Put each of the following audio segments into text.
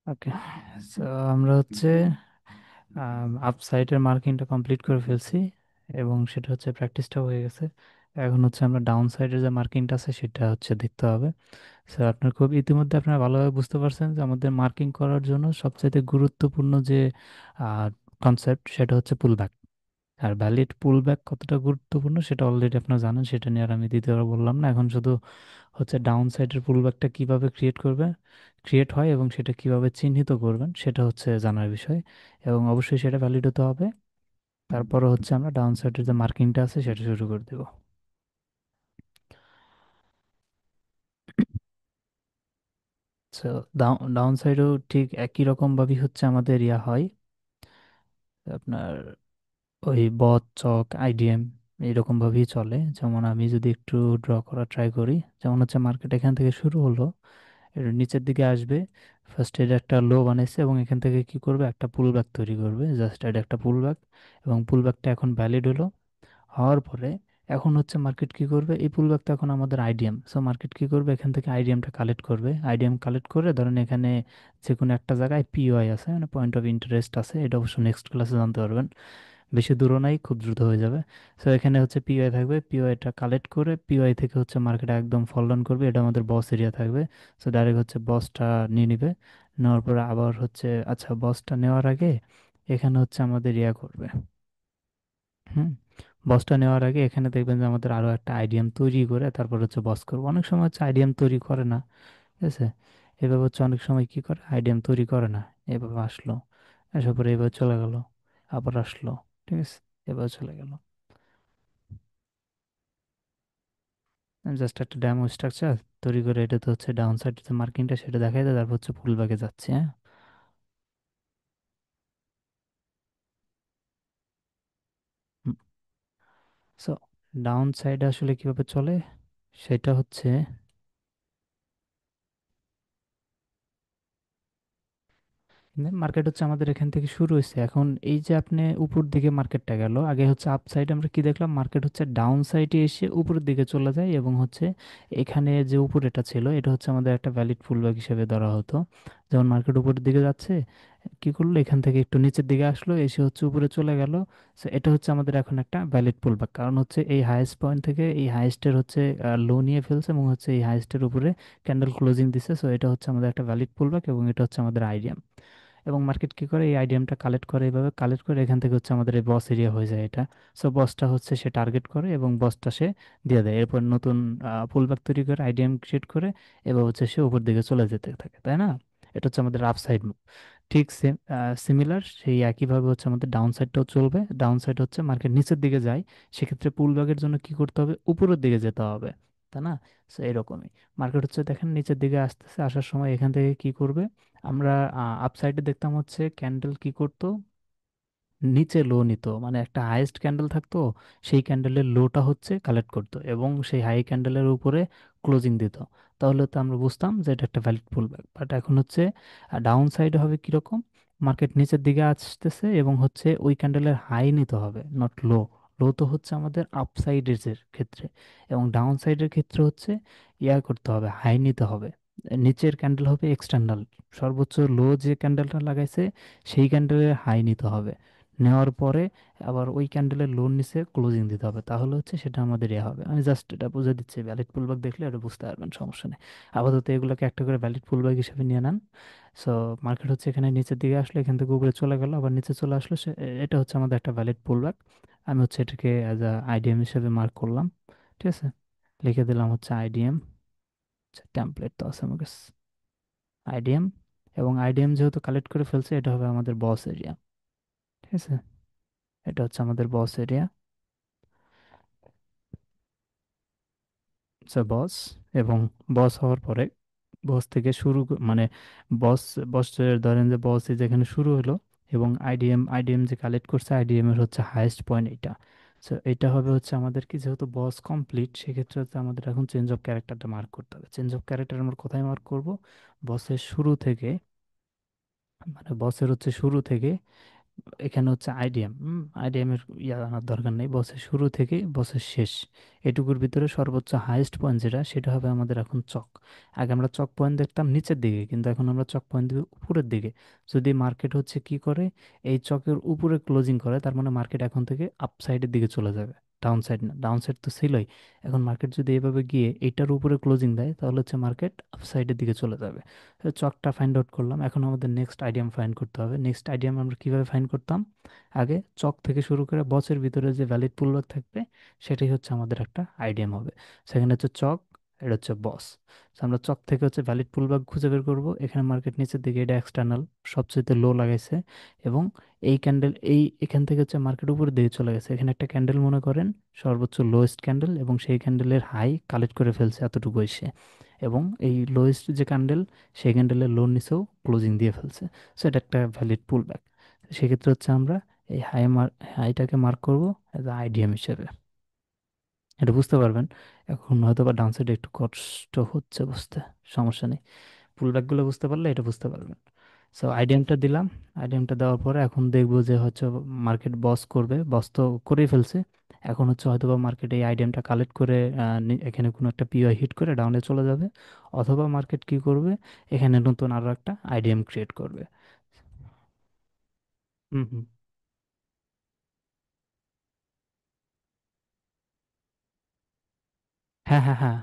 ওকে, so আমরা হচ্ছে আপসাইডের মার্কিংটা complete করে ফেলছি এবং সেটা হচ্ছে প্র্যাকটিসটাও হয়ে গেছে। এখন হচ্ছে আমরা ডাউন সাইডের যে মার্কিংটা আছে সেটা হচ্ছে দেখতে হবে। স্যার আপনার খুব ইতিমধ্যে আপনারা ভালোভাবে বুঝতে পারছেন যে আমাদের মার্কিং করার জন্য সবচেয়ে গুরুত্বপূর্ণ যে কনসেপ্ট সেটা হচ্ছে পুলব্যাক। আর ভ্যালিড পুলব্যাক কতটা গুরুত্বপূর্ণ সেটা অলরেডি আপনারা জানেন, সেটা নিয়ে আর আমি দ্বিতীয়বার বললাম না। এখন শুধু হচ্ছে ডাউন সাইডের পুলব্যাকটা কিভাবে ক্রিয়েট হয় এবং সেটা কিভাবে চিহ্নিত করবেন সেটা হচ্ছে জানার বিষয়, এবং অবশ্যই সেটা ভ্যালিড হতে হবে। তারপরে হচ্ছে আমরা ডাউন সাইডের যে মার্কিংটা আছে সেটা শুরু করে দেব। তো ডাউন সাইডেও ঠিক একই রকম ভাবেই হচ্ছে আমাদের ইয়া হয় আপনার, ওই বট চক আইডিএম এইরকম ভাবেই চলে। যেমন আমি যদি একটু ড্র করা ট্রাই করি, যেমন হচ্ছে মার্কেট এখান থেকে শুরু হলো, এর নিচের দিকে আসবে। ফার্স্ট এর একটা লো বানাইছে এবং এখান থেকে কি করবে, একটা পুল ব্যাক তৈরি করবে, জাস্ট এটা একটা পুল ব্যাক। এবং পুল ব্যাকটা এখন ভ্যালিড হলো, হওয়ার পরে এখন হচ্ছে মার্কেট কি করবে, এই পুল ব্যাকটা এখন আমাদের আইডিএম। সো মার্কেট কি করবে, এখান থেকে আইডিএমটা কালেক্ট করবে। আইডিএম কালেক্ট করে ধরেন এখানে যে কোনো একটা জায়গায় পিওআই আছে, মানে পয়েন্ট অফ ইন্টারেস্ট আছে, এটা অবশ্য নেক্সট ক্লাসে জানতে পারবেন, বেশি দূরও নাই, খুব দ্রুত হয়ে যাবে। সো এখানে হচ্ছে পিওআই থাকবে, পিওআইটা কালেক্ট করে পিওআই থেকে হচ্ছে মার্কেট একদম ফল ডাউন করবে, এটা আমাদের বস এরিয়া থাকবে। সো ডাইরেক্ট হচ্ছে বসটা নিয়ে নিবে। নেওয়ার পরে আবার হচ্ছে, আচ্ছা বসটা নেওয়ার আগে এখানে হচ্ছে আমাদের ইয়া করবে। হুম, বসটা নেওয়ার আগে এখানে দেখবেন যে আমাদের আরো একটা আইডিএম তৈরি করে তারপর হচ্ছে বস করবো। অনেক সময় হচ্ছে আইডিএম তৈরি করে না, ঠিক আছে। এভাবে হচ্ছে অনেক সময় কি করে, আইডিএম তৈরি করে না, এভাবে আসলো, আসার পরে এভাবে চলে গেল, আবার আসলো, ঠিক আছে, এভাবে চলে গেল। জাস্ট একটা ডেমো স্ট্রাকচার তৈরি করে এটাতে হচ্ছে ডাউন সাইড যে মার্কিংটা সেটা দেখাই দেয়, তারপর হচ্ছে পুল ব্যাকে যাচ্ছে, হ্যাঁ। সো ডাউন সাইডে আসলে কিভাবে চলে সেটা হচ্ছে, মার্কেট হচ্ছে আমাদের এখান থেকে শুরু হয়েছে। এখন এই যে আপনি উপর দিকে মার্কেটটা গেল, আগে হচ্ছে আপ সাইড আমরা কি দেখলাম, মার্কেট হচ্ছে ডাউন সাইডে এসে উপরের দিকে চলে যায় এবং হচ্ছে এখানে যে উপর এটা ছিল এটা হচ্ছে আমাদের একটা ভ্যালিড পুলব্যাক হিসেবে ধরা হতো। যেমন মার্কেট উপরের দিকে যাচ্ছে, কি করলো, এখান থেকে একটু নিচের দিকে আসলো, এসে হচ্ছে উপরে চলে গেল। সো এটা হচ্ছে আমাদের এখন একটা ভ্যালিড পুলব্যাক, কারণ হচ্ছে এই হাইয়েস্ট পয়েন্ট থেকে এই হাইয়েস্টের হচ্ছে লো নিয়ে ফেলছে এবং হচ্ছে এই হাইয়েস্টের উপরে ক্যান্ডেল ক্লোজিং দিছে। সো এটা হচ্ছে আমাদের একটা ভ্যালিড পুলব্যাক এবং এটা হচ্ছে আমাদের আইডিয়া। এবং মার্কেট কি করে, এই আইডিএমটা কালেক্ট করে, এইভাবে কালেক্ট করে এখান থেকে হচ্ছে আমাদের এই বস এরিয়া হয়ে যায় এটা। সো বসটা হচ্ছে সে টার্গেট করে এবং বসটা সে দিয়ে দেয়, এরপর নতুন পুলব্যাক তৈরি করে আইডিএম ক্রিয়েট করে এবার হচ্ছে সে উপর দিকে চলে যেতে থাকে, তাই না। এটা হচ্ছে আমাদের আপ সাইড মুভ। ঠিক সিমিলার সেই একইভাবে হচ্ছে আমাদের ডাউন সাইডটাও চলবে। ডাউন সাইড হচ্ছে মার্কেট নিচের দিকে যায়, সেক্ষেত্রে পুলব্যাকের জন্য কি করতে হবে, উপরের দিকে যেতে হবে, তাই না। সো এরকমই মার্কেট হচ্ছে দেখেন নিচের দিকে আসতেছে, আসার সময় এখান থেকে কি করবে, আমরা আপসাইডে দেখতাম হচ্ছে ক্যান্ডেল কি করতো, নিচে লো নিত, মানে একটা হাইয়েস্ট ক্যান্ডেল থাকতো, সেই ক্যান্ডেলের লোটা হচ্ছে কালেক্ট করতো এবং সেই হাই ক্যান্ডেলের উপরে ক্লোজিং দিত। তাহলে তো আমরা বুঝতাম যে এটা একটা ভ্যালিড পুলব্যাক। বাট এখন হচ্ছে ডাউন সাইডে হবে কিরকম, মার্কেট নিচের দিকে আসতেছে এবং হচ্ছে ওই ক্যান্ডেলের হাই নিতে হবে, নট লো। লো তো হচ্ছে আমাদের আপসাইডের ক্ষেত্রে, এবং ডাউন সাইডের ক্ষেত্রে হচ্ছে ইয়া করতে হবে, হাই নিতে হবে। নিচের ক্যান্ডেল হবে এক্সটার্নাল, সর্বোচ্চ লো যে ক্যান্ডেলটা লাগাইছে সেই ক্যান্ডেলের হাই নিতে হবে। নেওয়ার পরে আবার ওই ক্যান্ডেলের লোন নিচে ক্লোজিং দিতে হবে, তাহলে হচ্ছে সেটা আমাদের ইয়ে হবে। আমি জাস্ট এটা বুঝে দিচ্ছি, ভ্যালিড পুলব্যাক দেখলে এটা বুঝতে পারবেন, সমস্যা নেই। আপাতত এগুলোকে একটা করে ভ্যালিড পুলব্যাক হিসেবে নিয়ে নেন। সো মার্কেট হচ্ছে এখানে নিচের দিকে আসলো, এখান থেকে উপরে চলে গেল, আবার নিচে চলে আসলো, এটা হচ্ছে আমাদের একটা ভ্যালিড পুলব্যাক। আমি হচ্ছে এটাকে অ্যাজ আ আইডিএম হিসেবে মার্ক করলাম, ঠিক আছে। লিখে দিলাম হচ্ছে আইডিএম, টেমপ্লেট তো আছে আমার কাছে, আইডিএম। এবং আইডিএম যেহেতু কালেক্ট করে ফেলছে, এটা হবে আমাদের বস এরিয়া, ঠিক আছে। এটা হচ্ছে আমাদের বস এরিয়া, বস। এবং বস হওয়ার পরে বস থেকে মানে বস, বস ধরেন যে বস যেখানে শুরু হলো এবং আইডিএম যে কালেক্ট করছে আইডিএম এর হচ্ছে হাইয়েস্ট পয়েন্ট এটা। সো এটা হবে হচ্ছে আমাদের কি, যেহেতু বস কমপ্লিট সেক্ষেত্রে হচ্ছে আমাদের এখন চেঞ্জ অফ ক্যারেক্টারটা মার্ক করতে হবে। চেঞ্জ অফ ক্যারেক্টার আমরা কোথায় মার্ক করব, বসের শুরু থেকে, মানে বসের হচ্ছে শুরু থেকে এখানে হচ্ছে আইডিএম। আইডিএম এর ইয়া আনার দরকার নেই, বসের শুরু থেকে বসের শেষ এটুকুর ভিতরে সর্বোচ্চ হাইয়েস্ট পয়েন্ট যেটা, সেটা হবে আমাদের এখন চক। আগে আমরা চক পয়েন্ট দেখতাম নিচের দিকে, কিন্তু এখন আমরা চক পয়েন্ট দিকে উপরের দিকে। যদি মার্কেট হচ্ছে কি করে, এই চকের উপরে ক্লোজিং করে, তার মানে মার্কেট এখন থেকে আপ সাইডের দিকে চলে যাবে, ডাউন সাইড না। ডাউন সাইড তো ছিলই। এখন মার্কেট যদি এভাবে গিয়ে এইটার উপরে ক্লোজিং দেয়, তাহলে হচ্ছে মার্কেট আপ সাইডের দিকে চলে যাবে। তো চকটা ফাইন্ড আউট করলাম, এখন আমাদের নেক্সট আইডিয়াম ফাইন্ড করতে হবে। নেক্সট আইডিয়াম আমরা কিভাবে ফাইন্ড করতাম, আগে চক থেকে শুরু করে বসের ভিতরে যে ভ্যালিড পুলব্যাক থাকবে, সেটাই হচ্ছে আমাদের একটা আইডিয়াম হবে। সেখানে হচ্ছে চক, এটা হচ্ছে বস। আমরা চক থেকে হচ্ছে ভ্যালিড পুলব্যাক খুঁজে বের করব। এখানে মার্কেট নিচের দিকে, এটা এক্সটার্নাল সবচেয়ে লো লাগাইছে, এবং এই ক্যান্ডেল এই এখান থেকে হচ্ছে মার্কেট উপরের দিকে চলে গেছে। এখানে একটা ক্যান্ডেল মনে করেন সর্বোচ্চ লোয়েস্ট ক্যান্ডেল, এবং সেই ক্যান্ডেলের হাই কালেক্ট করে ফেলছে এতটুকু এসে, এবং এই লোয়েস্ট যে ক্যান্ডেল, সেই ক্যান্ডেলের লোর নিচেও ক্লোজিং দিয়ে ফেলছে। সো এটা একটা ভ্যালিড পুল ব্যাক। সেক্ষেত্রে হচ্ছে আমরা এই হাইটাকে মার্ক করব অ্যাজ আইডিএম হিসেবে। এটা বুঝতে পারবেন। এখন হয়তো বা ডান সাইডে একটু কষ্ট হচ্ছে বুঝতে, সমস্যা নেই। পুল ব্যাকগুলো বুঝতে পারলে এটা বুঝতে পারবেন। সো আইডিএমটা দিলাম। আইডিএমটা দেওয়ার পরে এখন দেখবো যে হচ্ছে মার্কেট বস করবে, বস তো করেই ফেলছে। এখন হচ্ছে হয়তো বা মার্কেট এই আইডিএমটা কালেক্ট করে এখানে কোনো একটা পিওআই হিট করে ডাউনে চলে যাবে, অথবা মার্কেট কি করবে, এখানে নতুন আরো একটা আইডিএম ক্রিয়েট করবে। হুম হুম। হ্যাঁ হ্যাঁ হ্যাঁ।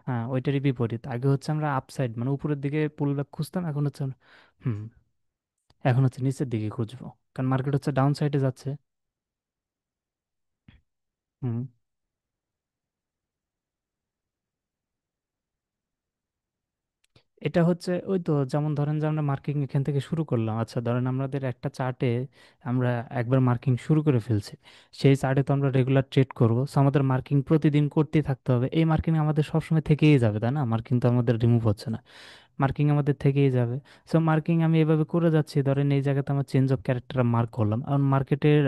হ্যাঁ, ওইটারই বিপরীত। আগে হচ্ছে আমরা আপসাইড মানে উপরের দিকে পুল ব্যাক খুঁজতাম, এখন হচ্ছে হুম, এখন হচ্ছে নিচের দিকে খুঁজবো, কারণ মার্কেট হচ্ছে ডাউন সাইডে যাচ্ছে। হুম। এটা হচ্ছে ওই তো, যেমন ধরেন যে আমরা মার্কিং এখান থেকে শুরু করলাম, আচ্ছা ধরেন আমাদের একটা চার্টে আমরা একবার মার্কিং শুরু করে ফেলছি, সেই চার্টে তো আমরা রেগুলার ট্রেড করবো, সো আমাদের মার্কিং প্রতিদিন করতেই থাকতে হবে। এই মার্কিং আমাদের সবসময় থেকেই যাবে, তাই না? মার্কিং তো আমাদের রিমুভ হচ্ছে না, মার্কিং আমাদের থেকেই যাবে। সো মার্কিং আমি এভাবে করে যাচ্ছি, ধরেন এই জায়গাতে আমার চেঞ্জ অফ ক্যারেক্টার মার্ক করলাম, এখন মার্কেটের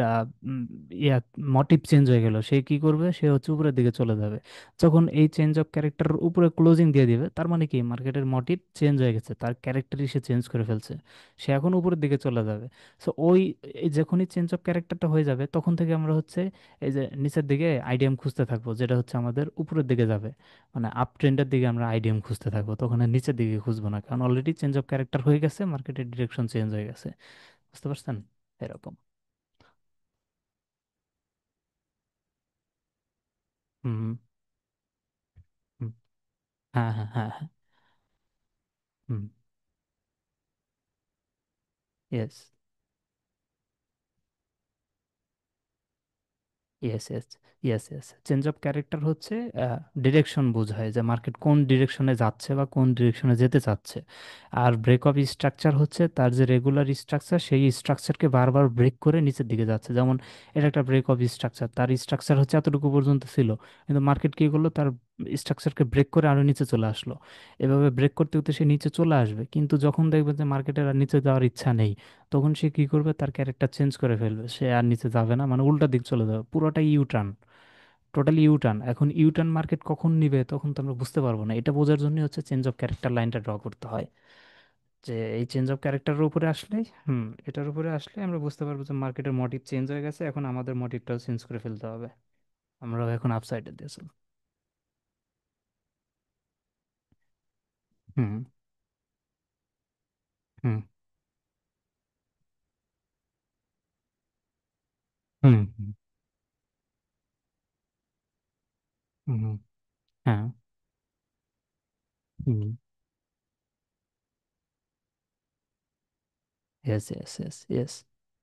ইয়া মোটিভ চেঞ্জ হয়ে গেল, সে কি করবে, সে হচ্ছে উপরের দিকে চলে যাবে। যখন এই চেঞ্জ অফ ক্যারেক্টার উপরে ক্লোজিং দিয়ে দিবে, তার মানে কি মার্কেটের মোটিভ চেঞ্জ হয়ে গেছে, তার ক্যারেক্টারই সে চেঞ্জ করে ফেলছে, সে এখন উপরের দিকে চলে যাবে। সো ওই এই যখনই চেঞ্জ অফ ক্যারেক্টারটা হয়ে যাবে, তখন থেকে আমরা হচ্ছে এই যে নিচের দিকে আইডিএম খুঁজতে থাকবো, যেটা হচ্ছে আমাদের উপরের দিকে যাবে। মানে আপ ট্রেন্ডের দিকে আমরা আইডিএম খুঁজতে থাকবো, তখন আর নিচের দিকে খুঁজবো না, কারণ অলরেডি চেঞ্জ অফ ক্যারেক্টার হয়ে গেছে, মার্কেটের ডিরেকশন চেঞ্জ হয়ে গেছে। বুঝতে পারছেন? এরকম। হুম হুম। হ্যাঁ হ্যাঁ হ্যাঁ হ্যাঁ। হুম। Yes yes yes. Yes yes, change of character হচ্ছে ডিরেকশন বোঝায়, যে মার্কেট কোন ডিরেকশনে যাচ্ছে বা কোন ডিরেকশনে যেতে চাচ্ছে। আর ব্রেক অফ স্ট্রাকচার হচ্ছে তার যে রেগুলার স্ট্রাকচার, সেই স্ট্রাকচারকে বারবার ব্রেক করে নিচের দিকে যাচ্ছে। যেমন এটা একটা ব্রেক অফ স্ট্রাকচার, তার স্ট্রাকচার হচ্ছে এতটুকু পর্যন্ত ছিল, কিন্তু মার্কেট কি করলো, তার স্ট্রাকচারকে ব্রেক করে আরো নিচে চলে আসলো। এভাবে ব্রেক করতে করতে সে নিচে চলে আসবে, কিন্তু যখন দেখবে যে মার্কেটের আর নিচে যাওয়ার ইচ্ছা নেই, তখন সে কি করবে, তার ক্যারেক্টার চেঞ্জ করে ফেলবে, সে আর নিচে যাবে না, মানে উল্টা দিক চলে যাবে, পুরোটাই ইউটার্ন, টোটালি ইউটার্ন। এখন ইউটার্ন মার্কেট কখন নিবে, তখন তো আমরা বুঝতে পারবো না। এটা বোঝার জন্য হচ্ছে চেঞ্জ অফ ক্যারেক্টার লাইনটা ড্র করতে হয়, যে এই চেঞ্জ অফ ক্যারেক্টারের উপরে আসলে, এটার উপরে আসলে আমরা বুঝতে পারবো যে মার্কেটের মোটিভ চেঞ্জ হয়ে গেছে, এখন আমাদের মোটিভটাও চেঞ্জ করে ফেলতে হবে, আমরাও এখন আপসাইডে দিয়েছি। হুম হুম হুম হুম হুম হুম, হ্যাঁ। হুম। Yes yes yes yes.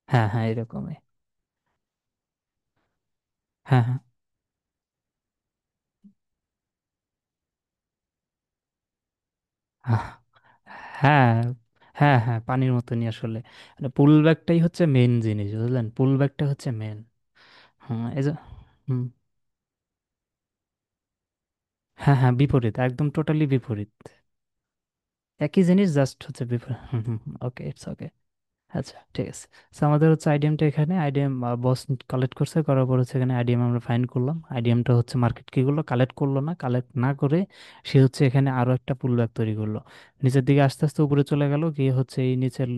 হ্যাঁ হ্যাঁ, এরকমই। হ্যাঁ হ্যাঁ। আহ, হ্যাঁ হ্যাঁ হ্যাঁ, পানির মতনই আসলে। মানে পুল ব্যাকটাই হচ্ছে মেন জিনিস, বুঝলেন? পুল ব্যাকটা হচ্ছে মেন। হ্যাঁ এই যে, হুম, হ্যাঁ হ্যাঁ, বিপরীত, একদম টোটালি বিপরীত। একই জিনিস, জাস্ট হচ্ছে বিপরীত। হুম হুম। ওকে, ইটস ওকে। আচ্ছা ঠিক আছে। তো আমাদের হচ্ছে আইডিএমটা এখানে আইডিএম বস কালেক্ট করছে, করার পর হচ্ছে এখানে আইডিএম আমরা ফাইন্ড করলাম। আইডিএমটা হচ্ছে মার্কেট কি করলো, কালেক্ট করলো না, কালেক্ট না করে সে হচ্ছে এখানে আরো একটা পুল ব্যাক তৈরি করলো। নিচের দিকে আস্তে আস্তে উপরে চলে গেল, গিয়ে হচ্ছে এই নিচের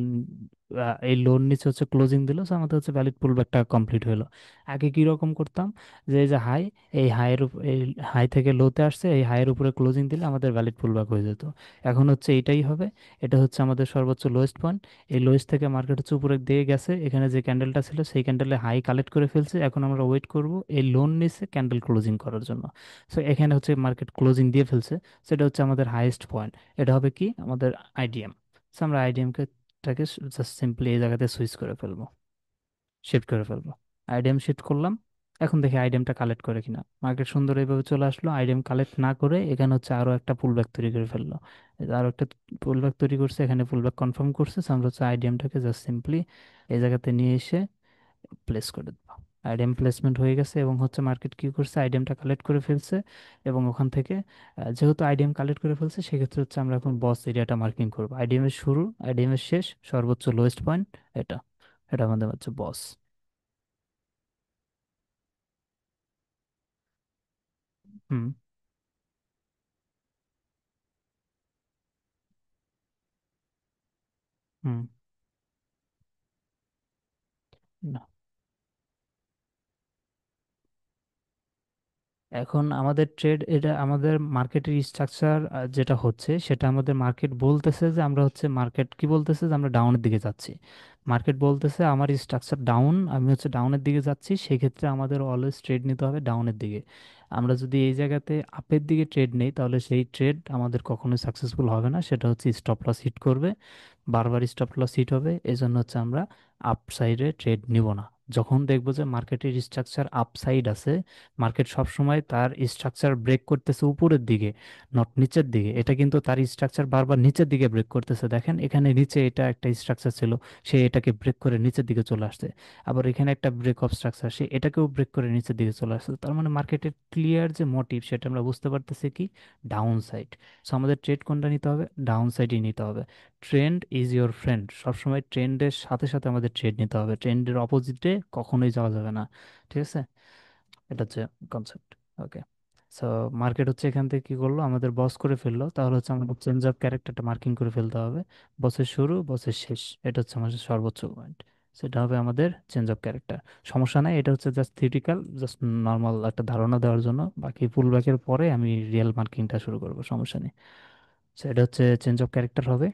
এই লোন নিচে হচ্ছে ক্লোজিং দিল। তো আমাদের হচ্ছে ভ্যালিড পুল ব্যাকটা কমপ্লিট হলো। আগে কি রকম করতাম, যে এই যে হাই, এই হাইয়ের এই হাই থেকে লোতে আসছে, এই হাইয়ের উপরে ক্লোজিং দিলে আমাদের ভ্যালিড পুল ব্যাক হয়ে যেত। এখন হচ্ছে এইটাই হবে, এটা হচ্ছে আমাদের সর্বোচ্চ লোয়েস্ট পয়েন্ট। এই লোয়েস থেকে মার্কেট হচ্ছে উপরের দিকে গেছে, এখানে যে ক্যান্ডেলটা ছিল সেই ক্যান্ডেলে হাই কালেক্ট করে ফেলছে। এখন আমরা ওয়েট করব এই লোন নিচে ক্যান্ডেল ক্লোজিং করার জন্য। সো এখানে হচ্ছে মার্কেট ক্লোজিং দিয়ে ফেলছে, সেটা হচ্ছে আমাদের হাইয়েস্ট পয়েন্ট। এটা হবে কি আমাদের আইডিএম। সো আমরা আইডিএমকে টাকে জাস্ট সিম্পলি এই জায়গাতে সুইচ করে ফেলবো, শিফট করে ফেলবো। আইডিএম শিফট করলাম। এখন দেখি আইডিএমটা কালেক্ট করে কিনা। মার্কেট সুন্দর এইভাবে চলে আসলো, আইডিএম কালেক্ট না করে এখানে হচ্ছে আরো একটা পুলব্যাক তৈরি করে ফেললো। এই যে আরো একটা পুলব্যাক তৈরি করছে, এখানে পুলব্যাক কনফার্ম করছে। So আমরা হচ্ছে আইডিএমটাকে জাস্ট সিম্পলি এই জায়গাতে নিয়ে এসে প্লেস করে দেবো। আইডিএম প্লেসমেন্ট হয়ে গেছে, এবং হচ্ছে মার্কেট কি করছে, আইডিএমটা কালেক্ট করে ফেলছে। এবং ওখান থেকে যেহেতু আইডিএম কালেক্ট করে ফেলছে, সেক্ষেত্রে হচ্ছে আমরা এখন বস এরিয়াটা মার্কিং করবো। আইডিএম এর শুরু, আইডিএম এর শেষ, সর্বোচ্চ লোয়েস্ট পয়েন্ট, এটা এটা আমাদের হচ্ছে বস। হুম। হুম। না, এখন আমাদের ট্রেড, এটা আমাদের মার্কেটের স্ট্রাকচার যেটা হচ্ছে, সেটা আমাদের মার্কেট বলতেছে যে আমরা হচ্ছে, মার্কেট কি বলতেছে যে আমরা ডাউনের দিকে যাচ্ছি। মার্কেট বলতেছে আমার স্ট্রাকচার ডাউন, আমি হচ্ছে ডাউনের দিকে যাচ্ছি, সেক্ষেত্রে আমাদের অলওয়েজ ট্রেড নিতে হবে ডাউনের দিকে। আমরা যদি এই জায়গাতে আপের দিকে ট্রেড নেই, তাহলে সেই ট্রেড আমাদের কখনোই সাকসেসফুল হবে না, সেটা হচ্ছে স্টপ লস হিট করবে, বারবার স্টপ লস হিট হবে। এই জন্য হচ্ছে আমরা আপ সাইডে ট্রেড নিব না। যখন দেখবো যে মার্কেটের স্ট্রাকচার আপসাইড আছে, মার্কেট সবসময় তার স্ট্রাকচার ব্রেক করতেছে উপরের দিকে, নট নিচের দিকে। এটা কিন্তু তার স্ট্রাকচার বারবার নিচের দিকে ব্রেক করতেছে, দেখেন এখানে নিচে এটা একটা স্ট্রাকচার ছিল, সে এটাকে ব্রেক করে নিচের দিকে চলে আসছে। আবার এখানে একটা ব্রেক অফ স্ট্রাকচার, সে এটাকেও ব্রেক করে নিচের দিকে চলে আসছে। তার মানে মার্কেটের ক্লিয়ার যে মোটিভ, সেটা আমরা বুঝতে পারতেছি কি, ডাউন সাইড। সো আমাদের ট্রেড কোনটা নিতে হবে, ডাউন সাইডই নিতে হবে। ট্রেন্ড ইজ ইয়োর ফ্রেন্ড, সবসময় ট্রেন্ডের সাথে সাথে আমাদের ট্রেড নিতে হবে, ট্রেন্ডের অপোজিটে কখনোই যাওয়া যাবে না। ঠিক আছে, এটা হচ্ছে কনসেপ্ট। ওকে। সো মার্কেট হচ্ছে এখান থেকে কি করলো, আমাদের বস করে ফেললো। তাহলে হচ্ছে আমাদের চেঞ্জ অফ ক্যারেক্টারটা মার্কিং করে ফেলতে হবে, বসের শুরু বসের শেষ, এটা হচ্ছে আমাদের সর্বোচ্চ পয়েন্ট। সেটা হবে আমাদের চেঞ্জ অফ ক্যারেক্টার। সমস্যা নাই, এটা হচ্ছে জাস্ট থিওরিটিক্যাল, জাস্ট নর্মাল একটা ধারণা দেওয়ার জন্য। বাকি পুল ব্যাকের পরে আমি রিয়েল মার্কিংটা শুরু করবো, সমস্যা নেই। সেটা হচ্ছে চেঞ্জ অফ ক্যারেক্টার হবে।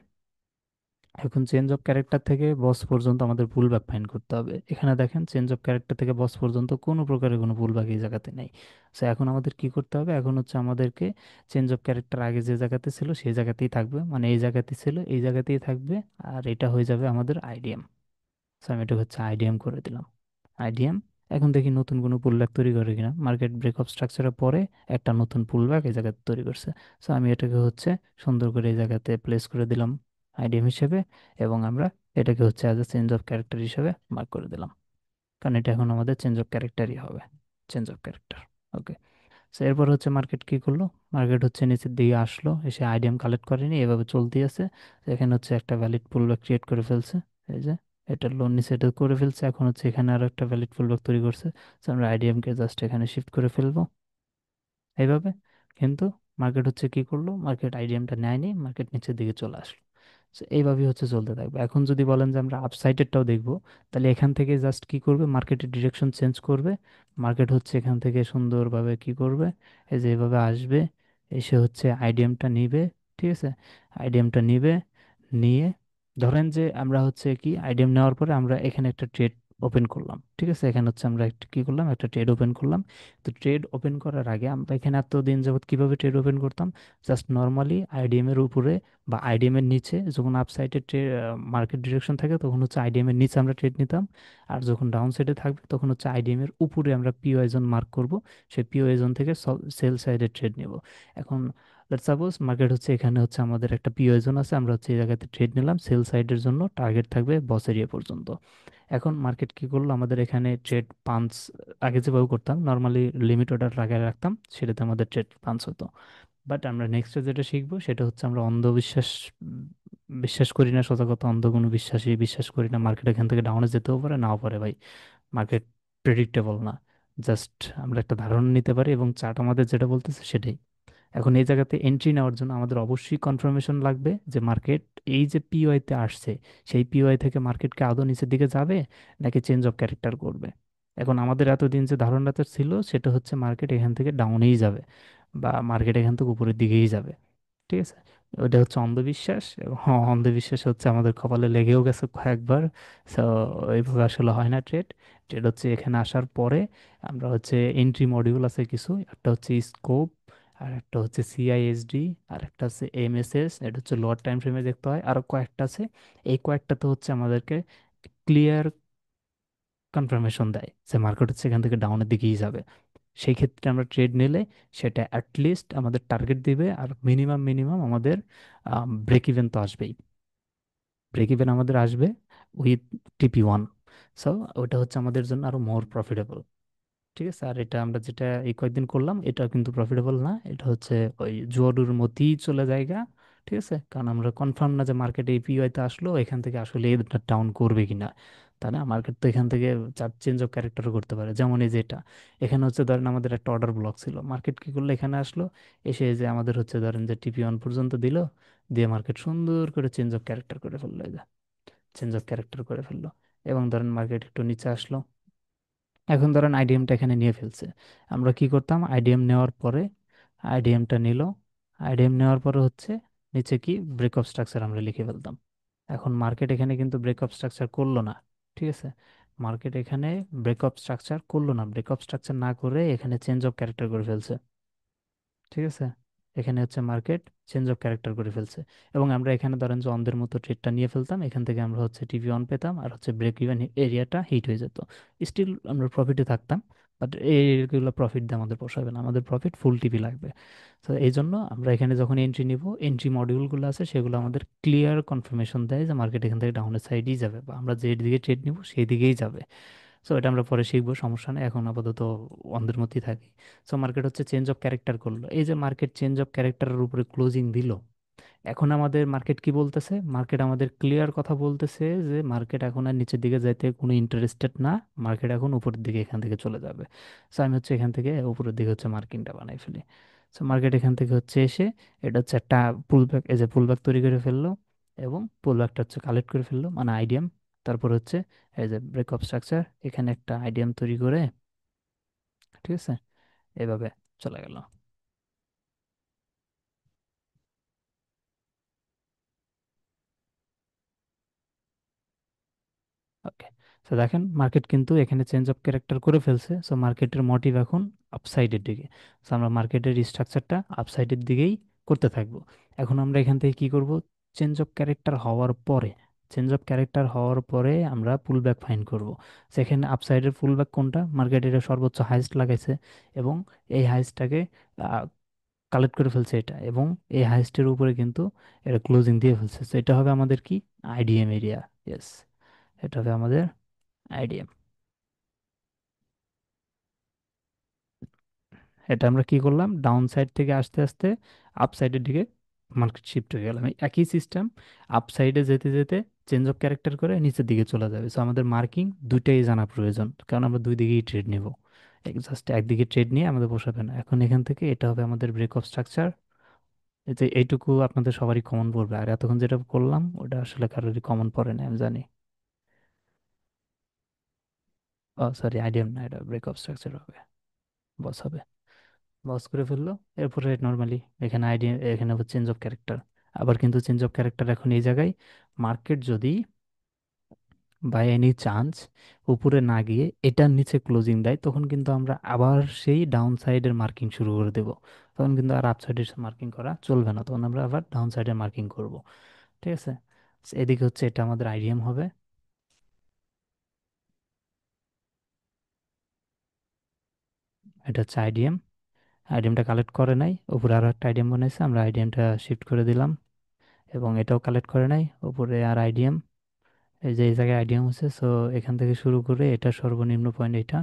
এখন চেঞ্জ অফ ক্যারেক্টার থেকে বস পর্যন্ত আমাদের পুল ব্যাক ফাইন্ড করতে হবে। এখানে দেখেন চেঞ্জ অফ ক্যারেক্টার থেকে বস পর্যন্ত কোনো প্রকারের কোনো পুল ব্যাক এই জায়গাতে নেই। সো এখন আমাদের কি করতে হবে, এখন হচ্ছে আমাদেরকে চেঞ্জ অফ ক্যারেক্টার আগে যে জায়গাতে ছিল সেই জায়গাতেই থাকবে, মানে এই জায়গাতেই ছিল এই জায়গাতেই থাকবে। আর এটা হয়ে যাবে আমাদের আইডিএম। সো আমি এটা হচ্ছে আইডিএম করে দিলাম, আইডিএম। এখন দেখি নতুন কোনো পুলব্যাক তৈরি করে কিনা। মার্কেট ব্রেকআপ স্ট্রাকচারের পরে একটা নতুন পুলব্যাক এই জায়গাতে তৈরি করছে। সো আমি এটাকে হচ্ছে সুন্দর করে এই জায়গাতে প্লেস করে দিলাম আইডিএম হিসেবে। এবং আমরা এটাকে হচ্ছে as a change of character হিসেবে মার্ক করে দিলাম, কারণ এটা এখন আমাদের চেঞ্জ অফ ক্যারেক্টারই হবে, change of character. Okay. So এরপর হচ্ছে মার্কেট কি করলো, মার্কেট হচ্ছে নিচের দিকে আসলো, এসে আইডিএম কালেক্ট করেনি, এভাবে চলতেই আছে। তো এখানে হচ্ছে একটা ভ্যালিড পুলব্যাক ক্রিয়েট করে ফেলছে, এই যে এটা লোন নিচে এটা করে ফেলছে। এখন হচ্ছে এখানে আরো একটা ভ্যালিড পুলব্যাক তৈরি করছে। তো আমরা আইডিএম কে জাস্ট এখানে শিফট করে ফেলবো এইভাবে। কিন্তু মার্কেট হচ্ছে কি করলো, মার্কেট আইডিএমটা নেয়নি, মার্কেট নিচের দিকে চলে আসলো। So এইভাবেই হচ্ছে চলতে থাকবে। এখন যদি বলেন যে আমরা আপসাইডেরটাও দেখবো, তাহলে এখান থেকে জাস্ট কি করবে, মার্কেটের ডিরেকশন চেঞ্জ করবে। মার্কেট হচ্ছে এখান থেকে সুন্দরভাবে কি করবে, এই যে এইভাবে আসবে, এসে হচ্ছে আইডিএমটা নিবে। ঠিক আছে, আইডিএমটা নিবে, নিয়ে ধরেন যে আমরা হচ্ছে কি আইডিএম নেওয়ার পরে আমরা এখানে একটা ট্রেড ওপেন করলাম। ঠিক আছে, এখানে হচ্ছে আমরা একটা কি করলাম, একটা ট্রেড ওপেন করলাম। তো ট্রেড ওপেন করার আগে আমরা এখানে এতদিন যাবত কিভাবে ট্রেড ওপেন করতাম, জাস্ট নর্মালি আইডিএম এর উপরে বা আইডিএম এর নিচে, যখন আপ সাইডে মার্কেট ডিরেকশন থাকে তখন হচ্ছে আইডিএম এর নিচে আমরা ট্রেড নিতাম। আর যখন ডাউন সাইডে থাকবে তখন হচ্ছে আইডিএম এর উপরে আমরা পিওআই জোন মার্ক করব, সেই পিওআই জোন থেকে সেল সাইডে ট্রেড নিব। এখন লেটস সাপোজ মার্কেট হচ্ছে এখানে হচ্ছে আমাদের একটা পিওআই জোন আছে, আমরা হচ্ছে এই জায়গাতে ট্রেড নিলাম, সেল সাইডের জন্য টার্গেট থাকবে বস এরিয়া পর্যন্ত। এখন মার্কেট কি করলো, আমাদের এখানে ট্রেড পাঞ্চ আগে যেভাবে করতাম নর্মালি লিমিট অর্ডার লাগিয়ে রাখতাম, সেটাতে আমাদের ট্রেড পাঞ্চ হতো। বাট আমরা নেক্সটে যেটা শিখবো সেটা হচ্ছে আমরা অন্ধবিশ্বাস বিশ্বাস করি না, সততা কথা, অন্ধ কোনো বিশ্বাসই বিশ্বাস করি না। মার্কেট এখান থেকে ডাউনে যেতেও পারে, নাও পারে ভাই। মার্কেট প্রেডিক্টেবল না। জাস্ট আমরা একটা ধারণা নিতে পারি এবং চার্ট আমাদের যেটা বলতেছে সেটাই। এখন এই জায়গাতে এন্ট্রি নেওয়ার জন্য আমাদের অবশ্যই কনফার্মেশন লাগবে যে মার্কেট এই যে পিওয়াই তে আসছে, সেই পিওয়াই থেকে মার্কেটকে আদৌ নিচের দিকে যাবে নাকি চেঞ্জ অফ ক্যারেক্টার করবে। এখন আমাদের এতদিন যে ধারণাটা ছিল সেটা হচ্ছে মার্কেট এখান থেকে ডাউনেই যাবে, বা মার্কেট এখান থেকে উপরের দিকেই যাবে। ঠিক আছে। ওটা হচ্ছে অন্ধবিশ্বাস, এবং অন্ধবিশ্বাস হচ্ছে আমাদের কপালে লেগেও গেছে কয়েকবার। সো ওইভাবে আসলে হয় না ট্রেড। ট্রেড হচ্ছে এখানে আসার পরে আমরা হচ্ছে এন্ট্রি মডিউল আছে কিছু, একটা হচ্ছে স্কোপ, আর একটা হচ্ছে সিআইএসডি, আর একটা হচ্ছে এমএসএস, এটা হচ্ছে লোয়ার টাইম ফ্রেমে দেখতে হয়, আর কয়েকটা আছে। এই কয়েকটাতে হচ্ছে আমাদেরকে ক্লিয়ার কনফার্মেশন দেয় যে মার্কেট হচ্ছে এখান থেকে ডাউনের দিকেই যাবে। সেই ক্ষেত্রে আমরা ট্রেড নিলে সেটা অ্যাটলিস্ট আমাদের টার্গেট দিবে, আর মিনিমাম মিনিমাম আমাদের ব্রেক ইভেন তো আসবেই। ব্রেক ইভেন আমাদের আসবে উইথ টিপি 1। সো ওটা হচ্ছে আমাদের জন্য আরো মোর প্রফিটেবল। ঠিক আছে। আর এটা আমরা যেটা এই কয়েকদিন করলাম এটা কিন্তু প্রফিটেবল না, এটা হচ্ছে ওই জুয়াডুর মতোই চলে জায়গা। ঠিক আছে, কারণ আমরা কনফার্ম না যে মার্কেট এপিওয়াই তে আসলো এখান থেকে আসলে এটা ডাউন করবে কিনা। তাই না, মার্কেট তো এখান থেকে চার্ট চেঞ্জ অফ ক্যারেক্টারও করতে পারে, যেমন এই যে এটা। এখানে হচ্ছে ধরেন আমাদের একটা অর্ডার ব্লক ছিল, মার্কেট কি করলো, এখানে আসলো, এসে এই যে আমাদের হচ্ছে ধরেন যে টিপি 1 পর্যন্ত দিল, দিয়ে মার্কেট সুন্দর করে চেঞ্জ অফ ক্যারেক্টার করে ফেললো, এই যে চেঞ্জ অফ ক্যারেক্টার করে ফেললো। এবং ধরেন মার্কেট একটু নিচে আসলো, এখন ধরেন আইডিএমটা এখানে নিয়ে ফেলছে। আমরা কি করতাম, আইডিএম নেওয়ার পরে, আইডিএমটা নিল, আইডিএম নেওয়ার পরে হচ্ছে নিচে কি ব্রেক অফ স্ট্রাকচার আমরা লিখে ফেলতাম। এখন মার্কেট এখানে কিন্তু ব্রেক অফ স্ট্রাকচার করলো না। ঠিক আছে, মার্কেট এখানে ব্রেক অফ স্ট্রাকচার করলো না, ব্রেক অফ স্ট্রাকচার না করে এখানে চেঞ্জ অফ ক্যারেক্টার করে ফেলছে। ঠিক আছে, এখানে হচ্ছে মার্কেট চেঞ্জ অফ ক্যারেক্টার করে ফেলছে। এবং আমরা এখানে ধরেন যে অন্ধের মতো ট্রেডটা নিয়ে ফেলতাম, এখান থেকে আমরা হচ্ছে টিপি 1 পেতাম, আর হচ্ছে ব্রেক ইভেন এরিয়াটা হিট হয়ে যেত। স্টিল আমরা প্রফিটে থাকতাম, বাট এইগুলো প্রফিট দিয়ে আমাদের পোষাবে না, আমাদের প্রফিট ফুল টিপি লাগবে। তো এই জন্য আমরা এখানে যখন এন্ট্রি নিব, এন্ট্রি মডিউলগুলো আছে সেগুলো আমাদের ক্লিয়ার কনফার্মেশন দেয় যে মার্কেট এখান থেকে ডাউনের সাইডেই যাবে, বা আমরা যে দিকে ট্রেড নিব সেই দিকেই যাবে। সো এটা আমরা পরে শিখবো, সমস্যা নেই, এখন আপাতত অন্ধের মধ্যেই থাকি। সো মার্কেট হচ্ছে চেঞ্জ অফ ক্যারেক্টার করলো, এই যে মার্কেট চেঞ্জ অফ ক্যারেক্টারের উপরে ক্লোজিং দিল। এখন আমাদের মার্কেট কি বলতেছে, মার্কেট আমাদের ক্লিয়ার কথা বলতেছে যে মার্কেট এখন আর নিচের দিকে যাইতে কোনো ইন্টারেস্টেড না, মার্কেট এখন উপরের দিকে এখান থেকে চলে যাবে। সো আমি হচ্ছে এখান থেকে উপরের দিকে হচ্ছে মার্কিংটা বানাই ফেলি। সো মার্কেট এখান থেকে হচ্ছে এসে এটা হচ্ছে একটা পুল ব্যাক, এই যে পুল ব্যাক তৈরি করে ফেললো, এবং পুল ব্যাকটা হচ্ছে কালেক্ট করে ফেললো মানে আইডিএম। তারপর হচ্ছে এই যে ব্রেক অফ স্ট্রাকচার, এখানে একটা আইডিএম তৈরি করে, ঠিক আছে, এভাবে চলে গেল। ওকে। তো দেখেন মার্কেট কিন্তু এখানে চেঞ্জ অফ ক্যারেক্টার করে ফেলছে, সো মার্কেটের মোটিভ এখন আপসাইডের দিকে। সো আমরা মার্কেটের স্ট্রাকচারটা আপসাইডের দিকেই করতে থাকবো। এখন আমরা এখান থেকে কি করব, চেঞ্জ অফ ক্যারেক্টার হওয়ার পরে, চেঞ্জ অফ ক্যারেক্টার হওয়ার পরে আমরা পুল ব্যাক ফাইন্ড করব। সেখানে আপসাইডের পুল ব্যাক কোনটা, মার্কেটের সর্বোচ্চ হাইস্ট লাগাইছে, এবং এই হাইস্টটাকে কালেক্ট করে ফেলছে এটা, এবং এই হাইস্টের উপরে কিন্তু এটা ক্লোজিং দিয়ে ফেলছে। তো এটা হবে আমাদের কি আইডিএম এরিয়া। ইয়েস, এটা হবে আমাদের আইডিএম। এটা আমরা কি করলাম, ডাউন সাইড থেকে আস্তে আস্তে আপ সাইডের দিকে মার্কেট শিফট হয়ে গেলাম, এই একই সিস্টেম। আপ সাইডে যেতে যেতে চেঞ্জ অফ ক্যারেক্টার করে নিচের দিকে চলে যাবে। সো আমাদের মার্কিং দুইটাই জানা প্রয়োজন, কারণ আমরা দুই দিকেই ট্রেড নিব। জাস্ট একদিকে ট্রেড নিয়ে আমাদের পোষাবে না। এখন এখান থেকে এটা হবে আমাদের ব্রেক অফ স্ট্রাকচার। এই যে এইটুকু আপনাদের সবারই কমন পড়বে, আর এতক্ষণ যেটা করলাম ওটা আসলে কারোরই কমন পড়ে না আমি জানি। ও সরি, আইডিএম না, এটা ব্রেক অফ স্ট্রাকচার হবে, বস হবে। বস করে ফেললো। এরপরে নর্মালি এখানে আইডিয়া, এখানে চেঞ্জ অফ ক্যারেক্টার। আবার কিন্তু চেঞ্জ অফ ক্যারেক্টার এখন এই জায়গায় মার্কেট যদি বাই এনি চান্স উপরে না গিয়ে এটার নিচে ক্লোজিং দেয়, তখন কিন্তু আমরা আবার সেই ডাউন সাইডের মার্কিং শুরু করে দেব। তখন কিন্তু আর আপ সাইডের মার্কিং করা চলবে না, তখন আমরা আবার ডাউন সাইডের মার্কিং করব। ঠিক আছে। এদিকে হচ্ছে এটা আমাদের আইডিএম হবে। এটা হচ্ছে আইডিএম। আইডিএমটা কালেক্ট করে নাই, উপরে আরো একটা আইডিএম বানাইছে, আমরা আইডিএমটা শিফট করে দিলাম, এবং এটাও কালেক্ট করে নাই, উপরে আর আইডিএম। এই যে এই জায়গায় আইডিএম হচ্ছে, সো এখান থেকে শুরু করে এটা সর্বনিম্ন পয়েন্ট এটা,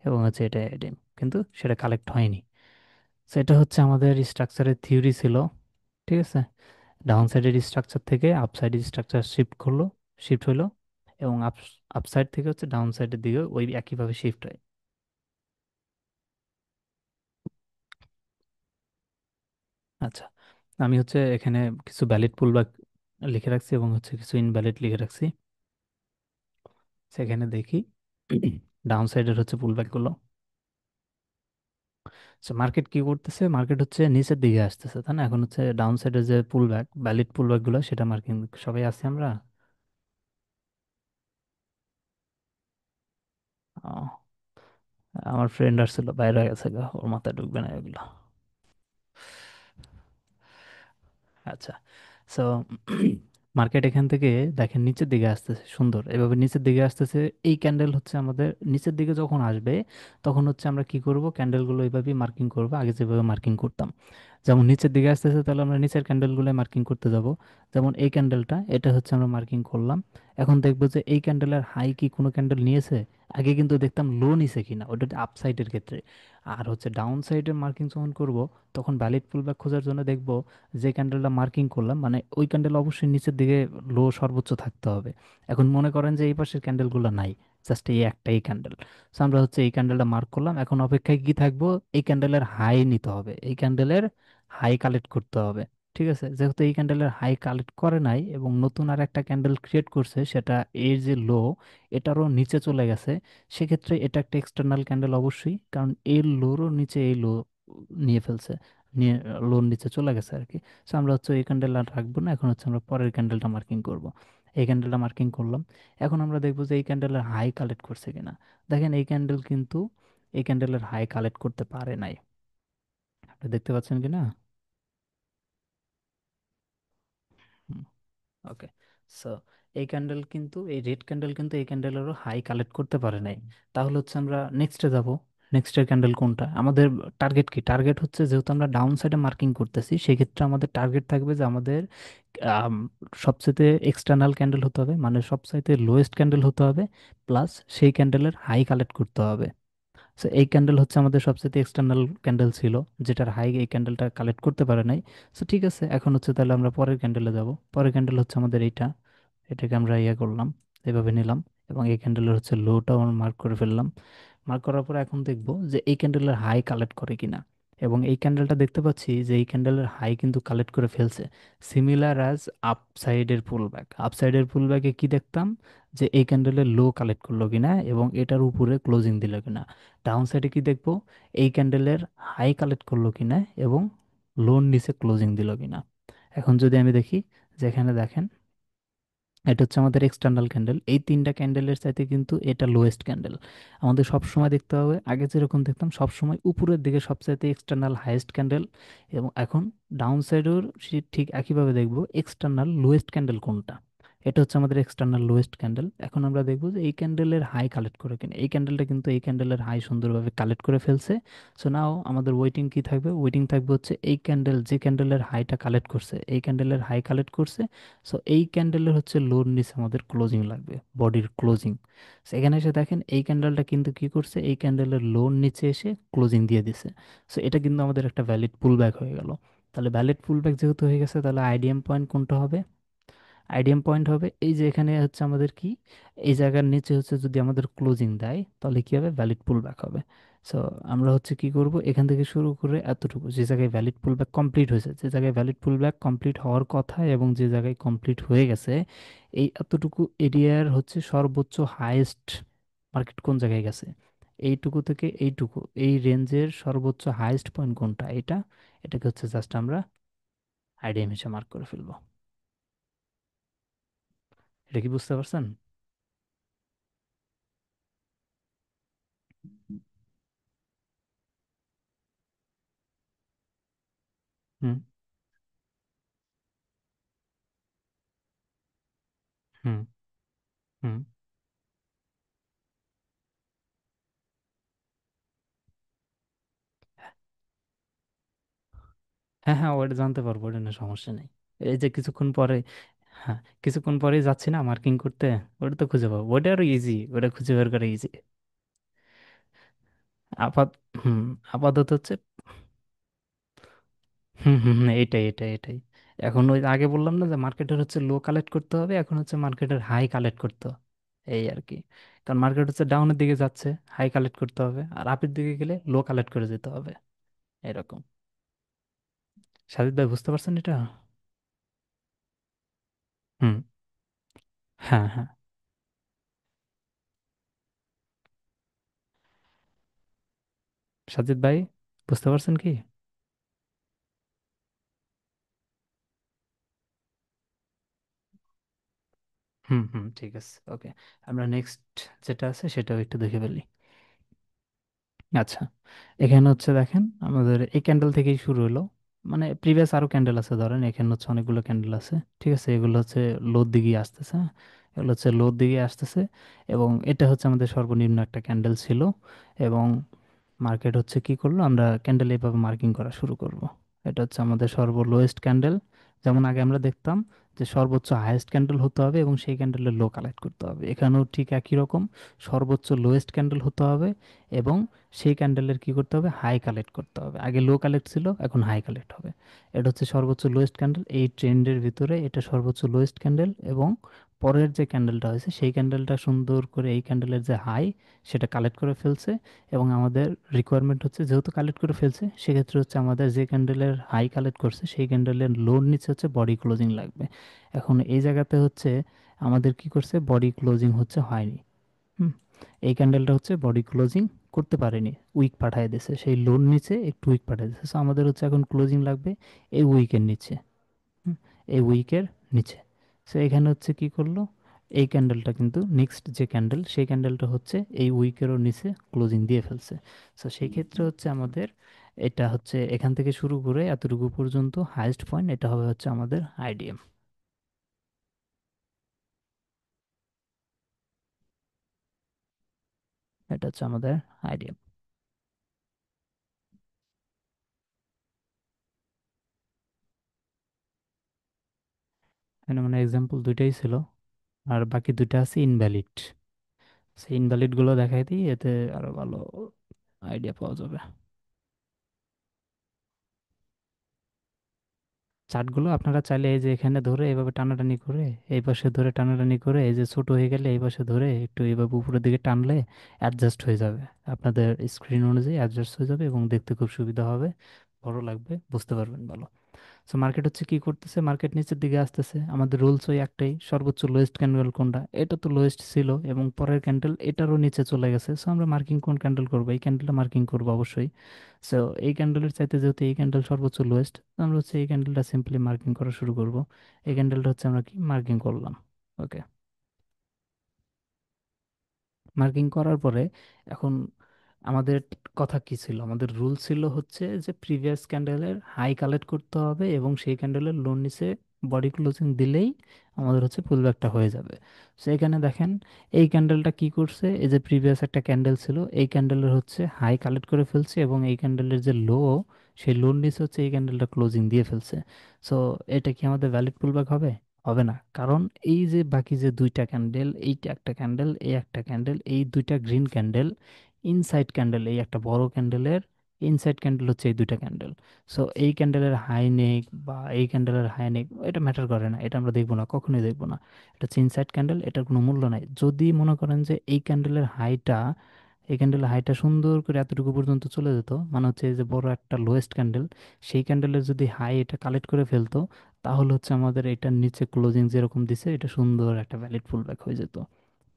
এবং হচ্ছে এটা আইডিএম, কিন্তু সেটা কালেক্ট হয়নি। সো এটা হচ্ছে আমাদের স্ট্রাকচারের থিওরি ছিল। ঠিক আছে। ডাউন সাইডের স্ট্রাকচার থেকে আপ সাইডের স্ট্রাকচার শিফট হলো, এবং আপ সাইড থেকে হচ্ছে ডাউন সাইডের দিকে ওই একইভাবে শিফট হয়। আচ্ছা, আমি হচ্ছে এখানে কিছু ভ্যালিড পুলব্যাক লিখে রাখছি এবং হচ্ছে কিছু ইনভ্যালিড লিখে রাখছি। সেখানে দেখি ডাউন সাইডের হচ্ছে পুলব্যাক গুলো। মার্কেট কি করতেছে, মার্কেট হচ্ছে নিচের দিকে আসতেছে, তাই না? এখন হচ্ছে ডাউন সাইডের যে পুলব্যাক, ভ্যালিড পুলব্যাক গুলো, সেটা মার্কিং সবাই আছি আমরা। আহ, আমার ফ্রেন্ড আসছিল, বাইরে হয়ে গেছে গা, ওর মাথায় ঢুকবে না এগুলো। আচ্ছা, সো মার্কেট এখান থেকে দেখেন নিচের দিকে আসতেছে, সুন্দর এভাবে নিচের দিকে আসতেছে। এই ক্যান্ডেল হচ্ছে আমাদের নিচের দিকে যখন আসবে, তখন হচ্ছে আমরা কি করব, ক্যান্ডেলগুলো এইভাবেই মার্কিং করব, আগে যেভাবে মার্কিং করতাম। যেমন নিচের দিকে আসতেছে, তাহলে আমরা নিচের ক্যান্ডেলগুলো মার্কিং করতে যাব। যেমন এই ক্যান্ডেলটা, এটা হচ্ছে আমরা মার্কিং করলাম। এখন দেখবো যে এই ক্যান্ডেলের হাই কি কোনো ক্যান্ডেল নিয়েছে। আগে কিন্তু দেখতাম লো নিছে কিনা, ওটা আপ সাইডের ক্ষেত্রে। আর হচ্ছে ডাউন সাইডের মার্কিং যখন করব, তখন ভ্যালিড পুলব্যাক খোঁজার জন্য দেখব যে ক্যান্ডেলটা মার্কিং করলাম, মানে ওই ক্যান্ডেল অবশ্যই নিচের দিকে লো সর্বোচ্চ থাকতে হবে। এখন মনে করেন যে এই পাশের ক্যান্ডেলগুলো নাই, জাস্ট এই একটাই ক্যান্ডেল। সো আমরা হচ্ছে এই ক্যান্ডেলটা মার্ক করলাম, এখন অপেক্ষায় কি থাকবো, এই ক্যান্ডেলের হাই নিতে হবে, এই ক্যান্ডেলের হাই কালেক্ট করতে হবে। ঠিক আছে, যেহেতু এই ক্যান্ডেলের হাই কালেক্ট করে নাই এবং নতুন আর একটা ক্যান্ডেল ক্রিয়েট করছে, সেটা এর যে লো, এটারও নিচে চলে গেছে, সেক্ষেত্রে এটা একটা এক্সটার্নাল ক্যান্ডেল অবশ্যই, কারণ এর লোরও নিচে এই লো নিয়ে ফেলছে, নিয়ে লোর নিচে চলে গেছে আর কি। সো আমরা হচ্ছে এই ক্যান্ডেল আর রাখবো না, এখন হচ্ছে আমরা পরের ক্যান্ডেলটা মার্কিং করব। এই ক্যান্ডেলটা মার্কিং করলাম। এখন আমরা দেখবো যে এই ক্যান্ডেলের হাই কালেক্ট করছে কিনা। দেখেন এই ক্যান্ডেল কিন্তু এই ক্যান্ডেলের হাই কালেক্ট করতে পারে নাই। আপনি দেখতে পাচ্ছেন কিনা? ওকে, সো এই ক্যান্ডেল কিন্তু, এই রেড ক্যান্ডেল কিন্তু এই ক্যান্ডেলেরও হাই কালেক্ট করতে পারে নাই। তাহলে হচ্ছে আমরা নেক্সটে যাব। নেক্সটের ক্যান্ডেল কোনটা আমাদের? টার্গেট কি? টার্গেট হচ্ছে, যেহেতু আমরা ডাউন সাইডে মার্কিং করতেছি, সেক্ষেত্রে আমাদের টার্গেট থাকবে যে আমাদের আম, সবচেয়ে এক্সটার্নাল ক্যান্ডেল হতে হবে, মানে সবচাইতে লোয়েস্ট ক্যান্ডেল হতে হবে, প্লাস সেই ক্যান্ডেলের হাই কালেক্ট করতে হবে। সো এই ক্যান্ডেল হচ্ছে আমাদের সবচেয়ে এক্সটার্নাল ক্যান্ডেল ছিল, যেটার হাই এই ক্যান্ডেলটা কালেক্ট করতে পারে নাই। সো ঠিক আছে, এখন হচ্ছে তাহলে আমরা পরের ক্যান্ডেলে যাব। পরের ক্যান্ডেল হচ্ছে আমাদের এইটা, এটাকে আমরা ইয়ে করলাম, এভাবে নিলাম, এবং এই ক্যান্ডেলের হচ্ছে লোটাও আমরা মার্ক করে ফেললাম। মার্ক করার পর এখন দেখব যে এই ক্যান্ডেলের হাই কালেক্ট করে কিনা। এবং এই ক্যান্ডেলটা দেখতে পাচ্ছি যে এই ক্যান্ডেলের হাই কিন্তু কালেক্ট করে ফেলছে, সিমিলার অ্যাজ আপসাইডের পুলব্যাক। আপসাইডের পুলব্যাকে কি দেখতাম, যে এই ক্যান্ডেলের লো কালেক্ট করলো কিনা এবং এটার উপরে ক্লোজিং দিল কিনা। ডাউন সাইডে কি দেখবো, এই ক্যান্ডেলের হাই কালেক্ট করলো কিনা এবং লোর নিচে ক্লোজিং দিল কিনা। এখন যদি আমি দেখি, যেখানে দেখেন এটা হচ্ছে আমাদের এক্সটার্নাল ক্যান্ডেল, এই তিনটা ক্যান্ডেলের চাইতে কিন্তু এটা লোয়েস্ট ক্যান্ডেল। আমাদের সব সময় দেখতে হবে, আগে যেরকম দেখতাম সব সময় উপরের দিকে সবচাইতে এক্সটার্নাল হাইয়েস্ট ক্যান্ডেল, এবং এখন ডাউন সাইডেও ঠিক একইভাবে দেখব এক্সটার্নাল লোয়েস্ট ক্যান্ডেল কোনটা। এটা হচ্ছে আমাদের এক্সটার্নাল লোয়েস্ট ক্যান্ডেল। এখন আমরা দেখব যে এই ক্যান্ডেলের হাই কালেক্ট করে কিনা। এই ক্যান্ডেলটা কিন্তু এই ক্যান্ডেলের হাই সুন্দরভাবে কালেক্ট করে ফেলছে। সো নাও আমাদের ওয়েটিং কি থাকবে, ওয়েটিং থাকবে হচ্ছে এই ক্যান্ডেল যে ক্যান্ডেলের হাইটা কালেক্ট করছে, এই ক্যান্ডেলের হাই কালেক্ট করছে। সো এই ক্যান্ডেলের হচ্ছে লোর নিচে আমাদের ক্লোজিং লাগবে, বডির ক্লোজিং। এখানে এসে দেখেন এই ক্যান্ডেলটা কিন্তু কি করছে, এই ক্যান্ডেলের লোর নিচে এসে ক্লোজিং দিয়ে দিছে। সো এটা কিন্তু আমাদের একটা ভ্যালিড পুলব্যাক হয়ে গেল। তাহলে ভ্যালিড পুলব্যাক যেহেতু হয়ে গেছে, তাহলে আইডিএম পয়েন্ট কোনটা হবে? আইডিএম পয়েন্ট হবে এই যে এখানে হচ্ছে আমাদের কি, এই জায়গার নিচে হচ্ছে যদি আমাদের ক্লোজিং দেয়, তাহলে কি হবে, ভ্যালিড পুলব্যাক হবে। সো আমরা হচ্ছে কি করব, এখান থেকে শুরু করে এতটুকু যে জায়গায় ভ্যালিড পুলব্যাক কমপ্লিট হয়েছে, যে জায়গায় ভ্যালিড পুলব্যাক কমপ্লিট হওয়ার কথা এবং যে জায়গায় কমপ্লিট হয়ে গেছে, এই এতটুকু এরিয়ার হচ্ছে সর্বোচ্চ হাইয়েস্ট মার্কেট কোন জায়গায় গেছে, এইটুকু থেকে এইটুকু, এই রেঞ্জের সর্বোচ্চ হাইয়েস্ট পয়েন্ট কোনটা, এটা, এটাকে হচ্ছে জাস্ট আমরা আইডিএম হিসেবে মার্ক করে ফেলবো। এটা কি বুঝতে পারছেন? হুম, হুম, হুম। হ্যাঁ, হ্যাঁ, ওটা জানতে পারবো, ওটা নিয়ে সমস্যা নেই। এই যে কিছুক্ষণ পরে, হ্যাঁ, কিছুক্ষণ পরেই যাচ্ছি না মার্কিং করতে, ওটা তো খুঁজে পাবো, ওটা আরো ইজি, ওটা খুঁজে বের করা ইজি। আপাত হুম, আপাতত হচ্ছে, হুম, হুম, হুম, এটাই এটাই এটাই। এখন ওই আগে বললাম না যে মার্কেটের হচ্ছে লো কালেক্ট করতে হবে, এখন হচ্ছে মার্কেটের হাই কালেক্ট করতে হবে, এই আর কি। কারণ মার্কেট হচ্ছে ডাউনের দিকে যাচ্ছে, হাই কালেক্ট করতে হবে, আর আপের দিকে গেলে লো কালেক্ট করে যেতে হবে, এরকম। সাজিদ ভাই বুঝতে পারছেন এটা? হুম। হ্যাঁ হ্যাঁ। সাজিদ ভাই বুঝতে পারছেন কি? হুম হুম, ঠিক আছে, ওকে। আমরা নেক্সট যেটা আছে সেটাও একটু দেখে ফেলি। আচ্ছা, এখানে হচ্ছে দেখেন আমাদের এই ক্যান্ডেল থেকেই শুরু হলো, মানে প্রিভিয়াস আরো ক্যান্ডেল আছে, ধরেন এখানে হচ্ছে অনেকগুলো ক্যান্ডেল আছে, ঠিক আছে, এগুলো হচ্ছে লোর দিকে আসতেছে, হ্যাঁ? এগুলো হচ্ছে লোর দিকে আসতেছে, এবং এটা হচ্ছে আমাদের সর্বনিম্ন একটা ক্যান্ডেল ছিল, এবং মার্কেট হচ্ছে কি করলো, আমরা ক্যান্ডেল এইভাবে মার্কিং করা শুরু করব। এটা হচ্ছে আমাদের সর্ব লোয়েস্ট ক্যান্ডেল, যেমন আগে আমরা দেখতাম যে সর্বোচ্চ হাইয়েস্ট ক্যান্ডেল হতে হবে এবং সেই ক্যান্ডেলের লো কালেক্ট করতে হবে, এখানেও ঠিক একই রকম, সর্বোচ্চ লোয়েস্ট ক্যান্ডেল হতে হবে এবং সেই ক্যান্ডেলের কি করতে হবে, হাই কালেক্ট করতে হবে। আগে লো কালেক্ট ছিল, এখন হাই কালেক্ট হবে। এটা হচ্ছে সর্বোচ্চ লোয়েস্ট ক্যান্ডেল, এই ট্রেন্ডের ভিতরে এটা সর্বোচ্চ লোয়েস্ট ক্যান্ডেল, এবং পরের যে ক্যান্ডেলটা হয়েছে সেই ক্যান্ডেলটা সুন্দর করে এই ক্যান্ডেলের যে হাই সেটা কালেক্ট করে ফেলছে, এবং আমাদের রিকোয়ারমেন্ট হচ্ছে যেহেতু কালেক্ট করে ফেলছে সেক্ষেত্রে হচ্ছে আমাদের যে ক্যান্ডেলের হাই কালেক্ট করছে সেই ক্যান্ডেলের লোর নিচে হচ্ছে বডি ক্লোজিং লাগবে। এখন এই জায়গাতে হচ্ছে আমাদের কি করছে, বডি ক্লোজিং হচ্ছে হয়নি। হুম। এই ক্যান্ডেলটা হচ্ছে বডি ক্লোজিং করতে পারেনি, উইক পাঠিয়ে দিয়েছে, সেই লোর নিচে একটু উইক পাঠিয়ে দিয়েছে, সো আমাদের হচ্ছে এখন ক্লোজিং লাগবে এই উইকের নিচে। হুম, এই উইকের নিচে। সো এখানে হচ্ছে কি করলো, এই ক্যান্ডেলটা কিন্তু নেক্সট যে ক্যান্ডেল সেই ক্যান্ডেলটা হচ্ছে এই উইকেরও নিচে ক্লোজিং দিয়ে ফেলছে। সো সেই ক্ষেত্রে হচ্ছে আমাদের এটা হচ্ছে এখান থেকে শুরু করে এতটুকু পর্যন্ত হাইয়েস্ট পয়েন্ট, এটা হবে হচ্ছে আমাদের আইডিএম। এটা হচ্ছে আমাদের আইডিএম। এখানে মানে এক্সাম্পল দুইটাই ছিল, আর বাকি দুইটা আছে ইনভ্যালিড। সেই ইনভ্যালিড গুলো দেখাই দিই, এতে আরো ভালো আইডিয়া পাওয়া যাবে। চার্টগুলো আপনারা চাইলে এই যে এখানে ধরে এইভাবে টানাটানি করে, এই পাশে ধরে টানাটানি করে, এই যে ছোট হয়ে গেলে এই পাশে ধরে একটু এইভাবে উপরের দিকে টানলে অ্যাডজাস্ট হয়ে যাবে, আপনাদের স্ক্রিন অনুযায়ী অ্যাডজাস্ট হয়ে যাবে এবং দেখতে খুব সুবিধা হবে, বড় লাগবে, বুঝতে পারবেন ভালো। সো মার্কেট হচ্ছে কি করতেছে, মার্কেট নিচের দিকে আসতেছে, আমাদের রুলস ওই একটাই, সর্বোচ্চ লোয়েস্ট ক্যান্ডেল কোনটা, এটা তো লোয়েস্ট ছিল, এবং পরের ক্যান্ডেল এটারও নিচে চলে গেছে, সো আমরা মার্কিং কোন ক্যান্ডেল করবো, এই ক্যান্ডেলটা মার্কিং করবো অবশ্যই। সো এই ক্যান্ডেলের চাইতে যেহেতু এই ক্যান্ডেল সর্বোচ্চ লোয়েস্ট, আমরা হচ্ছে এই ক্যান্ডেলটা সিম্পলি মার্কিং করা শুরু করব। এই ক্যান্ডেলটা হচ্ছে আমরা কি মার্কিং করলাম, ওকে। মার্কিং করার পরে এখন আমাদের কথা কি ছিল, আমাদের রুল ছিল হচ্ছে যে প্রিভিয়াস ক্যান্ডেলের হাই কালেক্ট করতে হবে এবং সেই ক্যান্ডেলের লোর নিচে বডি ক্লোজিং দিলেই আমাদের হচ্ছে পুলব্যাকটা হয়ে যাবে। সো এখানে দেখেন এই ক্যান্ডেলটা কি করছে, এই যে প্রিভিয়াস একটা ক্যান্ডেল ছিল এই ক্যান্ডেলের হচ্ছে হাই কালেক্ট করে ফেলছে এবং এই ক্যান্ডেলের যে লো, সেই লোর নিচে হচ্ছে এই ক্যান্ডেলটা ক্লোজিং দিয়ে ফেলছে। সো এটা কি আমাদের ভ্যালিড পুলব্যাক হবে? হবে না, কারণ এই যে বাকি যে দুইটা ক্যান্ডেল, এইটা একটা ক্যান্ডেল, এই একটা ক্যান্ডেল, এই দুইটা গ্রিন ক্যান্ডেল, ইনসাইড ক্যান্ডেল, এই একটা বড় ক্যান্ডেলের ইনসাইড ক্যান্ডেল হচ্ছে এই দুইটা ক্যান্ডেল। সো এই ক্যান্ডেলের হাই নেক বা এই ক্যান্ডেলের হাই নেক এটা ম্যাটার করে না, এটা আমরা দেখবো না, কখনোই দেখবো না। এটা হচ্ছে ইনসাইড ক্যান্ডেল, এটার কোনো মূল্য নাই। যদি মনে করেন যে এই ক্যান্ডেলের হাইটা, এই ক্যান্ডেলের হাইটা সুন্দর করে এতটুকু পর্যন্ত চলে যেত, মানে হচ্ছে এই যে বড় একটা লোয়েস্ট ক্যান্ডেল, সেই ক্যান্ডেলের যদি হাই এটা কালেক্ট করে ফেলতো, তাহলে হচ্ছে আমাদের এটার নিচে ক্লোজিং যেরকম দিছে এটা সুন্দর একটা ভ্যালিড পুল ব্যাক হয়ে যেত।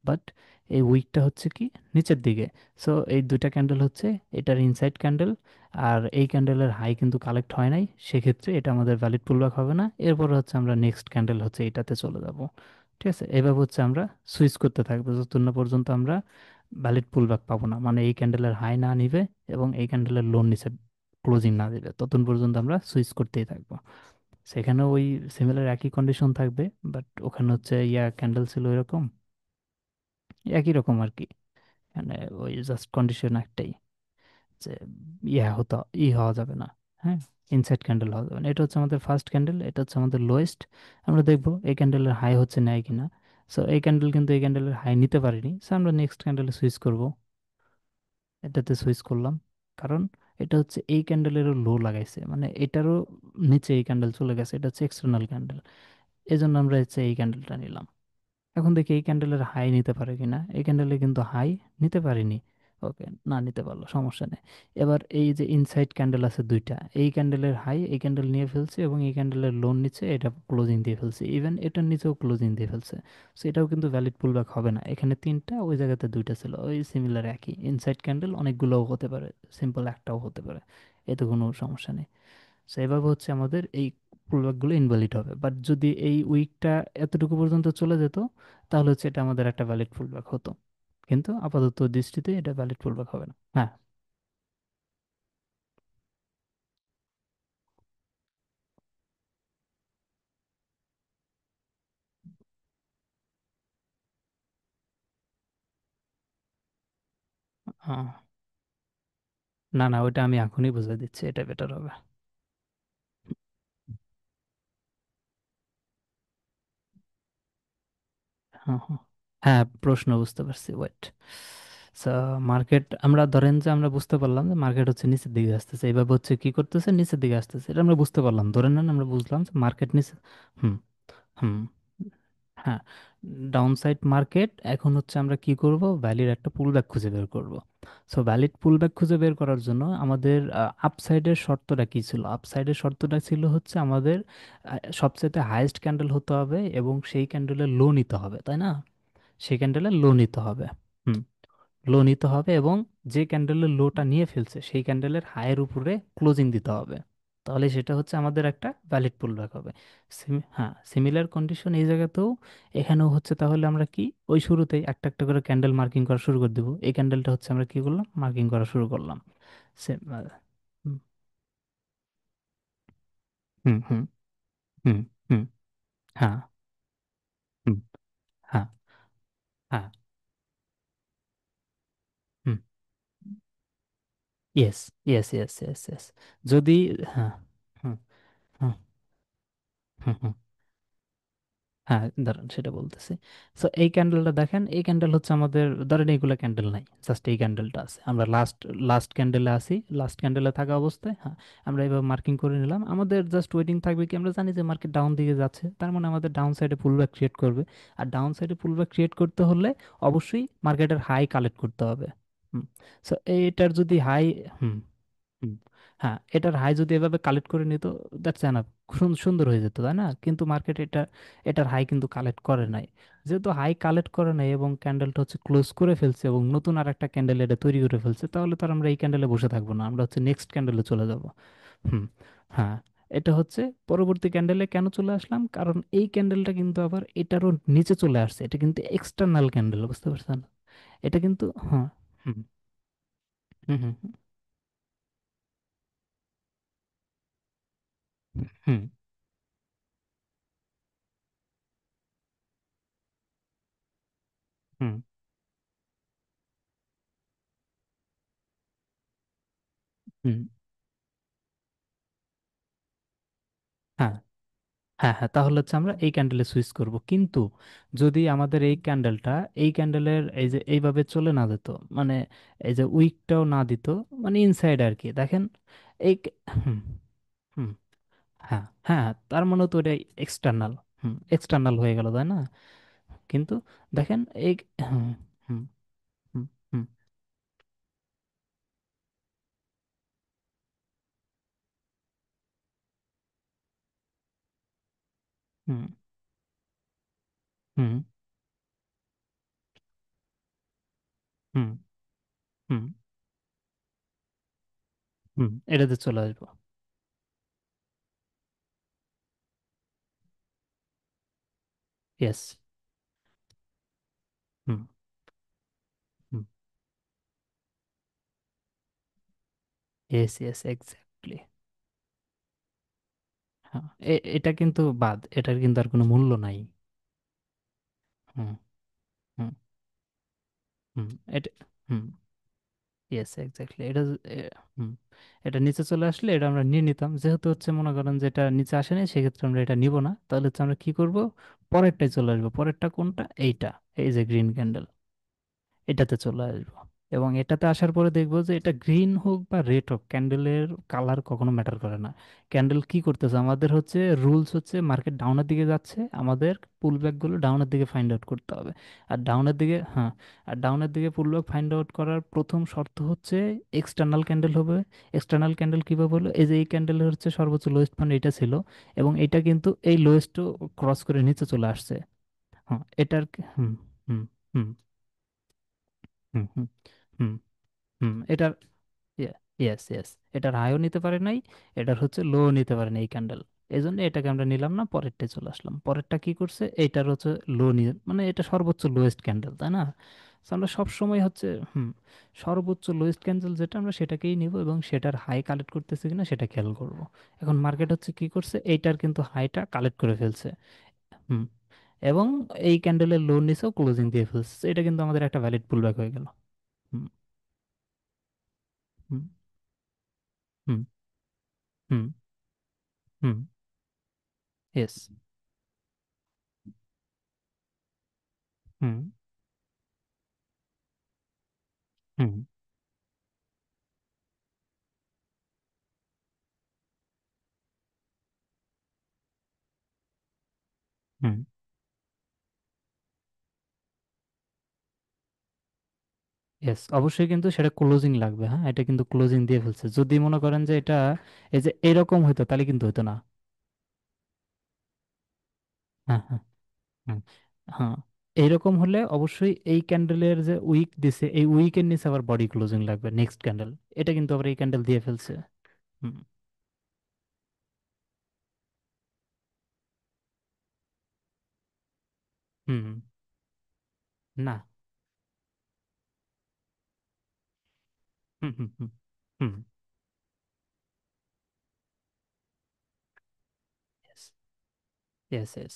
বাট এই উইকটা হচ্ছে কি নিচের দিকে। সো এই দুইটা ক্যান্ডেল হচ্ছে এটার ইনসাইড ক্যান্ডেল, আর এই ক্যান্ডেলের হাই কিন্তু কালেক্ট হয় নাই, সেক্ষেত্রে এটা আমাদের ভ্যালিড পুলব্যাক হবে না। এরপর হচ্ছে আমরা নেক্সট ক্যান্ডেল হচ্ছে এটাতে চলে যাব, ঠিক আছে। এভাবে হচ্ছে আমরা সুইচ করতে থাকবো যতক্ষণ না পর্যন্ত আমরা ভ্যালিড পুলব্যাক পাবো না, মানে এই ক্যান্ডেলের হাই না নিবে এবং এই ক্যান্ডেলের লো নিচে ক্লোজিং না দিবে, ততক্ষণ পর্যন্ত আমরা সুইচ করতেই থাকবো। সেখানেও ওই সিমিলার একই কন্ডিশন থাকবে, বাট ওখানে হচ্ছে ইয়া ক্যান্ডেল ছিল এরকম, একই রকম আর কি। মানে ওই জাস্ট কন্ডিশন একটাই, যে ইয়া হতো, হওয়া যাবে না, হ্যাঁ, ইনসাইড ক্যান্ডেল হওয়া যাবে না। এটা হচ্ছে আমাদের ফার্স্ট ক্যান্ডেল, এটা হচ্ছে আমাদের লোয়েস্ট। আমরা দেখবো এই ক্যান্ডেলের হাই হচ্ছে নেয় কিনা। সো এই ক্যান্ডেল কিন্তু এই ক্যান্ডেলের হাই নিতে পারিনি, সো আমরা নেক্সট ক্যান্ডেলে সুইচ করব, এটাতে সুইচ করলাম। কারণ এটা হচ্ছে এই ক্যান্ডেলেরও লো লাগাইছে, মানে এটারও নিচে এই ক্যান্ডেল চলে গেছে, এটা হচ্ছে এক্সটার্নাল ক্যান্ডেল। এই জন্য আমরা হচ্ছে এই ক্যান্ডেলটা নিলাম। এখন দেখি এই ক্যান্ডেলের হাই নিতে পারে কিনা। এই ক্যান্ডেলে কিন্তু হাই নিতে পারিনি। ওকে, না নিতে পারলো, সমস্যা নেই। এবার এই যে ইনসাইড ক্যান্ডেল আছে দুইটা, এই ক্যান্ডেলের হাই এই ক্যান্ডেল নিয়ে ফেলছে এবং এই ক্যান্ডেলের লোন নিচে এটা ক্লোজিং দিয়ে ফেলছে, ইভেন এটার নিচেও ক্লোজিং দিয়ে ফেলছে। সো এটাও কিন্তু ভ্যালিড পুলব্যাক হবে না। এখানে তিনটা, ওই জায়গাতে দুইটা ছিল, ওই সিমিলার একই ইনসাইড ক্যান্ডেল অনেকগুলোও হতে পারে, সিম্পল একটাও হতে পারে, এতে কোনো সমস্যা নেই। সো এভাবে হচ্ছে আমাদের এই পুলব্যাকগুলো ইনভ্যালিড হবে। বাট যদি এই উইকটা এতটুকু পর্যন্ত চলে যেত, তাহলে হচ্ছে এটা আমাদের একটা ভ্যালিড পুলব্যাক হতো। কিন্তু আপাতত দৃষ্টিতে এটা ভ্যালিড পুলব্যাক হবে না। হ্যাঁ। আহ, না না, ওইটা আমি এখনই বুঝিয়ে দিচ্ছি, এটা বেটার হবে। হ্যাঁ হ্যাঁ। হ্যাঁ, প্রশ্ন বুঝতে পারছি, ওয়েট। সো মার্কেট, আমরা ধরেন যে আমরা বুঝতে পারলাম যে মার্কেট হচ্ছে নিচের দিকে আসতেছে, এইভাবে হচ্ছে কি করতেছে, নিচের দিকে আসতেছে, এটা আমরা বুঝতে পারলাম, ধরে নেন আমরা বুঝলাম যে মার্কেট নিচে। হুম। হুম। হ্যাঁ, ডাউন সাইড মার্কেট। এখন হচ্ছে আমরা কি করব, ভ্যালির একটা পুলব্যাক খুঁজে বের করব। সো ভ্যালিড পুলব্যাক খুঁজে বের করার জন্য আমাদের আপসাইডের শর্তটা কি ছিল, আপসাইডের শর্তটা ছিল হচ্ছে আমাদের সবচেয়ে হাইয়েস্ট ক্যান্ডেল হতে হবে এবং সেই ক্যান্ডেলের লো নিতে হবে, তাই না? সেই ক্যান্ডেলের লো নিতে হবে। হুম। লো নিতে হবে এবং যে ক্যান্ডেলের লোটা নিয়ে ফেলছে সেই ক্যান্ডেলের হাইয়ের উপরে ক্লোজিং দিতে হবে। তাহলে সেটা হচ্ছে আমাদের একটা ভ্যালিড পুলব্যাক হবে। হ্যাঁ, সিমিলার কন্ডিশন এই জায়গাতেও। এখানেও হচ্ছে তাহলে আমরা কি, ওই শুরুতেই একটা একটা করে ক্যান্ডেল মার্কিং করা শুরু করে দেবো। এই ক্যান্ডেলটা হচ্ছে আমরা কি করলাম, মার্কিং করা শুরু করলাম। সেম। হুম হুম হুম হুম হুম। হ্যাঁ। হুম। হ্যাঁ হ্যাঁ। হুম। Yes yes yes yes yes. যদি, হ্যাঁ। হুম হুম হুম হুম। হ্যাঁ, দাঁড়ান সেটা বলতেছি। সো এই ক্যান্ডেলটা দেখেন, এই ক্যান্ডেল হচ্ছে আমাদের, ধরেন এইগুলো ক্যান্ডেল নাই, জাস্ট এই ক্যান্ডেলটা আছে, আমরা লাস্ট লাস্ট ক্যান্ডেলে আছি, লাস্ট ক্যান্ডেলে থাকা অবস্থায়। হ্যাঁ, আমরা এবার মার্কিং করে নিলাম, আমাদের জাস্ট ওয়েটিং থাকবে কি, আমরা জানি যে মার্কেট ডাউন দিকে যাচ্ছে, তার মানে আমাদের ডাউন সাইডে পুলব্যাক ক্রিয়েট করবে। আর ডাউন সাইডে পুলব্যাক ক্রিয়েট করতে হলে অবশ্যই মার্কেটের হাই কালেক্ট করতে হবে। হুম। সো এইটার যদি হাই, হুম হুম, হ্যাঁ, এটার হাই যদি এভাবে কালেক্ট করে নিত, দ্যাটস এনাফ, সুন্দর হয়ে যেত, তাই না? কিন্তু মার্কেট এটার হাই কিন্তু কালেক্ট করে নাই। যেহেতু হাই কালেক্ট করে নাই এবং ক্যান্ডেলটা হচ্ছে ক্লোজ করে ফেলছে এবং নতুন আর একটা ক্যান্ডেল এটা তৈরি করে ফেলছে, তাহলে তো আর আমরা এই ক্যান্ডেলে বসে থাকবো না, আমরা হচ্ছে নেক্সট ক্যান্ডেলে চলে যাব। হুম। হ্যাঁ, এটা হচ্ছে পরবর্তী ক্যান্ডেলে কেন চলে আসলাম, কারণ এই ক্যান্ডেলটা কিন্তু আবার এটারও নিচে চলে আসছে, এটা কিন্তু এক্সটার্নাল ক্যান্ডেল, বুঝতে পারছেন? এটা কিন্তু, হ্যাঁ। হুম হুম হুম হুম হুম হুম। হ্যাঁ হ্যাঁ হ্যাঁ, তাহলে হচ্ছে আমরা এই ক্যান্ডেলে সুইচ করব। কিন্তু যদি আমাদের এই ক্যান্ডেলটা, এই ক্যান্ডেলের এই যে এইভাবে চলে না যেত, মানে এই যে উইকটাও না দিত, মানে ইনসাইড আর কি, দেখেন এই হুম হুম। হ্যাঁ হ্যাঁ হ্যাঁ, তার মানে তো এটা এক্সটার্নাল। হুম, এক্সটার্নাল হয়ে গেল, তাই না? কিন্তু দেখেন এই, হুম হুম হুম হুম হুম হুম হুম হুম হুম, এটাতে চলে আসবো। ইয়েস। হুম হুম। Yes yes, exactly. হ্যাঁ, এটা কিন্তু বাদ, এটার কিন্তু আর কোনো মূল্য নাই। হুম হুম হুম। এটা, হুম। Yes, exactly. এটা হুম, এটা নিচে চলে আসলে এটা আমরা নিয়ে নিতাম, যেহেতু হচ্ছে মনে করেন যে এটা নিচে আসেনি, সেক্ষেত্রে আমরা এটা নিব না। তাহলে হচ্ছে আমরা কি করব, পরেরটায় চলে আসবো। পরেরটা কোনটা, এইটা, এই যে গ্রিন ক্যান্ডেল, এটাতে চলে আসবো। এবং এটাতে আসার পরে দেখবো যে এটা গ্রিন হোক বা রেড হোক, ক্যান্ডেলের কালার কখনো ম্যাটার করে না। ক্যান্ডেল কি করতেছে, আমাদের হচ্ছে রুলস হচ্ছে মার্কেট ডাউনের দিকে যাচ্ছে, আমাদের পুল ব্যাকগুলো ডাউনের দিকে ফাইন্ড আউট করতে হবে। আর ডাউনের দিকে, হ্যাঁ, আর ডাউনের দিকে পুল ব্যাক ফাইন্ড আউট করার প্রথম শর্ত হচ্ছে এক্সটার্নাল ক্যান্ডেল হবে। এক্সটার্নাল ক্যান্ডেল কীভাবে হলো, এই যে এই ক্যান্ডেলের হচ্ছে সর্বোচ্চ লোয়েস্ট পয়েন্ট এটা ছিল, এবং এটা কিন্তু এই লোয়েস্টও ক্রস করে নিচে চলে আসছে। হ্যাঁ এটার হুম হুম হুম হুম হুম হুম হুম এটার, ইয়েস ইয়েস, এটার হাইও নিতে পারে নাই, এটার হচ্ছে লো নিতে পারে না এই ক্যান্ডেল। এই জন্য এটাকে আমরা নিলাম না, পরেরটায় চলে আসলাম। পরেরটা কি করছে, এইটার হচ্ছে লো নিয়ে, মানে এটা সর্বোচ্চ লোয়েস্ট ক্যান্ডেল, তাই না? So আমরা সব সময় হচ্ছে সর্বোচ্চ লোয়েস্ট ক্যান্ডেল যেটা, আমরা সেটাকেই নিব এবং সেটার হাই কালেক্ট করতেছে কিনা সেটা খেয়াল করব। এখন মার্কেট হচ্ছে কি করছে, এইটার কিন্তু হাইটা কালেক্ট করে ফেলছে। হুম এবং এই ক্যান্ডেলের লো নিচেও ক্লোজিং দিয়ে ফেলছে, এটা কিন্তু আমাদের একটা ভ্যালিড পুলব্যাক হয়ে গেল। হুম হুম হুম হুম হুম ইয়েস। হুম হুম হুম ইয়েস, অবশ্যই কিন্তু সেটা ক্লোজিং লাগবে। হ্যাঁ, এটা কিন্তু ক্লোজিং দিয়ে ফেলছে, যদি মনে করেন যে এটা এই যে এরকম হইতো তাহলে কিন্তু হতো না। হ্যাঁ হ্যাঁ হ্যাঁ হ্যাঁ, এইরকম হলে অবশ্যই এই ক্যান্ডেলের যে উইক দিছে এই উইকের নিচে আবার বডি ক্লোজিং লাগবে নেক্সট ক্যান্ডেল। এটা কিন্তু আবার এই ক্যান্ডেল দিয়ে ফেলছে। হুম হুম না। হুম হুম হুম হুম ইয়েস ইয়েস ইয়েস।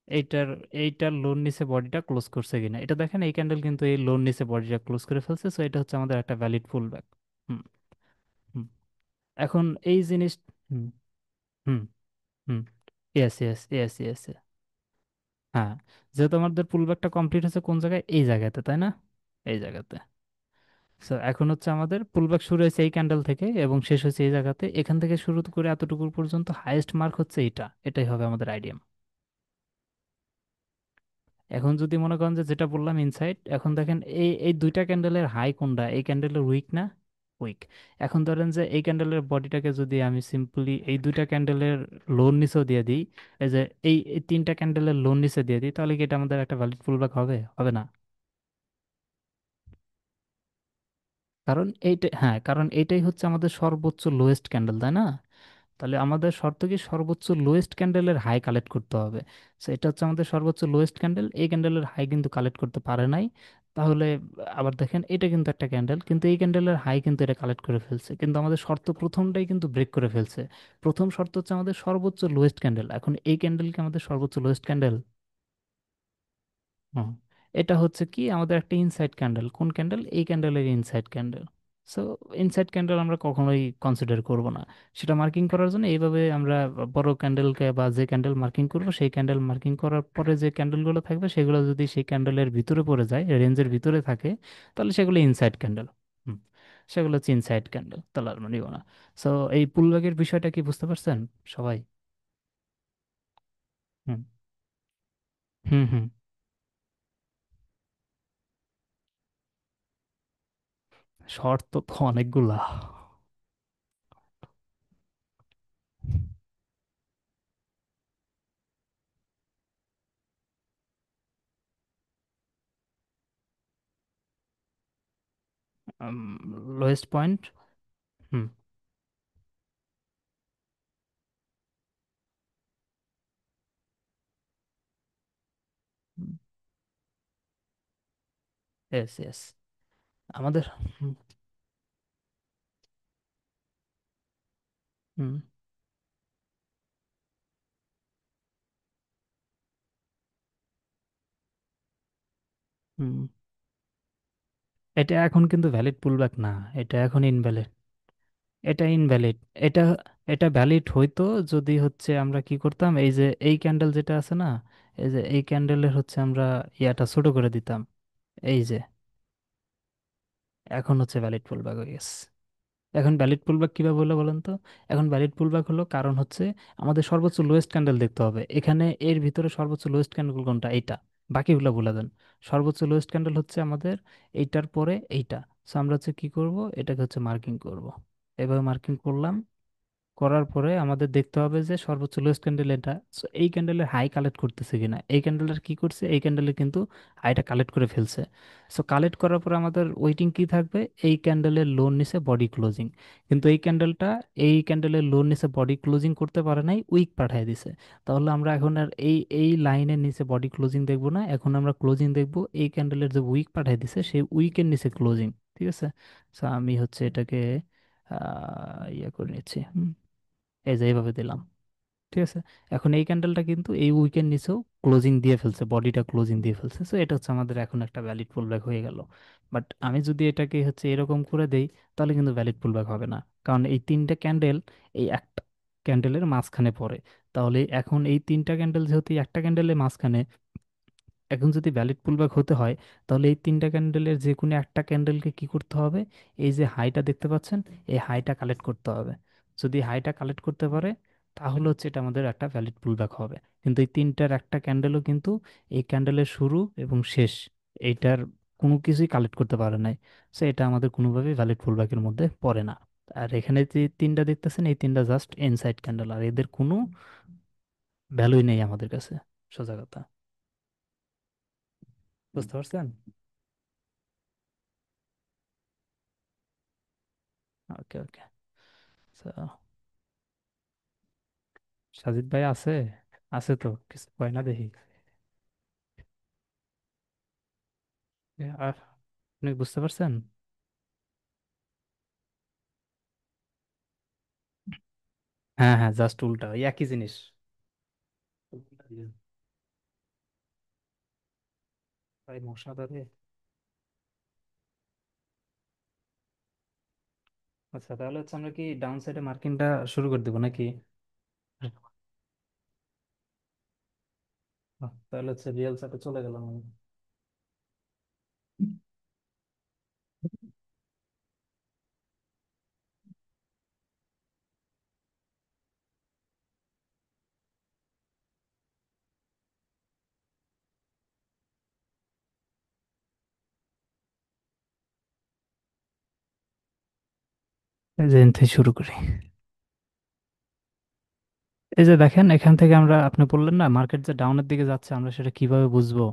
এইটার এইটার লোন নিচে বডিটা ক্লোজ করছে কিনা এটা দেখেন, এই ক্যান্ডেল কিন্তু এই লোন নিচে বডিটা ক্লোজ করে ফেলছে, সো এটা হচ্ছে আমাদের একটা ভ্যালিড পুল ব্যাক। হুম হুম এখন এই জিনিস, হুম হুম হুম ইয়েস ইয়েস ইয়েস ইয়েস, হ্যাঁ, যেহেতু আমাদের পুল ব্যাকটা কমপ্লিট হচ্ছে কোন জায়গায়, এই জায়গাতে, তাই না? এই জায়গাতে। সো এখন হচ্ছে আমাদের পুল ব্যাক শুরু হয়েছে এই ক্যান্ডেল থেকে এবং শেষ হয়েছে এই জায়গাতে, এখান থেকে শুরু করে এতটুকু পর্যন্ত হাইয়েস্ট মার্ক হচ্ছে এটা, এটাই হবে আমাদের আইডিয়া। এখন যদি মনে করেন যে যেটা বললাম ইনসাইড, এখন দেখেন এই এই দুইটা ক্যান্ডেলের হাই কোনটা, এই ক্যান্ডেলের উইক না, উইক। এখন ধরেন যে এই ক্যান্ডেলের বডিটাকে যদি আমি সিম্পলি এই দুইটা ক্যান্ডেলের লোন নিচেও দিয়ে দিই, এই যে এই তিনটা ক্যান্ডেলের লোন নিচে দিয়ে দিই, তাহলে কি এটা আমাদের একটা ভ্যালিড পুলব্যাক হবে, হবে না? কারণ এইটা, হ্যাঁ, কারণ এইটাই হচ্ছে আমাদের সর্বোচ্চ লোয়েস্ট ক্যান্ডেল, তাই না? তাহলে আমাদের শর্ত কি, সর্বোচ্চ লোয়েস্ট ক্যান্ডেলের হাই কালেক্ট করতে হবে। সো এটা হচ্ছে আমাদের সর্বোচ্চ লোয়েস্ট ক্যান্ডেল, এই ক্যান্ডেলের হাই কিন্তু কালেক্ট করতে পারে নাই। তাহলে আবার দেখেন এটা কিন্তু একটা ক্যান্ডেল, কিন্তু এই ক্যান্ডেলের হাই কিন্তু এটা কালেক্ট করে ফেলছে, কিন্তু আমাদের শর্ত প্রথমটাই কিন্তু ব্রেক করে ফেলছে। প্রথম শর্ত হচ্ছে আমাদের সর্বোচ্চ লোয়েস্ট ক্যান্ডেল, এখন এই ক্যান্ডেল কি আমাদের সর্বোচ্চ লোয়েস্ট ক্যান্ডেল? হুম এটা হচ্ছে কি আমাদের একটা ইনসাইড ক্যান্ডেল, কোন ক্যান্ডেল, এই ক্যান্ডেলের inside candle. So inside candle আমরা কখনোই কনসিডার করব না। সেটা মার্কিং করার জন্য এইভাবে আমরা বড় ক্যান্ডেলকে বা যে ক্যান্ডেল মার্কিং করব সেই ক্যান্ডেল মার্কিং করার পরে যে ক্যান্ডেলগুলো থাকবে সেগুলো যদি সেই ক্যান্ডেলের ভিতরে পড়ে যায়, রেঞ্জের ভিতরে থাকে, তাহলে সেগুলো ইনসাইড ক্যান্ডেল। হুম সেগুলো হচ্ছে ইনসাইড ক্যান্ডেল, তাহলে আমরা নিব না। সো এই পুলব্যাকের বিষয়টা কি বুঝতে পারছেন সবাই? হুম হুম হুম শর্ত তো অনেকগুলা। Lowest point. হুম ইয়েস ইয়েস আমাদের, হুম হুম হুম এটা এখন কিন্তু ভ্যালিড পুলব্যাক না, এটা এখন ইনভ্যালিড। এটা ইনভ্যালিড। এটা এটা ভ্যালিড হইতো যদি হচ্ছে আমরা কি করতাম, এই যে এই ক্যান্ডেল যেটা আছে না, এই যে এই ক্যান্ডেলের হচ্ছে আমরা ইয়াটা ছোট করে দিতাম। এই যে এখন হচ্ছে ভ্যালিড পুলব্যাক হয়ে গেছে। এখন ভ্যালিড পুলব্যাক কিভাবে হলো বলেন তো? এখন ভ্যালিড পুলব্যাক হলো কারণ হচ্ছে আমাদের সর্বোচ্চ লোয়েস্ট ক্যান্ডেল দেখতে হবে এখানে। এর ভিতরে সর্বোচ্চ লোয়েস্ট ক্যান্ডেল কোনটা? এইটা। বাকিগুলো বলে দেন। সর্বোচ্চ লোয়েস্ট ক্যান্ডেল হচ্ছে আমাদের এইটার পরে এইটা। সো আমরা হচ্ছে কি করব, এটাকে হচ্ছে মার্কিং করব। এভাবে মার্কিং করলাম। করার পরে আমাদের দেখতে হবে যে সর্বোচ্চ লোয়েস্ট ক্যান্ডেল এটা। সো এই ক্যান্ডেলের হাই কালেক্ট করতেছে কিনা। এই ক্যান্ডেলের কি করছে, এই ক্যান্ডেলে কিন্তু হাইটা কালেক্ট করে ফেলছে। সো কালেক্ট করার পরে আমাদের ওয়েটিং কি থাকবে, এই ক্যান্ডেলের লোর নিচে বডি ক্লোজিং। কিন্তু এই ক্যান্ডেলটা, এই ক্যান্ডেলের লোর নিচে বডি ক্লোজিং করতে পারে নাই, উইক পাঠিয়ে দিছে। তাহলে আমরা এখন আর এই এই লাইনের নিচে বডি ক্লোজিং দেখবো না, এখন আমরা ক্লোজিং দেখবো এই ক্যান্ডেলের যে উইক পাঠিয়ে দিছে সেই উইকের নিচে ক্লোজিং। ঠিক আছে। সো আমি হচ্ছে এটাকে ইয়ে করে নিচ্ছি। এই যে এইভাবে দিলাম। ঠিক আছে। এখন এই ক্যান্ডেলটা কিন্তু এই উইকের নিচেও ক্লোজিং দিয়ে ফেলছে, বডিটা ক্লোজিং দিয়ে ফেলছে। সো এটা হচ্ছে আমাদের এখন একটা ভ্যালিড পুলব্যাক হয়ে গেল। বাট আমি যদি এটাকে হচ্ছে এরকম করে দেই, তাহলে কিন্তু ভ্যালিড পুলব্যাক হবে না। কারণ এই তিনটা ক্যান্ডেল এই একটা ক্যান্ডেলের মাঝখানে পড়ে। তাহলে এখন এই তিনটা ক্যান্ডেল যেহেতু এই একটা ক্যান্ডেলের মাঝখানে, এখন যদি ভ্যালিড পুলব্যাক হতে হয়, তাহলে এই তিনটা ক্যান্ডেলের যে কোনো একটা ক্যান্ডেলকে কি করতে হবে, এই যে হাইটা দেখতে পাচ্ছেন, এই হাইটা কালেক্ট করতে হবে। যদি হাইটা কালেক্ট করতে পারে, তাহলে হচ্ছে এটা আমাদের একটা ভ্যালিড পুলব্যাক হবে। কিন্তু এই তিনটার একটা ক্যান্ডেলও কিন্তু এই ক্যান্ডেলের শুরু এবং শেষ এইটার কোনো কিছুই কালেক্ট করতে পারে নাই। সো এটা আমাদের কোনোভাবেই ভ্যালিড পুলব্যাকের মধ্যে পড়ে না। আর এখানে যে তিনটা দেখতেছেন, এই তিনটা জাস্ট ইনসাইড ক্যান্ডেল, আর এদের কোনো ভ্যালুই নেই আমাদের কাছে। সোজা কথা। বুঝতে পারছেন? ওকে ওকে। So, সাজিদ ভাই আছে? আছে তো, কিছু কয় না দেখি। আর আপনি বুঝতে পারছেন? হ্যাঁ হ্যাঁ, জাস্ট উল্টা, ওই একই জিনিস। ভাই মশা ধরে। আচ্ছা, তাহলে হচ্ছে আমরা কি ডাউন সাইডে মার্কিংটা শুরু করে দেবো নাকি? তাহলে হচ্ছে রিয়েল সাইডে চলে গেলাম আমি। এই যে এখান থেকে শুরু করি। এই যে দেখেন, এখান থেকে আমরা, আপনি বললেন না মার্কেট যে ডাউনের দিকে যাচ্ছে, আমরা সেটা কিভাবে বুঝবো?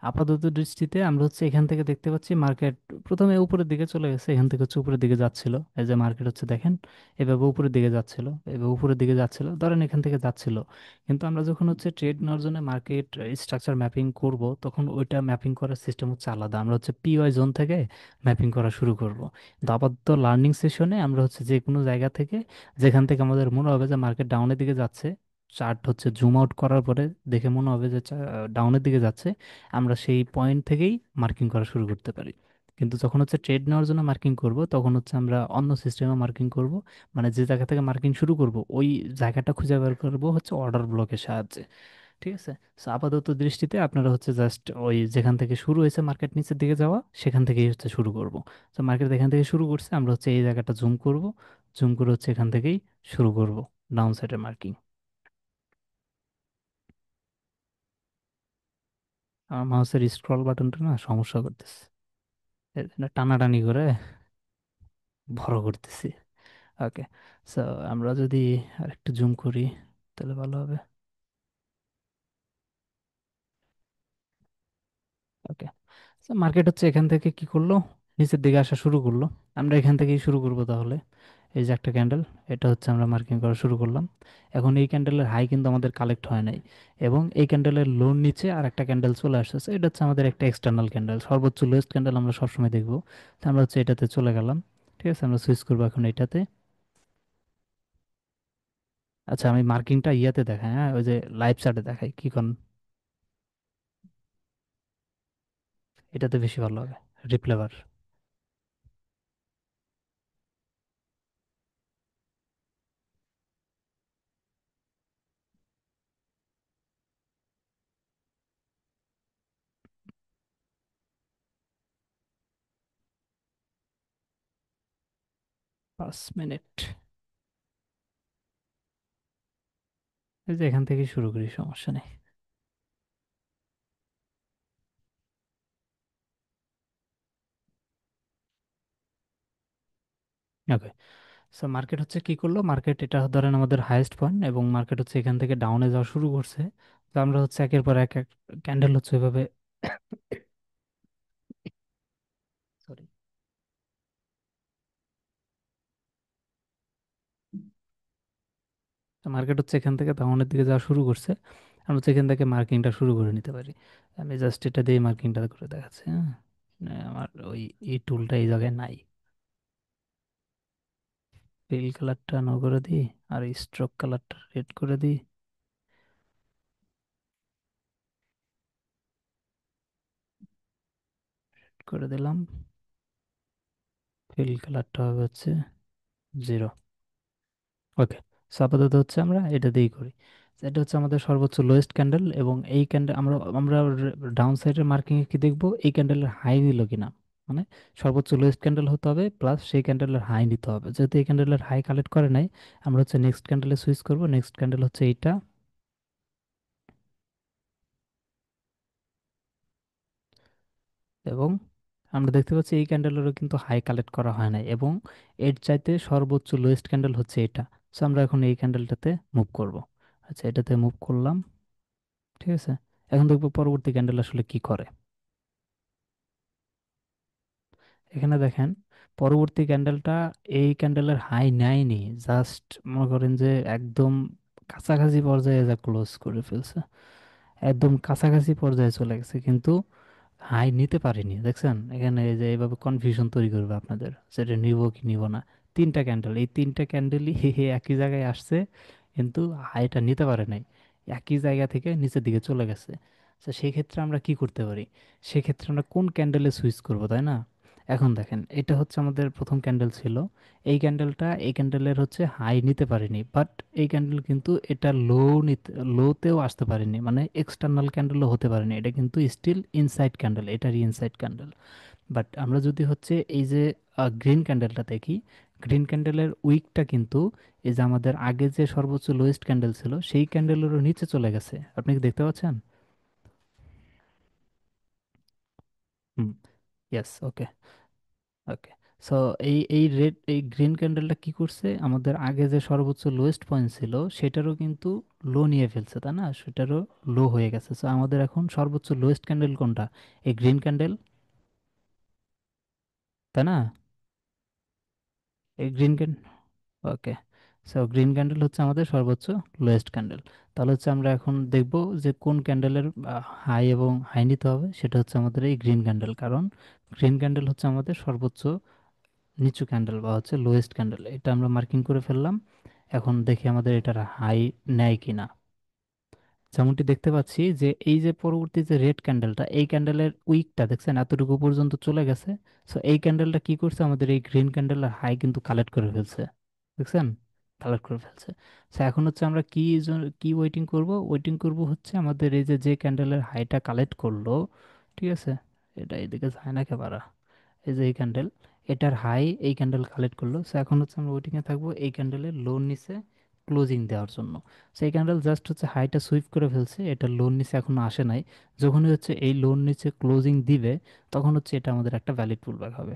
আপাতত দৃষ্টিতে আমরা হচ্ছে এখান থেকে দেখতে পাচ্ছি মার্কেট প্রথমে উপরের দিকে চলে গেছে, এখান থেকে হচ্ছে উপরের দিকে যাচ্ছিল। এই যে মার্কেট হচ্ছে দেখেন, এভাবে উপরের দিকে যাচ্ছিল, এভাবে উপরের দিকে যাচ্ছিল, ধরেন এখান থেকে যাচ্ছিল। কিন্তু আমরা যখন হচ্ছে ট্রেড নেওয়ার জন্য মার্কেট স্ট্রাকচার ম্যাপিং করব, তখন ওইটা ম্যাপিং করার সিস্টেম হচ্ছে আলাদা। আমরা হচ্ছে পিওয়াই জোন থেকে ম্যাপিং করা শুরু করব। তো আপাতত লার্নিং সেশনে আমরা হচ্ছে যে কোনো জায়গা থেকে, যেখান থেকে আমাদের মনে হবে যে মার্কেট ডাউনের দিকে যাচ্ছে, চার্ট হচ্ছে জুম আউট করার পরে দেখে মনে হবে যে ডাউনের দিকে যাচ্ছে, আমরা সেই পয়েন্ট থেকেই মার্কিং করা শুরু করতে পারি। কিন্তু যখন হচ্ছে ট্রেড নেওয়ার জন্য মার্কিং করব, তখন হচ্ছে আমরা অন্য সিস্টেমে মার্কিং করব। মানে যে জায়গা থেকে মার্কিং শুরু করব, ওই জায়গাটা খুঁজে বের করব হচ্ছে অর্ডার ব্লকের সাহায্যে। ঠিক আছে। সো আপাতত দৃষ্টিতে আপনারা হচ্ছে জাস্ট ওই যেখান থেকে শুরু হয়েছে মার্কেট নিচের দিকে যাওয়া, সেখান থেকেই হচ্ছে শুরু করব। তো মার্কেট এখান থেকে শুরু করছে, আমরা হচ্ছে এই জায়গাটা জুম করব। জুম করে হচ্ছে এখান থেকেই শুরু করব ডাউন সাইডের মার্কিং। আমার মাউসের স্ক্রল বাটনটা না সমস্যা করতেছে, এর জন্য টানাটানি করে বড় করতেছি। ওকে। সো আমরা যদি আরেকটু জুম করি, তাহলে ভালো হবে। ওকে। সো মার্কেট হচ্ছে এখান থেকে কি করলো, নিচের দিকে আসা শুরু করলো। আমরা এখান থেকেই শুরু করব তাহলে। এই যে একটা ক্যান্ডেল, এটা হচ্ছে আমরা মার্কিং করা শুরু করলাম। এখন এই ক্যান্ডেলের হাই কিন্তু আমাদের কালেক্ট হয় নাই, এবং এই ক্যান্ডেলের লোর নিচে আর একটা ক্যান্ডেল চলে আসতেছে। এটা হচ্ছে আমাদের একটা এক্সটার্নাল ক্যান্ডেল, সর্বোচ্চ লোয়েস্ট ক্যান্ডেল আমরা সবসময় দেখবো। তো আমরা হচ্ছে এটাতে চলে গেলাম। ঠিক আছে, আমরা সুইচ করবো এখন এটাতে। আচ্ছা, আমি মার্কিংটা ইয়াতে দেখাই, হ্যাঁ ওই যে লাইভ চার্টে দেখাই কি কোন, এটাতে বেশি ভালো হবে। রিপ্লে বার। 5 মিনিট। এই যে এখান থেকে শুরু করি, সমস্যা নেই। ওকে। সো মার্কেট হচ্ছে কি করলো, মার্কেট এটা ধরেন আমাদের হাইয়েস্ট পয়েন্ট, এবং মার্কেট হচ্ছে এখান থেকে ডাউনে যাওয়া শুরু করছে। তো আমরা হচ্ছে একের পর এক এক ক্যান্ডেল হচ্ছে এভাবে, সরি, মার্কেট হচ্ছে এখান থেকে ডাউনের দিকে যাওয়া শুরু করছে। আমরা হচ্ছে এখান থেকে মার্কিংটা শুরু করে নিতে পারি। আমি জাস্ট এটা দিয়ে মার্কিংটা করে দেখাচ্ছি, হ্যাঁ। আমার ওই এই টুলটা এই জায়গায় নাই। ফিল কালারটা নো করে দিই, আর স্ট্রোক কালারটা রেড করে দিই। করে দিলাম। ফিল কালারটা হবে হচ্ছে 0। ওকে। সো আপাতত হচ্ছে আমরা এটা দিয়েই করি। So এটা হচ্ছে আমাদের সর্বোচ্চ লোয়েস্ট ক্যান্ডেল, এবং এই ক্যান্ডেল আমরা আমরা ডাউন সাইডের মার্কিং এ কি দেখবো, এই ক্যান্ডেলের হাই দিল কিনা। মানে সর্বোচ্চ লোয়েস্ট ক্যান্ডেল হতে হবে, প্লাস সেই ক্যান্ডেলের হাই নিতে হবে। যেহেতু এই ক্যান্ডেলের হাই কালেক্ট করে নাই, আমরা হচ্ছে নেক্সট ক্যান্ডেলে সুইচ করব। নেক্সট ক্যান্ডেল হচ্ছে এইটা। এবং আমরা দেখতে পাচ্ছি এই ক্যান্ডেলেরও কিন্তু হাই কালেক্ট করা হয় নাই, এবং এর চাইতে সর্বোচ্চ লোয়েস্ট ক্যান্ডেল হচ্ছে এটা। সো আমরা এখন এই ক্যান্ডেলটাতে মুভ করব। আচ্ছা, এটাতে মুভ করলাম। ঠিক আছে। এখন দেখবো পরবর্তী ক্যান্ডেল আসলে কি করে। এখানে দেখেন, পরবর্তী ক্যান্ডেলটা এই ক্যান্ডেলের হাই নেয়নি, জাস্ট মনে করেন যে একদম কাছাকাছি পর্যায়ে যা ক্লোজ করে ফেলছে। একদম কাছাকাছি পর্যায়ে চলে গেছে, কিন্তু হাই নিতে পারিনি। দেখছেন এখানে এই যে এইভাবে কনফিউশন তৈরি করবে আপনাদের, সেটা নিব কি নিব না। তিনটা ক্যান্ডেল, এই তিনটা ক্যান্ডেলই একই জায়গায় আসছে, কিন্তু হাইটা নিতে পারে নাই। একই জায়গা থেকে নিচের দিকে চলে গেছে। তো সেই ক্ষেত্রে আমরা কি করতে পারি, সেক্ষেত্রে আমরা কোন ক্যান্ডেলে সুইচ করব, তাই না? এখন দেখেন, এটা হচ্ছে আমাদের প্রথম ক্যান্ডেল ছিল। এই ক্যান্ডেলটা এই ক্যান্ডেলের হচ্ছে হাই নিতে পারেনি, বাট এই ক্যান্ডেল কিন্তু এটা নিতে, লোতেও আসতে পারেনি, মানে এক্সটার্নাল ক্যান্ডেলও হতে পারেনি। এটা কিন্তু স্টিল ইনসাইড ক্যান্ডেল, এটারই ইনসাইড ক্যান্ডেল। বাট আমরা যদি হচ্ছে এই যে গ্রিন ক্যান্ডেলটা দেখি, গ্রিন ক্যান্ডেলের উইকটা কিন্তু এই যে আমাদের আগে যে সর্বোচ্চ লোয়েস্ট ক্যান্ডেল ছিল সেই ক্যান্ডেলেরও নিচে চলে গেছে। আপনি কি দেখতে পাচ্ছেন? হুম। ইয়েস, ওকে। ওকে। সো এই গ্রিন ক্যান্ডেলটা কি করছে, আমাদের আগে যে সর্বোচ্চ লোয়েস্ট পয়েন্ট ছিল সেটারও কিন্তু লো নিয়ে ফেলছে, তাই না? সেটারও লো হয়ে গেছে। সো আমাদের এখন সর্বোচ্চ লোয়েস্ট ক্যান্ডেল কোনটা? এই গ্রিন ক্যান্ডেল, তাই না? এই গ্রিন ক্যান্ডেল। ওকে। সো গ্রিন ক্যান্ডেল হচ্ছে আমাদের সর্বোচ্চ লোয়েস্ট ক্যান্ডেল। তাহলে হচ্ছে আমরা এখন দেখব যে কোন ক্যান্ডেলের হাই এবং হাই নিতে হবে। সেটা হচ্ছে আমাদের এই গ্রিন ক্যান্ডেল, কারণ গ্রিন ক্যান্ডেল হচ্ছে আমাদের সর্বোচ্চ নিচু ক্যান্ডেল বা হচ্ছে লোয়েস্ট ক্যান্ডেল। এটা আমরা মার্কিং করে ফেললাম। এখন দেখি আমাদের এটার হাই নেয় কিনা। যেমনটি দেখতে পাচ্ছি যে এই যে পরবর্তী যে রেড ক্যান্ডেলটা, এই ক্যান্ডেলের উইকটা দেখছেন এতটুকু পর্যন্ত চলে গেছে। সো এই ক্যান্ডেলটা কি করছে, আমাদের এই গ্রিন ক্যান্ডেলের হাই কিন্তু কালেক্ট করে ফেলছে। দেখছেন, কালেক্ট করে ফেলছে। সো এখন হচ্ছে আমরা কি ওয়েটিং করব, ওয়েটিং করব হচ্ছে আমাদের এই যে যে ক্যান্ডেলের হাইটা কালেক্ট করলো। ঠিক আছে। এটা এদিকে যায় না কেবারা। এই যে এই ক্যান্ডেল, এটার হাই এই ক্যান্ডেল কালেক্ট করলো। সো এখন হচ্ছে আমরা ওয়েটিংয়ে থাকবো এই ক্যান্ডেলের লোর নিচে ক্লোজিং দেওয়ার জন্য। সো এই ক্যান্ডেল জাস্ট হচ্ছে হাইটা সুইপ করে ফেলছে, এটা লোর নিচে এখনো আসে নাই। যখনই হচ্ছে এই লোর নিচে ক্লোজিং দিবে, তখন হচ্ছে এটা আমাদের একটা ভ্যালিড পুলব্যাক হবে।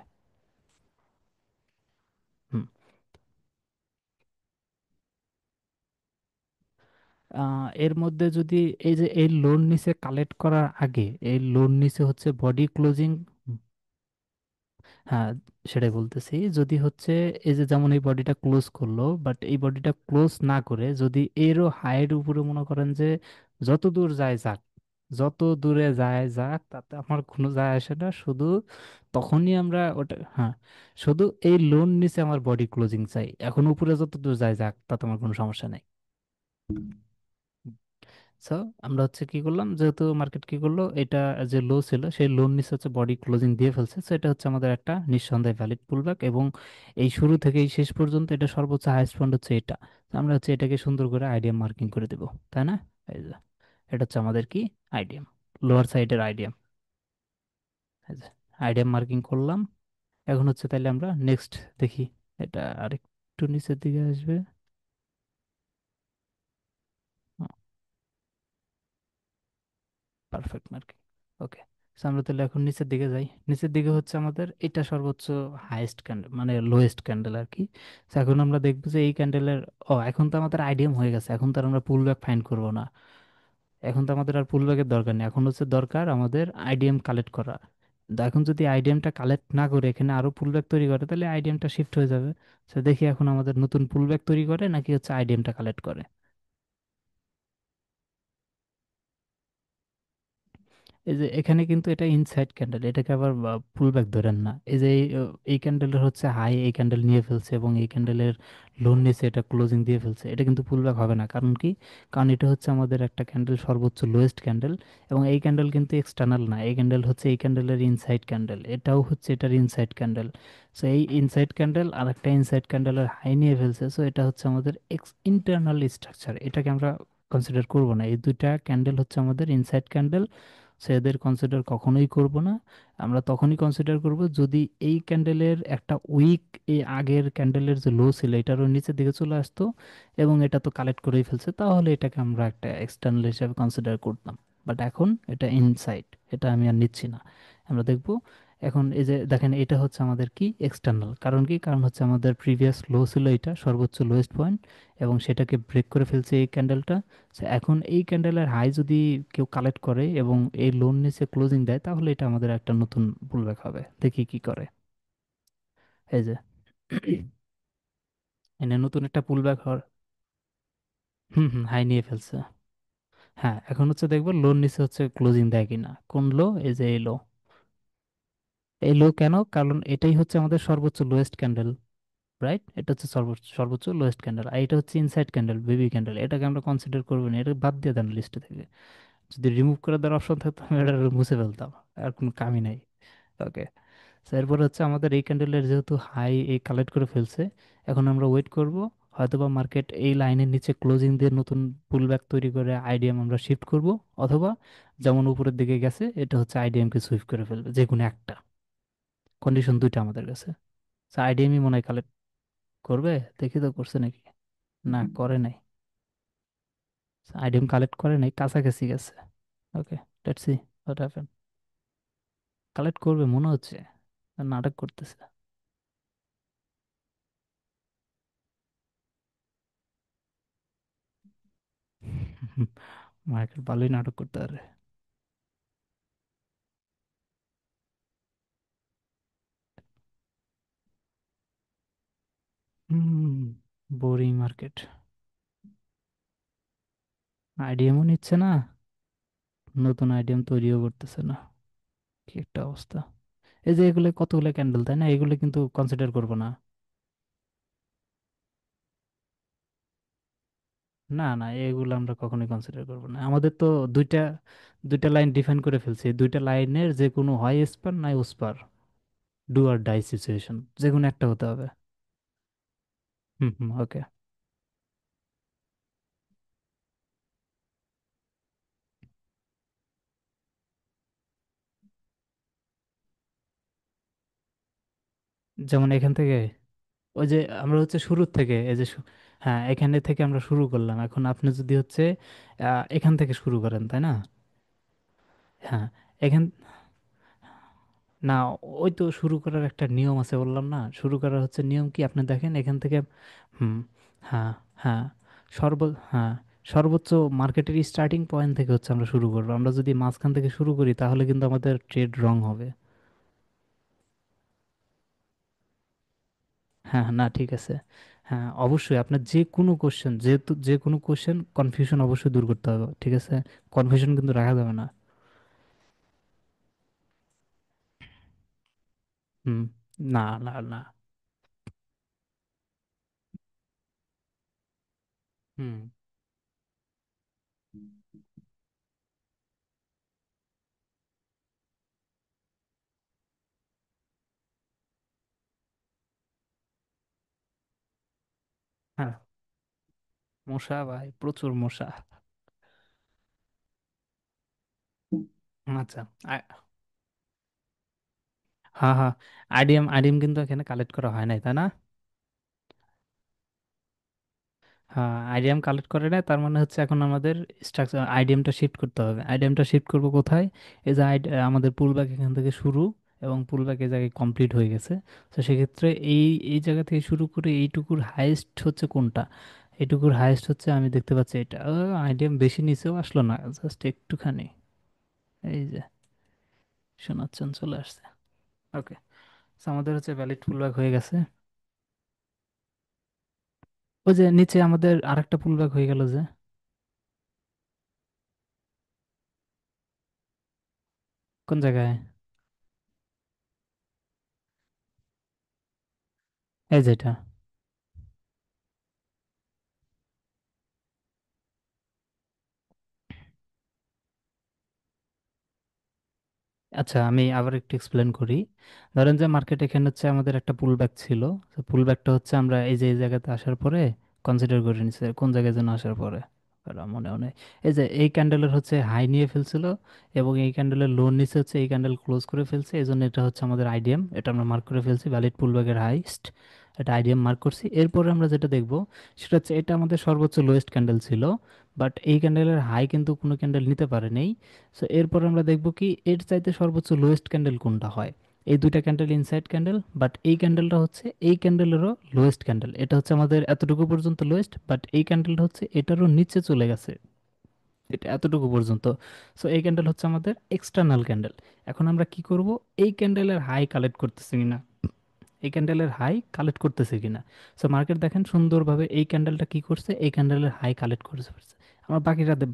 হুম। এর মধ্যে যদি এই যে এই লোন নিচে কালেক্ট করার আগে, এই লোন নিচে হচ্ছে বডি ক্লোজিং। হ্যাঁ, সেটাই বলতেছি। যদি হচ্ছে এই যে যেমন এই বডিটা ক্লোজ করলো, বাট এই বডিটা ক্লোজ না করে যদি এরও হাইয়ের উপরে মনে করেন যে যত দূর যায় যাক, যত দূরে যায় যাক, তাতে আমার কোনো যায় আসে না। শুধু তখনই আমরা ওটা, হ্যাঁ, শুধু এই লোন নিচে আমার বডি ক্লোজিং চাই। এখন উপরে যত দূর যায় যাক, তাতে আমার কোনো সমস্যা নেই। সো আমরা হচ্ছে কি করলাম, যেহেতু মার্কেট কি করলো, এটা যে লো ছিল সেই লোন নিচে হচ্ছে বডি ক্লোজিং দিয়ে ফেলছে। সো এটা হচ্ছে আমাদের একটা নিঃসন্দেহে ভ্যালিড পুলব্যাক, এবং এই শুরু থেকে এই শেষ পর্যন্ত এটা সর্বোচ্চ হাইস্ট পয়েন্ট হচ্ছে এটা। তো আমরা হচ্ছে এটাকে সুন্দর করে আইডিএম মার্কিং করে দেবো, তাই না? এই যে এটা হচ্ছে আমাদের কি, আইডিএম, লোয়ার সাইডের আইডিএম। এই যে আইডিএম মার্কিং করলাম। এখন হচ্ছে তাইলে আমরা নেক্সট দেখি। এটা আরেকটু নিচের দিকে আসবে। Perfect marking. ওকে। আমরা তাহলে এখন নিচের দিকে যাই। নিচের দিকে হচ্ছে আমাদের এটা সর্বোচ্চ হাইয়েস্ট ক্যান্ডেল, মানে লোয়েস্ট ক্যান্ডেল আর কি। তো এখন আমরা দেখবো যে এই ক্যান্ডেলের, ও এখন তো আমাদের আইডিএম হয়ে গেছে, এখন তো আর আমরা পুল ব্যাক ফাইন্ড করবো না। এখন তো আমাদের আর পুল ব্যাকের দরকার নেই, এখন হচ্ছে দরকার আমাদের আইডিএম কালেক্ট করা। তো এখন যদি আইডিএমটা কালেক্ট না করে এখানে আরো পুল ব্যাক তৈরি করে, তাহলে আইডিএমটা শিফট হয়ে যাবে। তো দেখি এখন আমাদের নতুন পুল ব্যাক তৈরি করে নাকি হচ্ছে আইডিএমটা কালেক্ট করে। এই যে এখানে কিন্তু এটা ইনসাইড ক্যান্ডেল, এটাকে আবার পুল ব্যাক ধরেন না। এই যে এই ক্যান্ডেলের হচ্ছে হাই, এই ক্যান্ডেল নিয়ে ফেলছে এবং এই ক্যান্ডেলের লোন নিচে এটা ক্লোজিং দিয়ে ফেলছে, এটা কিন্তু পুল ব্যাক হবে না। কারণ কি? কারণ এটা হচ্ছে আমাদের একটা ক্যান্ডেল, সর্বোচ্চ লোয়েস্ট ক্যান্ডেল। এবং এই ক্যান্ডেল কিন্তু এক্সটার্নাল না, এই ক্যান্ডেল হচ্ছে এই ক্যান্ডেলের ইনসাইড ক্যান্ডেল, এটাও হচ্ছে এটার ইনসাইড ক্যান্ডেল। সো এই ইনসাইড ক্যান্ডেল আর একটা ইনসাইড ক্যান্ডেলের হাই নিয়ে ফেলছে, সো এটা হচ্ছে আমাদের ইন্টারনাল স্ট্রাকচার, এটাকে আমরা কনসিডার করব না। এই দুইটা ক্যান্ডেল হচ্ছে আমাদের ইনসাইড ক্যান্ডেল, সো এদের কনসিডার কখনোই করব না। আমরা তখনই কনসিডার করব যদি এই ক্যান্ডেলের একটা উইক, এই আগের ক্যান্ডেলের যে লো ছিল এটারও নিচের দিকে চলে আসতো এবং এটা তো কালেক্ট করেই ফেলছে, তাহলে এটাকে আমরা একটা এক্সটার্নাল হিসাবে কনসিডার করতাম। বাট এখন এটা ইনসাইড, এটা আমি আর নিচ্ছি না। আমরা দেখব এখন এই যে দেখেন, এটা হচ্ছে আমাদের কি এক্সটার্নাল, কারণ কি? কারণ হচ্ছে আমাদের প্রিভিয়াস লো ছিল এটা সর্বোচ্চ লোয়েস্ট পয়েন্ট, এবং সেটাকে ব্রেক করে ফেলছে এই ক্যান্ডেলটা। So, এখন এই ক্যান্ডেলের হাই যদি কেউ কালেক্ট করে এবং এই লোন নিচে ক্লোজিং দেয়, তাহলে এটা আমাদের একটা নতুন পুলব্যাক হবে। দেখি কি করে। এই যে এনে নতুন একটা পুলব্যাক হওয়ার। হুম হুম, হাই নিয়ে ফেলছে। হ্যাঁ, এখন হচ্ছে দেখবো লোন নিচে হচ্ছে ক্লোজিং দেয় কিনা। কোন লো? এই যে এই লো। এই লো কেন? কারণ এটাই হচ্ছে আমাদের সর্বোচ্চ লোয়েস্ট ক্যান্ডেল, রাইট? এটা হচ্ছে সর্বোচ্চ সর্বোচ্চ লোয়েস্ট ক্যান্ডেল, আর এটা হচ্ছে ইনসাইড ক্যান্ডেল, বেবি ক্যান্ডেল, এটাকে আমরা কনসিডার করবো না, এটা বাদ দিয়ে দেন লিস্ট থেকে। যদি রিমুভ করে দেওয়ার অপশন থাকতো আমি এটা মুছে ফেলতাম, আর কোনো কামই নাই। ওকে। এরপর হচ্ছে আমাদের এই ক্যান্ডেলের যেহেতু হাই এই কালেক্ট করে ফেলছে, এখন আমরা ওয়েট করব। হয়তোবা মার্কেট এই লাইনের নিচে ক্লোজিং দিয়ে নতুন পুলব্যাক তৈরি করে আইডিএম আমরা শিফট করব, অথবা যেমন উপরের দিকে গেছে এটা হচ্ছে আইডিএমকে সুইপ করে ফেলবে, যে কোনো একটা। কন্ডিশন দুইটা আমাদের কাছে। আইডিএমই মনে হয় কালেক্ট করবে। দেখি তো করছে নাকি। না, করে নাই। আইডিএম কালেক্ট করে নাই, কাছাকাছি গেছে। Okay, let's see what happen. Collect করবে মনে হচ্ছে, নাটক করতেছে। মার্কেট ভালোই নাটক করতে পারে। হুম, বোরিং মার্কেট। আইডিএমও নিচ্ছে না, নতুন আইডিএম তৈরিও করতেছে না। কি একটা অবস্থা। এই যে এগুলো কতগুলো ক্যান্ডেল, তাই না? এগুলো কিন্তু কনসিডার করবো না। না না, এগুলো আমরা কখনোই কনসিডার করবো না। আমাদের তো দুইটা দুইটা লাইন ডিফাইন করে ফেলছি, এই দুইটা লাইনের যে কোনো হয় এসপার নাই ওসপার, ডু আর ডাই সিচুয়েশন, যে কোনো একটা হতে হবে। হুম হুম, ওকে। যেমন এখান থেকে, ওই যে আমরা হচ্ছে শুরুর থেকে এই যে হ্যাঁ, এখানে থেকে আমরা শুরু করলাম, এখন আপনি যদি হচ্ছে এখান থেকে শুরু করেন, তাই না? হ্যাঁ, এখান, না, ওই তো শুরু করার একটা নিয়ম আছে বললাম না, শুরু করার হচ্ছে নিয়ম কি আপনি দেখেন এখান থেকে। হুম। হ্যাঁ হ্যাঁ, সর্ব হ্যাঁ, সর্বোচ্চ মার্কেটের স্টার্টিং পয়েন্ট থেকে হচ্ছে আমরা শুরু করবো। আমরা যদি মাঝখান থেকে শুরু করি তাহলে কিন্তু আমাদের ট্রেড রং হবে। হ্যাঁ না, ঠিক আছে। হ্যাঁ অবশ্যই, আপনার যে কোনো কোশ্চেন, যেহেতু যে কোনো কোশ্চেন কনফিউশন অবশ্যই দূর করতে হবে, ঠিক আছে? কনফিউশন কিন্তু রাখা যাবে না। হুম। না না না। হুম। হ্যাঁ, মশা ভাই, প্রচুর মশা। আচ্ছা। হ্যাঁ হ্যাঁ, আইডিএম আইডিএম কিন্তু এখানে কালেক্ট করা হয় নাই, তাই না? হ্যাঁ, আইডিএম কালেক্ট করে না, তার মানে হচ্ছে এখন আমাদের স্ট্রাকচার আইডিএমটা শিফট করতে হবে। আইডিএমটা শিফট করবো কোথায়? এই যে আমাদের পুলব্যাক এখান থেকে শুরু, এবং পুলব্যাক এই জায়গায় কমপ্লিট হয়ে গেছে। তো সেক্ষেত্রে এই এই জায়গা থেকে শুরু করে এইটুকুর হাইয়েস্ট হচ্ছে কোনটা? এইটুকুর হাইয়েস্ট হচ্ছে, আমি দেখতে পাচ্ছি এটা। আইডিএম বেশি নিচেও আসলো না, জাস্ট একটুখানি। এই যে শোনাচ্ছেন চলে আসছে। ওকে, আমাদের হচ্ছে ভ্যালিড পুলব্যাক হয়ে গেছে। ওই যে নিচে আমাদের আরেকটা পুলব্যাক হয়ে গেল যে, কোন জায়গায়? এই যেটা। আচ্ছা, আমি আবার একটু এক্সপ্লেন করি। ধরেন যে মার্কেট এখানে হচ্ছে আমাদের একটা পুল ব্যাক ছিল। তো পুল ব্যাকটা হচ্ছে আমরা এই যে এই জায়গাতে আসার পরে কনসিডার করে নিচ্ছি, কোন জায়গায় যেন আসার পরে ওটা মনেও নেই। এই যে এই ক্যান্ডেলের হচ্ছে হাই নিয়ে ফেলছিল, এবং এই ক্যান্ডেলের লো নিচে হচ্ছে এই ক্যান্ডেল ক্লোজ করে ফেলছে, এই জন্য এটা হচ্ছে আমাদের আইডিএম, এটা আমরা মার্ক করে ফেলছি ভ্যালিড পুল ব্যাকের হাইস্ট। এটা আইডিএম মার্ক করছি। এরপরে আমরা যেটা দেখব সেটা হচ্ছে এটা আমাদের সর্বোচ্চ লোয়েস্ট ক্যান্ডেল ছিল, বাট এই ক্যান্ডেলের হাই কিন্তু কোনো ক্যান্ডেল নিতে পারে নেই। সো এরপর আমরা দেখব কি এর চাইতে সর্বোচ্চ লোয়েস্ট ক্যান্ডেল কোনটা হয়। এই দুইটা ক্যান্ডেল ইনসাইড ক্যান্ডেল, বাট এই ক্যান্ডেলটা হচ্ছে এই ক্যান্ডেলেরও লোয়েস্ট ক্যান্ডেল। এটা হচ্ছে আমাদের এতটুকু পর্যন্ত লোয়েস্ট, বাট এই ক্যান্ডেলটা হচ্ছে এটারও নিচে চলে গেছে, এটা এতটুকু পর্যন্ত। সো এই ক্যান্ডেল হচ্ছে আমাদের এক্সটার্নাল ক্যান্ডেল। এখন আমরা কি করব? এই ক্যান্ডেলের হাই কালেক্ট করতেছি কিনা, এই ক্যান্ডেলের হাই কালেক্ট করতেছে কিনা। সো মার্কেট দেখেন সুন্দরভাবে এই ক্যান্ডেলটা কি করছে, এই ক্যান্ডেলের হাই কালেক্ট করেছে ফেলছে। আমরা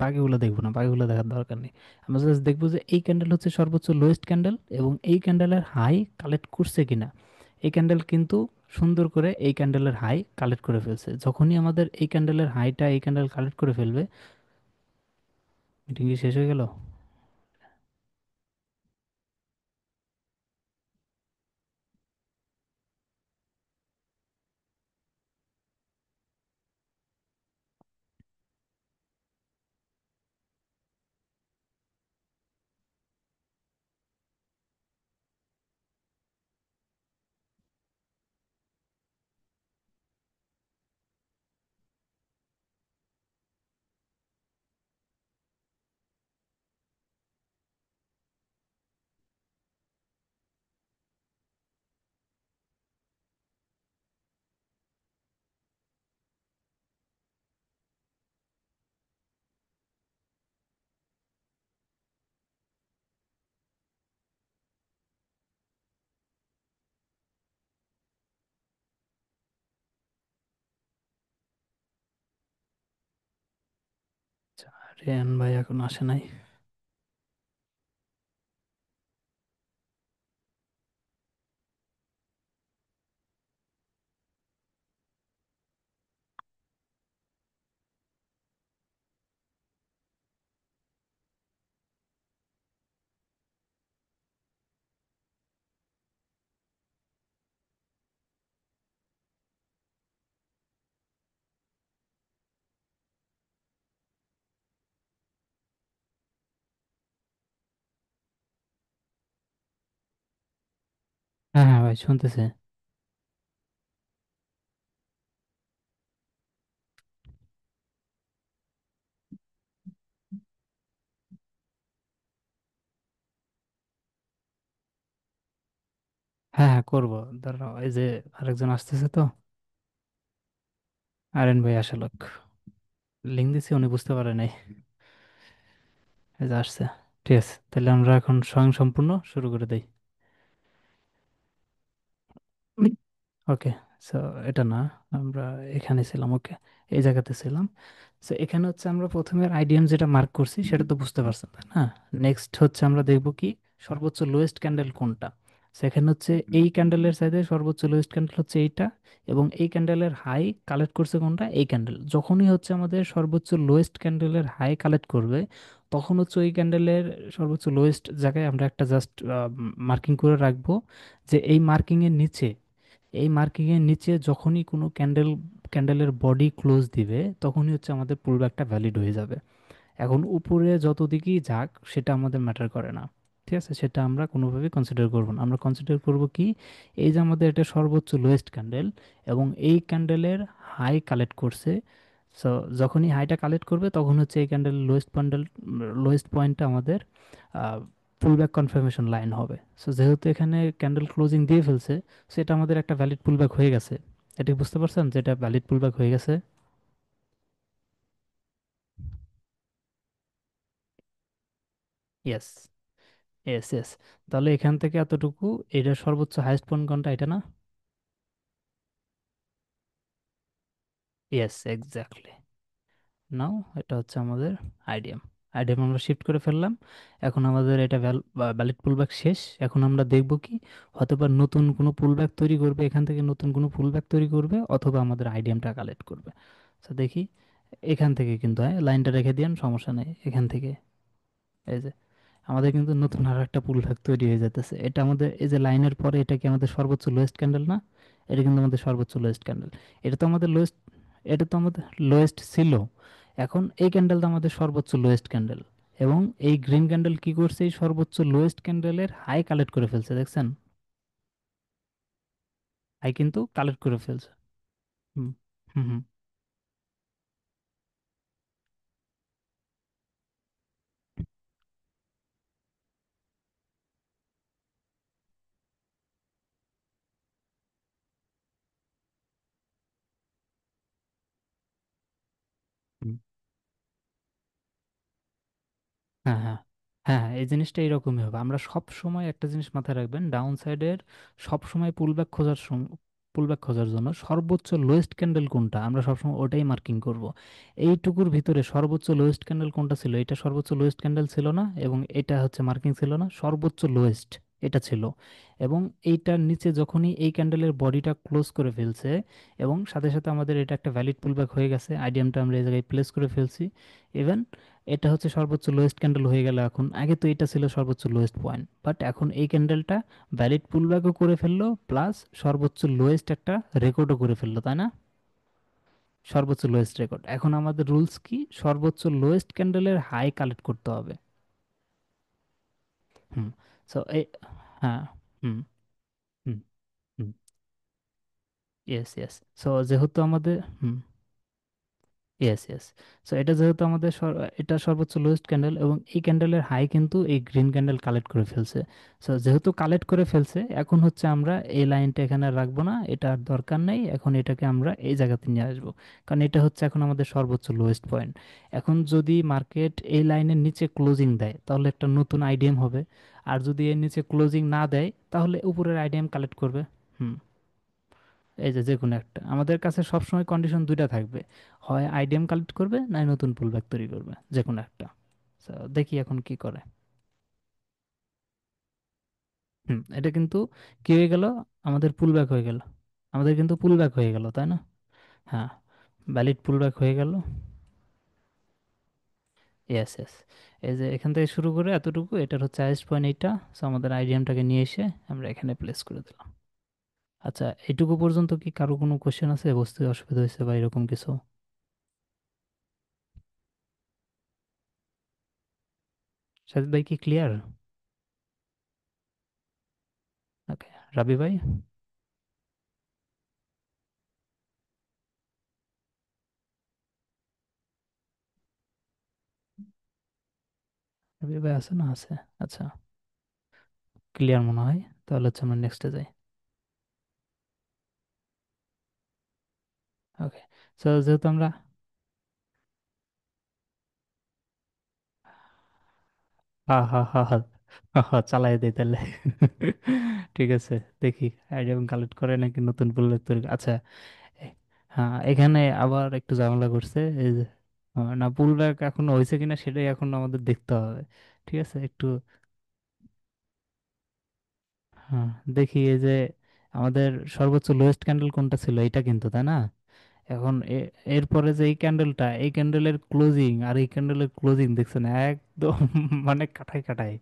বাকিগুলো দেখবো না, বাকিগুলো দেখার দরকার নেই। আমরা জাস্ট দেখবো যে এই ক্যান্ডেল হচ্ছে সর্বোচ্চ লোয়েস্ট ক্যান্ডেল, এবং এই ক্যান্ডেলের হাই কালেক্ট করছে কিনা। এই ক্যান্ডেল কিন্তু সুন্দর করে এই ক্যান্ডেলের হাই কালেক্ট করে ফেলছে। যখনই আমাদের এই ক্যান্ডেলের হাইটা এই ক্যান্ডেল কালেক্ট করে ফেলবে। মিটিং কি শেষ হয়ে গেল? আচ্ছা, রেহান ভাই এখন আসে নাই। হ্যাঁ হ্যাঁ ভাই, শুনতেছে। হ্যাঁ হ্যাঁ, করবো। ধরো এই যে আরেকজন আসতেছে তো, আরেন ভাই আসা লোক। লিঙ্ক দিছি, উনি বুঝতে পারে নাই। এই যে আসছে। ঠিক আছে, তাহলে আমরা এখন স্বয়ং সম্পূর্ণ শুরু করে দেই। ওকে। সো এটা না, আমরা এখানে ছিলাম। ওকে, এই জায়গাতে ছিলাম। সো এখানে হচ্ছে আমরা প্রথমে আইডিএম যেটা মার্ক করছি সেটা তো বুঝতে পারছেন, তাই না? নেক্সট হচ্ছে আমরা দেখব কি সর্বোচ্চ লোয়েস্ট ক্যান্ডেল কোনটা। সেখানে হচ্ছে এই ক্যান্ডেলের সাইডে সর্বোচ্চ লোয়েস্ট ক্যান্ডেল হচ্ছে এইটা, এবং এই ক্যান্ডেলের হাই কালেক্ট করছে কোনটা, এই ক্যান্ডেল। যখনই হচ্ছে আমাদের সর্বোচ্চ লোয়েস্ট ক্যান্ডেলের হাই কালেক্ট করবে, তখন হচ্ছে ওই ক্যান্ডেলের সর্বোচ্চ লোয়েস্ট জায়গায় আমরা একটা জাস্ট মার্কিং করে রাখবো, যে এই মার্কিংয়ের নিচে, এই মার্কিং এর নিচে যখনই কোনো ক্যান্ডেলের বডি ক্লোজ দিবে, তখনই হচ্ছে আমাদের পুলব্যাকটা ভ্যালিড হয়ে যাবে। এখন উপরে যত দিকেই যাক সেটা আমাদের ম্যাটার করে না। ঠিক আছে, সেটা আমরা কোনোভাবেই কনসিডার করব না। আমরা কনসিডার করব কি, এই যে আমাদের এটা সর্বোচ্চ লোয়েস্ট ক্যান্ডেল, এবং এই ক্যান্ডেলের হাই কালেক্ট করছে, সো যখনই হাইটা কালেক্ট করবে তখন হচ্ছে এই ক্যান্ডেলের লোয়েস্ট পয়েন্টটা আমাদের পুল ব্যাক কনফার্মেশন লাইন হবে। সো যেহেতু এখানে ক্যান্ডেল ক্লোজিং দিয়ে ফেলছে, সেটা আমাদের একটা ভ্যালিড পুল ব্যাক হয়ে গেছে। এটা কি বুঝতে পারছেন যেটা ভ্যালিড পুল ব্যাক হয়ে গেছে? Yes, yes, yes. তাহলে এখান থেকে এতটুকু, এটার সর্বোচ্চ হাইয়েস্ট পয়েন্ট কোনটা, এটা না? Yes, exactly. নাও এটা হচ্ছে আমাদের আইডিএম। আইডিএম আমরা শিফট করে ফেললাম। এখন আমাদের এটা ভ্যালিড পুলব্যাক শেষ। এখন আমরা দেখব কি, হয়তোবা নতুন কোনো পুলব্যাক তৈরি করবে, এখান থেকে নতুন কোনো পুলব্যাক তৈরি করবে, অথবা আমাদের আইডিএমটা কালেক্ট করবে। তো দেখি, এখান থেকে কিন্তু, হ্যাঁ, লাইনটা রেখে দিন, সমস্যা নেই, এখান থেকে। এই যে আমাদের কিন্তু নতুন আর একটা পুলব্যাক তৈরি হয়ে যেতেছে। এটা আমাদের এই যে লাইনের পরে, এটা কি আমাদের সর্বোচ্চ লোয়েস্ট ক্যান্ডেল না? এটা কিন্তু আমাদের সর্বোচ্চ লোয়েস্ট ক্যান্ডেল। এটা তো আমাদের লোয়েস্ট, এটা তো আমাদের লোয়েস্ট ছিল। এখন এই ক্যান্ডেলটা আমাদের সর্বোচ্চ লোয়েস্ট ক্যান্ডেল, এবং এই গ্রিন ক্যান্ডেল কি করছে, এই সর্বোচ্চ লোয়েস্ট ক্যান্ডেলের হাই কালেক্ট করে ফেলছে, দেখছেন? হাই কিন্তু কালেক্ট করে ফেলছে। হুম, হুম, হুম, হুম। হ্যাঁ, হ্যাঁ, হ্যাঁ, হ্যাঁ, এই জিনিসটা এরকমই হবে। আমরা সব সময় একটা জিনিস মাথায় রাখবেন, ডাউন সাইডের সব সময় পুলব্যাক খোঁজার জন্য সর্বোচ্চ লোয়েস্ট ক্যান্ডেল কোনটা, আমরা সবসময় ওটাই মার্কিং করব। এইটুকুর ভিতরে সর্বোচ্চ লোয়েস্ট ক্যান্ডেল কোনটা ছিল, এটা সর্বোচ্চ লোয়েস্ট ক্যান্ডেল ছিল না, এবং এটা হচ্ছে মার্কিং ছিল না, সর্বোচ্চ লোয়েস্ট এটা ছিল। এবং এইটার নিচে যখনই এই ক্যান্ডেলের বডিটা ক্লোজ করে ফেলছে, এবং সাথে সাথে আমাদের এটা একটা ভ্যালিড পুলব্যাক হয়ে গেছে, আইডিয়ামটা আমরা এই জায়গায় প্লেস করে ফেলছি। ইভেন এটা হচ্ছে সর্বোচ্চ লোয়েস্ট ক্যান্ডেল হয়ে গেল। এখন আগে তো এটা ছিল সর্বোচ্চ লোয়েস্ট পয়েন্ট, বাট এখন এই ক্যান্ডেলটা ভ্যালিড পুলব্যাকও করে ফেললো, প্লাস সর্বোচ্চ লোয়েস্ট একটা রেকর্ডও করে ফেললো, তাই না? সর্বোচ্চ লোয়েস্ট রেকর্ড। এখন আমাদের রুলস কি, সর্বোচ্চ লোয়েস্ট ক্যান্ডেলের হাই কালেক্ট করতে হবে। হুম। সো এই, হ্যাঁ, হুম, হুম, হুম, ইয়েস, ইয়েস। সো যেহেতু আমাদের, হুম, ইয়েস, ইয়েস। সো এটা যেহেতু আমাদের এটা সর্বোচ্চ লোয়েস্ট ক্যান্ডেল, এবং এই ক্যান্ডেলের হাই কিন্তু এই গ্রিন ক্যান্ডেল কালেক্ট করে ফেলছে। সো যেহেতু কালেক্ট করে ফেলছে, এখন হচ্ছে আমরা এই লাইনটা এখানে আর রাখবো না, এটা আর দরকার নেই। এখন এটাকে আমরা এই জায়গাতে নিয়ে আসবো, কারণ এটা হচ্ছে এখন আমাদের সর্বোচ্চ লোয়েস্ট পয়েন্ট। এখন যদি মার্কেট এই লাইনের নিচে ক্লোজিং দেয়, তাহলে একটা নতুন আইডিএম হবে। আর যদি এর নিচে ক্লোজিং না দেয়, তাহলে উপরের আইডিএম কালেক্ট করবে। হুম। এই যে যে কোনো একটা, আমাদের কাছে সবসময় কন্ডিশন দুইটা থাকবে, হয় আইডিএম কালেক্ট করবে, নাই নতুন পুলব্যাক তৈরি করবে, যে কোনো একটা। So, দেখি এখন কি করে। হুম, এটা কিন্তু কি হয়ে গেল, আমাদের পুলব্যাক হয়ে গেল। আমাদের কিন্তু পুলব্যাক হয়ে গেল, তাই না? হ্যাঁ, ভ্যালিড পুলব্যাক হয়ে গেল। Yes, yes. এই যে এখান থেকে শুরু করে এতটুকু, এটার হচ্ছে হাইস্ট পয়েন্ট এইটা। সো আমাদের আইডিএমটাকে নিয়ে এসে আমরা এখানে প্লেস করে দিলাম। আচ্ছা, এইটুকু পর্যন্ত কি কারো কোনো কোশ্চেন আছে, বুঝতে অসুবিধা হয়েছে বা এরকম কিছু? সাজিদ ভাই কি ক্লিয়ার? ওকে, রাবি ভাই? রবি ভাই আছে না, আছে? আচ্ছা, ক্লিয়ার মনে হয়। তাহলে হচ্ছে আমরা নেক্সটে যাই। ওকে। সো যেহেতু আমরা, হা হা হা হা, হা হা, চালাই দিই তাহলে। ঠিক আছে, দেখি আইডিয়া কালেক্ট করে নাকি নতুন বুলেট তৈরি আচ্ছা। এ- হ্যাঁ, এখানে আবার একটু ঝামেলা করছে, এই যে না, পুলব্যাক এখন হয়েছে কিনা সেটাই এখন আমাদের দেখতে হবে। ঠিক আছে, একটু। হ্যাঁ, দেখি এই যে আমাদের সর্বোচ্চ লোয়েস্ট ক্যান্ডেল কোনটা ছিল, এটা কিন্তু, তাই না? এখন এরপরে যে এই ক্যান্ডেলের ক্লোজিং আর এই ক্যান্ডেলের ক্লোজিং দেখছেন একদম মানে কাটাই কাটাই।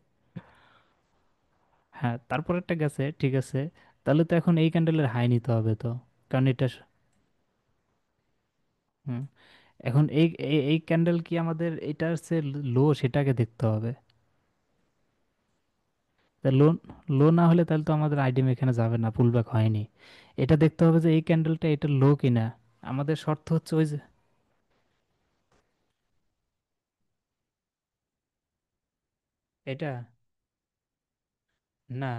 হ্যাঁ, তারপরেরটা গেছে, ঠিক আছে। তাহলে তো এখন এই ক্যান্ডেলের হাই নিতে হবে তো, কারণ এটা হুম, এখন এই ক্যান্ডেল কি আমাদের এটার সে লো, সেটাকে দেখতে হবে। তা লো, লো না হলে তাহলে তো আমাদের আইডিএম এখানে যাবে না, পুল ব্যাক হয়নি। এটা দেখতে হবে যে এই ক্যান্ডেলটা এটা লো কিনা। আমাদের শর্ত হচ্ছে ওই যে, এটা না,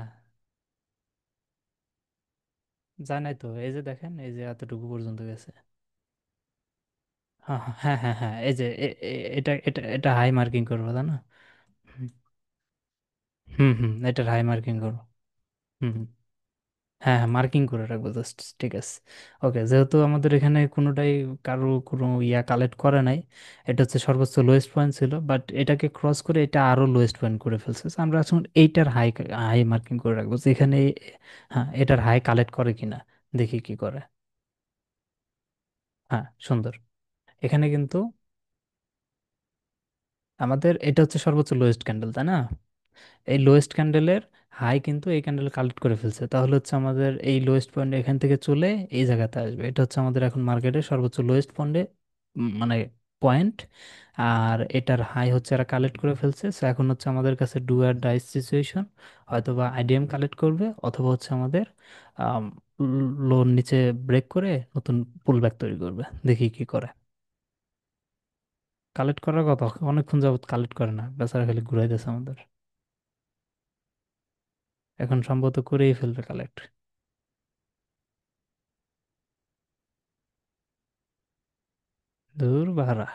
জানাই তো, এই যে দেখেন, এই যে এতটুকু পর্যন্ত গেছে। হ্যাঁ হ্যাঁ হ্যাঁ হ্যাঁ, এই যে এটা এটা এটা হাই মার্কিং করবো, তাই না? হুম হুম হুম, এটা হাই মার্কিং করবো। হুম হুম। হ্যাঁ হ্যাঁ, মার্কিং করে রাখবো জাস্ট, ঠিক আছে। ওকে, যেহেতু আমাদের এখানে কোনোটাই কারো কোনো ইয়া কালেক্ট করে নাই, এটা হচ্ছে সর্বোচ্চ লোয়েস্ট পয়েন্ট ছিল, বাট এটাকে ক্রস করে এটা আরো লোয়েস্ট পয়েন্ট করে ফেলছে। So আমরা এখন এইটার হাই হাই মার্কিং করে রাখবো, যেখানে হ্যাঁ এটার হাই কালেক্ট করে কিনা, দেখি কি করে। হ্যাঁ, সুন্দর। এখানে কিন্তু আমাদের এটা হচ্ছে সর্বোচ্চ লোয়েস্ট ক্যান্ডেল, তাই না? এই লোয়েস্ট ক্যান্ডেলের হাই কিন্তু এই ক্যান্ডেল কালেক্ট করে ফেলছে, তাহলে হচ্ছে আমাদের এই লোয়েস্ট পয়েন্ট এখান থেকে চলে এই জায়গাতে আসবে। এটা হচ্ছে আমাদের এখন মার্কেটের সর্বোচ্চ লোয়েস্ট পয়েন্টে, মানে পয়েন্ট। আর এটার হাই হচ্ছে এরা কালেক্ট করে ফেলছে, সো এখন হচ্ছে আমাদের কাছে ডু আর ডাইস সিচুয়েশন। হয়তো বা আইডিএম কালেক্ট করবে, অথবা হচ্ছে আমাদের লোন নিচে ব্রেক করে নতুন পুল ব্যাক তৈরি করবে, দেখি কি করে। কালেক্ট করার কথা, অনেকক্ষণ যাবত কালেক্ট করে না, বেচারা খালি ঘুরাই দিয়েছে আমাদের। এখন সম্ভবত করেই ফেলবে কালেক্ট। দূর বাহারা।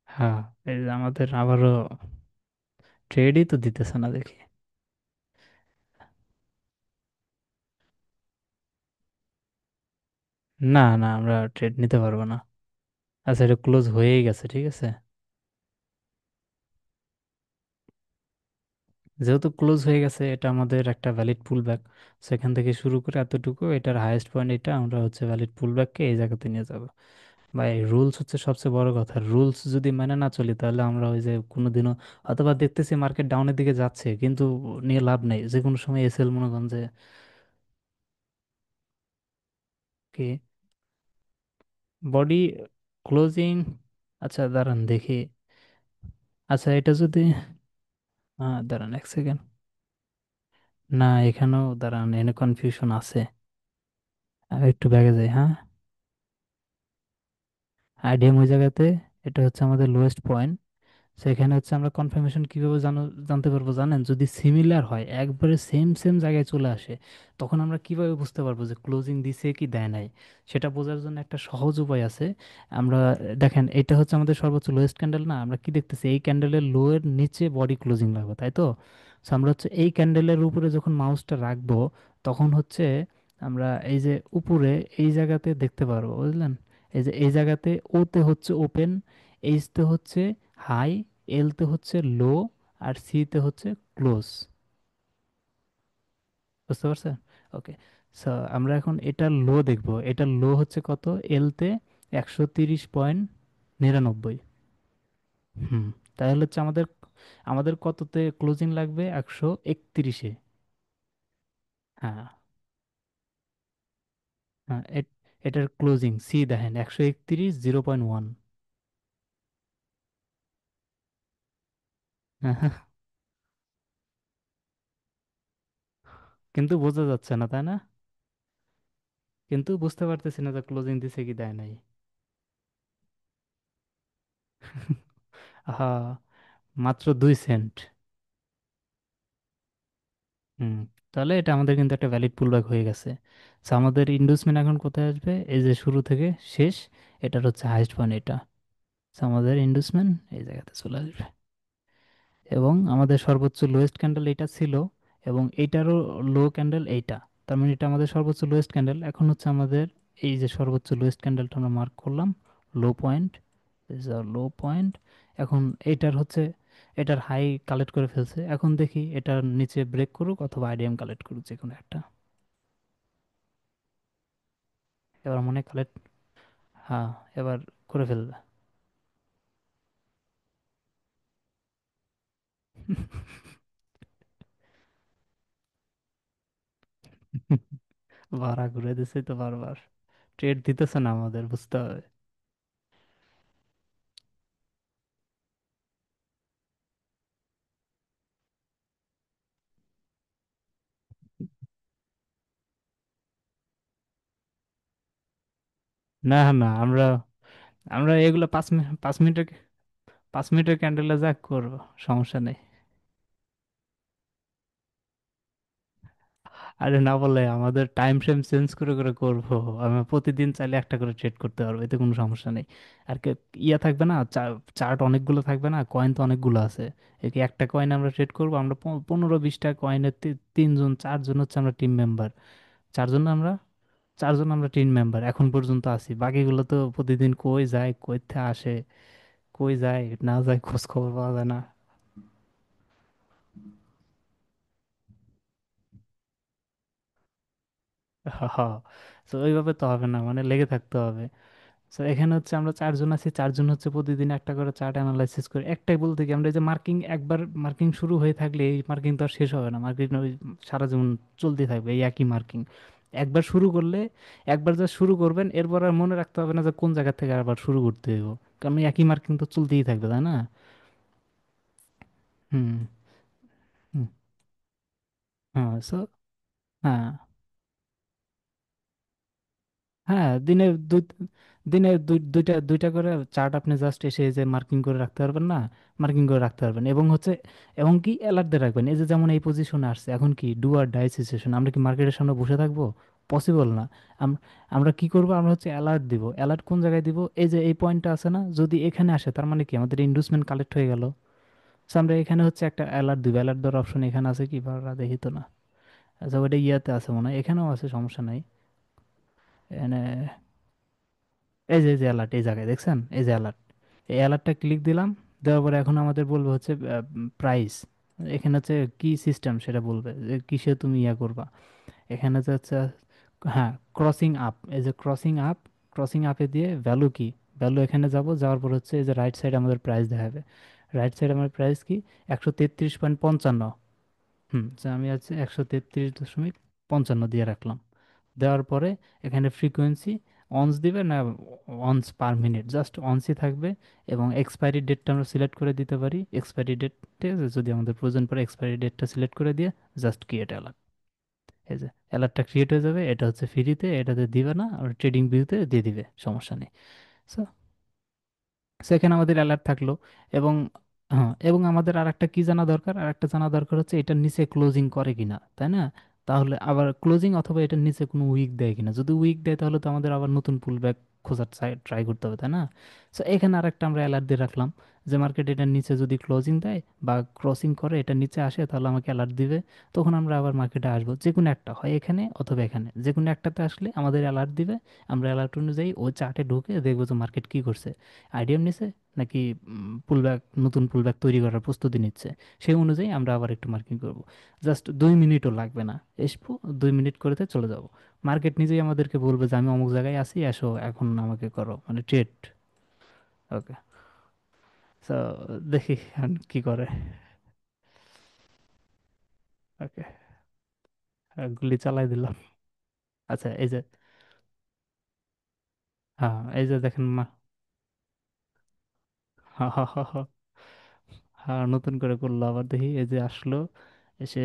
হ্যাঁ, এই যে আমাদের আবারও ট্রেডই তো দিতেছে না দেখি। না না, আমরা ট্রেড নিতে পারবো না। আচ্ছা, এটা ক্লোজ হয়েই গেছে, ঠিক আছে। যেহেতু ক্লোজ হয়ে গেছে, এটা আমাদের একটা ভ্যালিড পুল ব্যাক। সেখান থেকে শুরু করে এতটুকু, এটার হাইয়েস্ট পয়েন্ট এটা, আমরা হচ্ছে ভ্যালিড পুল ব্যাককে এই জায়গাতে নিয়ে যাব। ভাই, রুলস হচ্ছে সবচেয়ে বড় কথা। রুলস যদি মেনে না চলি, তাহলে আমরা ওই যে কোনোদিনও, অথবা দেখতেছি মার্কেট ডাউনের দিকে যাচ্ছে কিন্তু নিয়ে লাভ নেই, যে কোনো সময় এসএল মনে করেন যে কি বডি ক্লোজিং। আচ্ছা দাঁড়ান দেখি। আচ্ছা এটা যদি, দাঁড়ান এক সেকেন্ড। না, এখানেও দাঁড়ান, এনে কনফিউশন আছে। আর একটু ব্যাগে যাই, হ্যাঁ। আইডিএম ওই জায়গাতে, এটা হচ্ছে আমাদের লোয়েস্ট পয়েন্ট। সেখানে হচ্ছে আমরা কনফার্মেশন কিভাবে জানতে পারবো জানেন? যদি সিমিলার হয়, একবারে সেম সেম জায়গায় চলে আসে, তখন আমরা কিভাবে বুঝতে পারবো যে ক্লোজিং দিছে কি দেয় নাই। সেটা বোঝার জন্য একটা সহজ উপায় আছে। আমরা দেখেন, এটা হচ্ছে আমাদের সর্বোচ্চ লোয়েস্ট ক্যান্ডেল না? আমরা কি দেখতেছি, এই ক্যান্ডেলের লো এর নিচে বডি ক্লোজিং লাগবে, তাই তো? So আমরা হচ্ছে এই ক্যান্ডেলের উপরে যখন মাউসটা রাখবো, তখন হচ্ছে আমরা এই যে উপরে এই জায়গাতে দেখতে পারবো, বুঝলেন? এই যে এই জায়গাতে ওতে হচ্ছে ওপেন, এইচতে হচ্ছে হাই, এলতে হচ্ছে লো, আর সিতে হচ্ছে ক্লোজ। বুঝতে পারছেন? ওকে। সো আমরা এখন এটার লো দেখব। এটার লো হচ্ছে কত? এলতে 130.99। হুম। তাহলে হচ্ছে আমাদের আমাদের কততে ক্লোজিং লাগবে? 131-এ। হ্যাঁ হ্যাঁ, এটার ক্লোজিং সি দেখেন, 131.0.1। কিন্তু বোঝা যাচ্ছে না, তাই না? কিন্তু বুঝতে পারতেছি না যে ক্লোজিং দিছে কি দেয় নাই। হ্যাঁ, মাত্র 2 সেন্ট। হুম। তাহলে এটা আমাদের কিন্তু একটা ভ্যালিড পুলব্যাক হয়ে গেছে। তো আমাদের ইন্ডুসমেন্ট এখন কোথায় আসবে? এই যে শুরু থেকে শেষ, এটার হচ্ছে হাইস্ট পয়েন্ট এটা। তো আমাদের ইন্ডুসমেন্ট এই জায়গাতে চলে আসবে, এবং আমাদের সর্বোচ্চ লোয়েস্ট ক্যান্ডেল এটা ছিল, এবং এইটারও লো ক্যান্ডেল এইটা। তার মানে এটা আমাদের সর্বোচ্চ লোয়েস্ট ক্যান্ডেল। এখন হচ্ছে আমাদের এই যে সর্বোচ্চ লোয়েস্ট ক্যান্ডেলটা আমরা মার্ক করলাম, লো point, is a low point. এখন এইটার হচ্ছে, এটার হাই কালেক্ট করে ফেলছে। এখন দেখি এটার নিচে ব্রেক করুক অথবা আইডিএম কালেক্ট করুক, যে কোনো একটা। এবার মনে কালেক্ট, হ্যাঁ, এবার করে ফেলবে। ভাড়া ঘুরে দিছে তো বারবার। ট্রেড দিতেছে না আমাদের, বুঝতে হবে। না না, আমরা আমরা এগুলো 5 মিনিট 5 মিনিটের 5 মিনিটের ক্যান্ডেলে যা করবো, সমস্যা নেই। আরে না বলে আমাদের টাইম ফ্রেম চেঞ্জ করে করে করবো। আমরা প্রতিদিন চাইলে একটা করে ট্রেড করতে পারবো, এতে কোনো সমস্যা নেই। আর ইয়া থাকবে না, চার্ট অনেকগুলো থাকবে না, কয়েন তো অনেকগুলো আছে। একে একটা কয়েন আমরা ট্রেড করবো, আমরা 15-20টা কয়েনের তিনজন চারজন হচ্ছে আমরা টিম মেম্বার। চারজন আমরা চারজন আমরা টিম মেম্বার এখন পর্যন্ত আছি। বাকিগুলো তো প্রতিদিন কই যায়, কই থেকে আসে, কই যায় না যায়, খোঁজ খবর পাওয়া যায় না। হ্যাঁ, তো ওইভাবে তো হবে না, মানে লেগে থাকতে হবে। তো এখানে হচ্ছে আমরা চারজন আছি, চারজন হচ্ছে প্রতিদিন একটা করে চার্ট অ্যানালাইসিস করে। একটাই বলতে কি, আমরা এই যে মার্কিং, একবার মার্কিং শুরু হয়ে থাকলে এই মার্কিং তো আর শেষ হবে না, মার্কিং সারা জীবন চলতে থাকবে এই একই মার্কিং। একবার শুরু করলে, একবার যা শুরু করবেন এরপর আর মনে রাখতে হবে না যে কোন জায়গা থেকে আবার শুরু করতে হইব, কারণ এই একই মার্কিং তো চলতেই থাকবে, তাই না? হুম। হুম। হ্যাঁ, হ্যাঁ, হ্যাঁ, দুইটা দুইটা করে চার্ট আপনি জাস্ট এসে এই যে মার্কিং করে রাখতে পারবেন না, মার্কিং করে রাখতে পারবেন। এবং হচ্ছে, এবং কি অ্যালার্ট দিয়ে রাখবেন, এই যে যেমন এই পজিশনে আসছে, এখন কি ডু আর ডাই সিচুয়েশন, আমরা কি মার্কেটের সামনে বসে থাকবো? পসিবল না। আম- আমরা কি করব, আমরা হচ্ছে অ্যালার্ট দিব। অ্যালার্ট কোন জায়গায় দিব, এই যে এই পয়েন্টটা আছে না, যদি এখানে আসে তার মানে কি আমাদের ইনভেস্টমেন্ট কালেক্ট হয়ে গেল। So আমরা এখানে হচ্ছে একটা অ্যালার্ট দিব। অ্যালার্ট দেওয়ার অপশন এখানে আছে কি, বাররা দেখি তো না। আচ্ছা, ওটা ইয়াতে আছে মনে হয়, এখানেও আছে, সমস্যা নাই। এখানে এই যে অ্যালার্ট, এই জায়গায় দেখছেন, এই যে অ্যালার্ট, এই অ্যালার্টটা ক্লিক দিলাম। দেওয়ার পরে এখন আমাদের বলবে হচ্ছে প্রাইস। এখানে হচ্ছে কি সিস্টেম সেটা বলবে যে কিসে তুমি ইয়া করবা। এখানে যে হচ্ছে, হ্যাঁ, ক্রসিং আপ, এই যে ক্রসিং আপ, ক্রসিং আপে দিয়ে ভ্যালু কি, ভ্যালু এখানে যাব, যাওয়ার পর হচ্ছে এই যে রাইট সাইড আমাদের প্রাইস দেখাবে। রাইট সাইড আমার প্রাইস কি, 133.55। যে আমি আছে 133.55 দিয়ে রাখলাম। দেওয়ার পরে এখানে ফ্রিকোয়েন্সি অনস দিবে না, অনস পার মিনিট, জাস্ট অনসই থাকবে। এবং এক্সপায়ারি ডেটটা আমরা সিলেক্ট করে দিতে পারি। এক্সপায়ারি ডেট, ঠিক আছে, যদি আমাদের প্রয়োজন পড়ে এক্সপায়ারি ডেটটা সিলেক্ট করে দিয়ে জাস্ট ক্রিয়েট অ্যালার্ট। এই যে অ্যালার্টটা ক্রিয়েট হয়ে যাবে, এটা হচ্ছে ফ্রিতে, এটাতে দিবে না, আর ট্রেডিং ভিউতে দিয়ে দিবে, সমস্যা নেই। So, সেখানে আমাদের অ্যালার্ট থাকলো। এবং হ্যাঁ, এবং আমাদের আর একটা কি জানা দরকার, আর একটা জানা দরকার হচ্ছে এটার নিচে ক্লোজিং করে কিনা, তাই না? তাহলে আবার ক্লোজিং অথবা এটার নিচে কোনো উইক দেয় কিনা, যদি উইক দেয় তাহলে তো আমাদের আবার নতুন পুল ব্যাক খোঁজার ট্রাই করতে হবে, তাই না? সো এখানে আর একটা আমরা অ্যালার্ট দিয়ে রাখলাম যে মার্কেট এটার নিচে যদি ক্লোজিং দেয় বা ক্রসিং করে এটার নিচে আসে তাহলে আমাকে অ্যালার্ট দিবে। তখন আমরা আবার মার্কেটে আসবো, যে কোনো একটা হয়, এখানে অথবা এখানে, যে কোনো একটাতে আসলে আমাদের অ্যালার্ট দিবে। আমরা অ্যালার্ট অনুযায়ী ওই চার্টে ঢুকে দেখবো যে মার্কেট কি করছে, আইডিএম নিছে নাকি পুলব্যাক, নতুন পুলব্যাক তৈরি করার প্রস্তুতি নিচ্ছে। সেই অনুযায়ী আমরা আবার একটু মার্কিং করব। জাস্ট 2 মিনিটও লাগবে না, এসবো 2 মিনিট করেতে চলে যাব। মার্কেট নিজেই আমাদেরকে বলবে যে আমি অমুক জায়গায় আছি, আসো এখন আমাকে করো, মানে ট্রেড। ওকে। তো দেখি এখন কি করে। ওকে, গুলি চালাই দিলাম। আচ্ছা, এই যে, হ্যাঁ, এই যে দেখেন হা হা হা হা। হ্যাঁ, নতুন করে করলো আবার, দেখি এই যে আসলো এসে।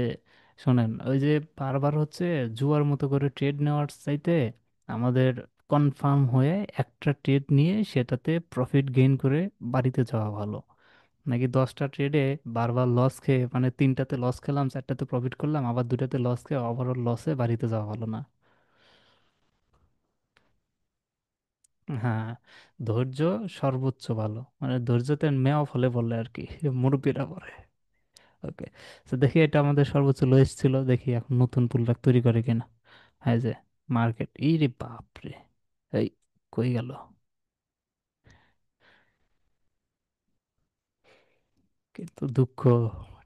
শোনেন, ওই যে বারবার হচ্ছে জুয়ার মতো করে ট্রেড নেওয়ার চাইতে আমাদের কনফার্ম হয়ে একটা ট্রেড নিয়ে সেটাতে প্রফিট গেইন করে বাড়িতে যাওয়া ভালো। নাকি 10টা ট্রেডে বারবার লস খেয়ে, মানে 3টাতে লস খেলাম, 4টাতে প্রফিট করলাম, আবার 2টাতে লস খেয়ে ওভারঅল লসে বাড়িতে যাওয়া ভালো না। হ্যাঁ, ধৈর্য সর্বোচ্চ ভালো, মানে ধৈর্যতে মেও ফলে বলে আর কি, মুরব্বীরা বলে। ওকে। তো দেখি এটা আমাদের সর্বোচ্চ লোয়েস্ট ছিল, দেখি এখন নতুন পুলব্যাক তৈরি করে কিনা। হ্যাঁ, যে মার্কেট, ইরে বাপরে, এই কই গেল? কিন্তু দুঃখ,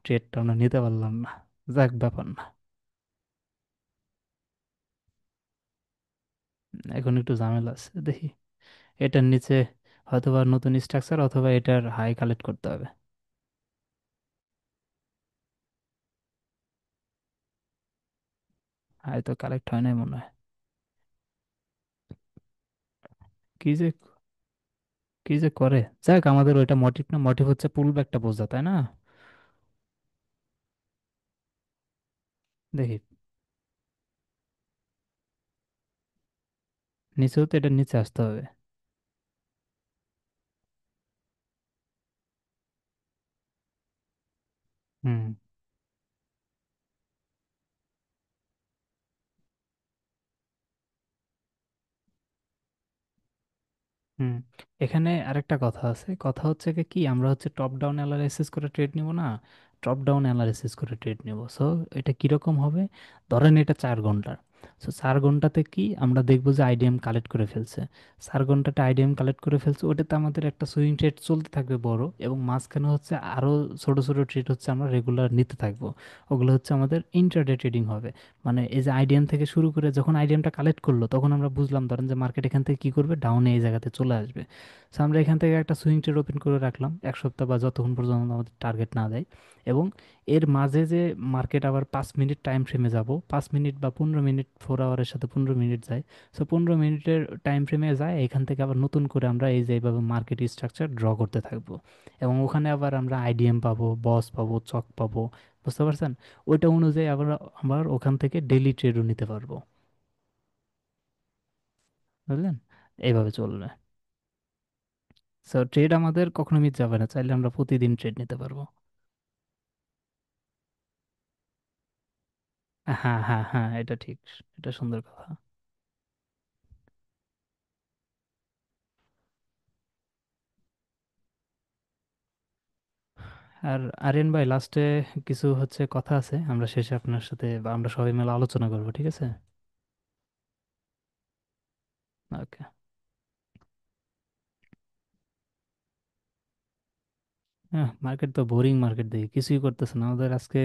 ট্রেডটা আমরা নিতে পারলাম না। যাক, ব্যাপার না। এখন একটু ঝামেলা আছে, দেখি এটার নিচে হয়তোবা নতুন স্ট্রাকচার অথবা এটার হাই কালেক্ট করতে হবে। হাই তো কালেক্ট হয় নাই মনে হয়। কি যে কি যে করে, যাক, আমাদের ওইটা মোটিভ না, মোটিভ হচ্ছে পুল ব্যাকটা বোঝা, তাই না? দেখি, নিচেও তো এটার নিচে আসতে হবে। হুম। হুম। এখানে আরেকটা কথা আছে, কথা হচ্ছে কি কি, আমরা হচ্ছে টপ ডাউন অ্যানালাইসিস করে ট্রেড নিব না, টপ ডাউন অ্যানালাইসিস করে ট্রেড নিব। সো এটা কিরকম হবে, ধরেন এটা 4 ঘন্টার। সো 4 ঘন্টাতে কি আমরা দেখবো যে আইডিএম কালেক্ট করে ফেলছে, 4 ঘন্টাটা আইডিএম কালেক্ট করে ফেলছে, ওটাতে আমাদের একটা সুইং ট্রেড চলতে থাকবে বড়, এবং মাঝখানে হচ্ছে আরো ছোট ছোট ট্রেড হচ্ছে আমরা রেগুলার নিতে থাকবো। ওগুলো হচ্ছে আমাদের ইন্ট্রাডে ট্রেডিং হবে। মানে এই যে আইডিএম থেকে শুরু করে যখন আইডিএমটা কালেক্ট করলো, তখন আমরা বুঝলাম ধরেন যে মার্কেট এখান থেকে কি করবে, ডাউনে এই জায়গাতে চলে আসবে। সো আমরা এখান থেকে একটা সুইং ট্রেড ওপেন করে রাখলাম 1 সপ্তাহ বা যতক্ষণ পর্যন্ত আমাদের টার্গেট না দেয়। এবং এর মাঝে যে মার্কেট আবার 5 মিনিট টাইম ফ্রেমে যাব, 5 মিনিট বা 15 মিনিট, 4 আওয়ারের সাথে 15 মিনিট যায়। সো 15 মিনিটের টাইম ফ্রেমে যায়, এখান থেকে আবার নতুন করে আমরা এই যে এইভাবে মার্কেট স্ট্রাকচার ড্র করতে থাকবো। এবং ওখানে আবার আমরা আইডিএম পাবো, বস পাবো, চক পাবো, বুঝতে পারছেন? ওইটা অনুযায়ী আবার আবার ওখান থেকে ডেলি ট্রেডও নিতে পারবো। বুঝলেন? এইভাবে চলবে। সো ট্রেড আমাদের কখনো মিস যাবে না, চাইলে আমরা প্রতিদিন ট্রেড নিতে পারবো। হ্যাঁ হ্যাঁ হ্যাঁ, এটা ঠিক। এটা সুন্দর কথা। আর আরিয়ান ভাই, লাস্টে কিছু হচ্ছে কথা আছে, আমরা শেষে আপনার সাথে বা আমরা সবাই মিলে আলোচনা করবো, ঠিক আছে? ওকে। হ্যাঁ, মার্কেট তো বোরিং মার্কেট, দেখি কিছুই করতেছে না আমাদের আজকে।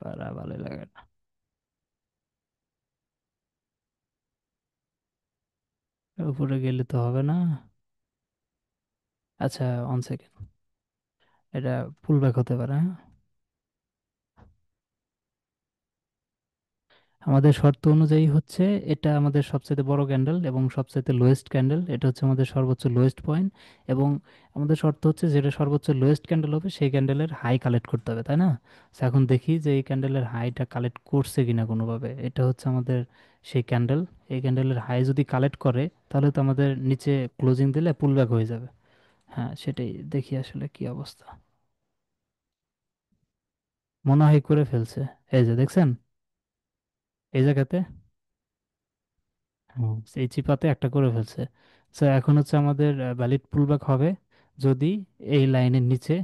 পারা ভালো লাগে না। উপরে গেলে তো হবে না। আচ্ছা, 1 সেকেন্ড। এটা পুল ব্যাক হতে পারে, হ্যাঁ। আমাদের শর্ত অনুযায়ী হচ্ছে এটা আমাদের সবচেয়ে বড় ক্যান্ডেল এবং সবচেয়ে লোয়েস্ট ক্যান্ডেল, এটা হচ্ছে আমাদের সর্বোচ্চ লোয়েস্ট পয়েন্ট। এবং আমাদের শর্ত হচ্ছে যেটা সর্বোচ্চ লোয়েস্ট ক্যান্ডেল হবে সেই ক্যান্ডেলের হাই কালেক্ট করতে হবে, তাই না? তো এখন দেখি যে এই ক্যান্ডেলের হাইটা কালেক্ট করছে কিনা কোনোভাবে, এটা হচ্ছে আমাদের সেই ক্যান্ডেল। এই ক্যান্ডেলের হাই যদি কালেক্ট করে, তাহলে তো আমাদের নিচে ক্লোজিং দিলে পুল ব্যাক হয়ে যাবে। হ্যাঁ, সেটাই দেখি আসলে কি অবস্থা। মনে হয় করে ফেলছে। এই যে দেখছেন, এই জায়গাতে, হুম, এই চিপাতে একটা করে ফেলছে। তো এখন হচ্ছে আমাদের ভ্যালিড পুলব্যাক হবে যদি এই লাইনের নিচে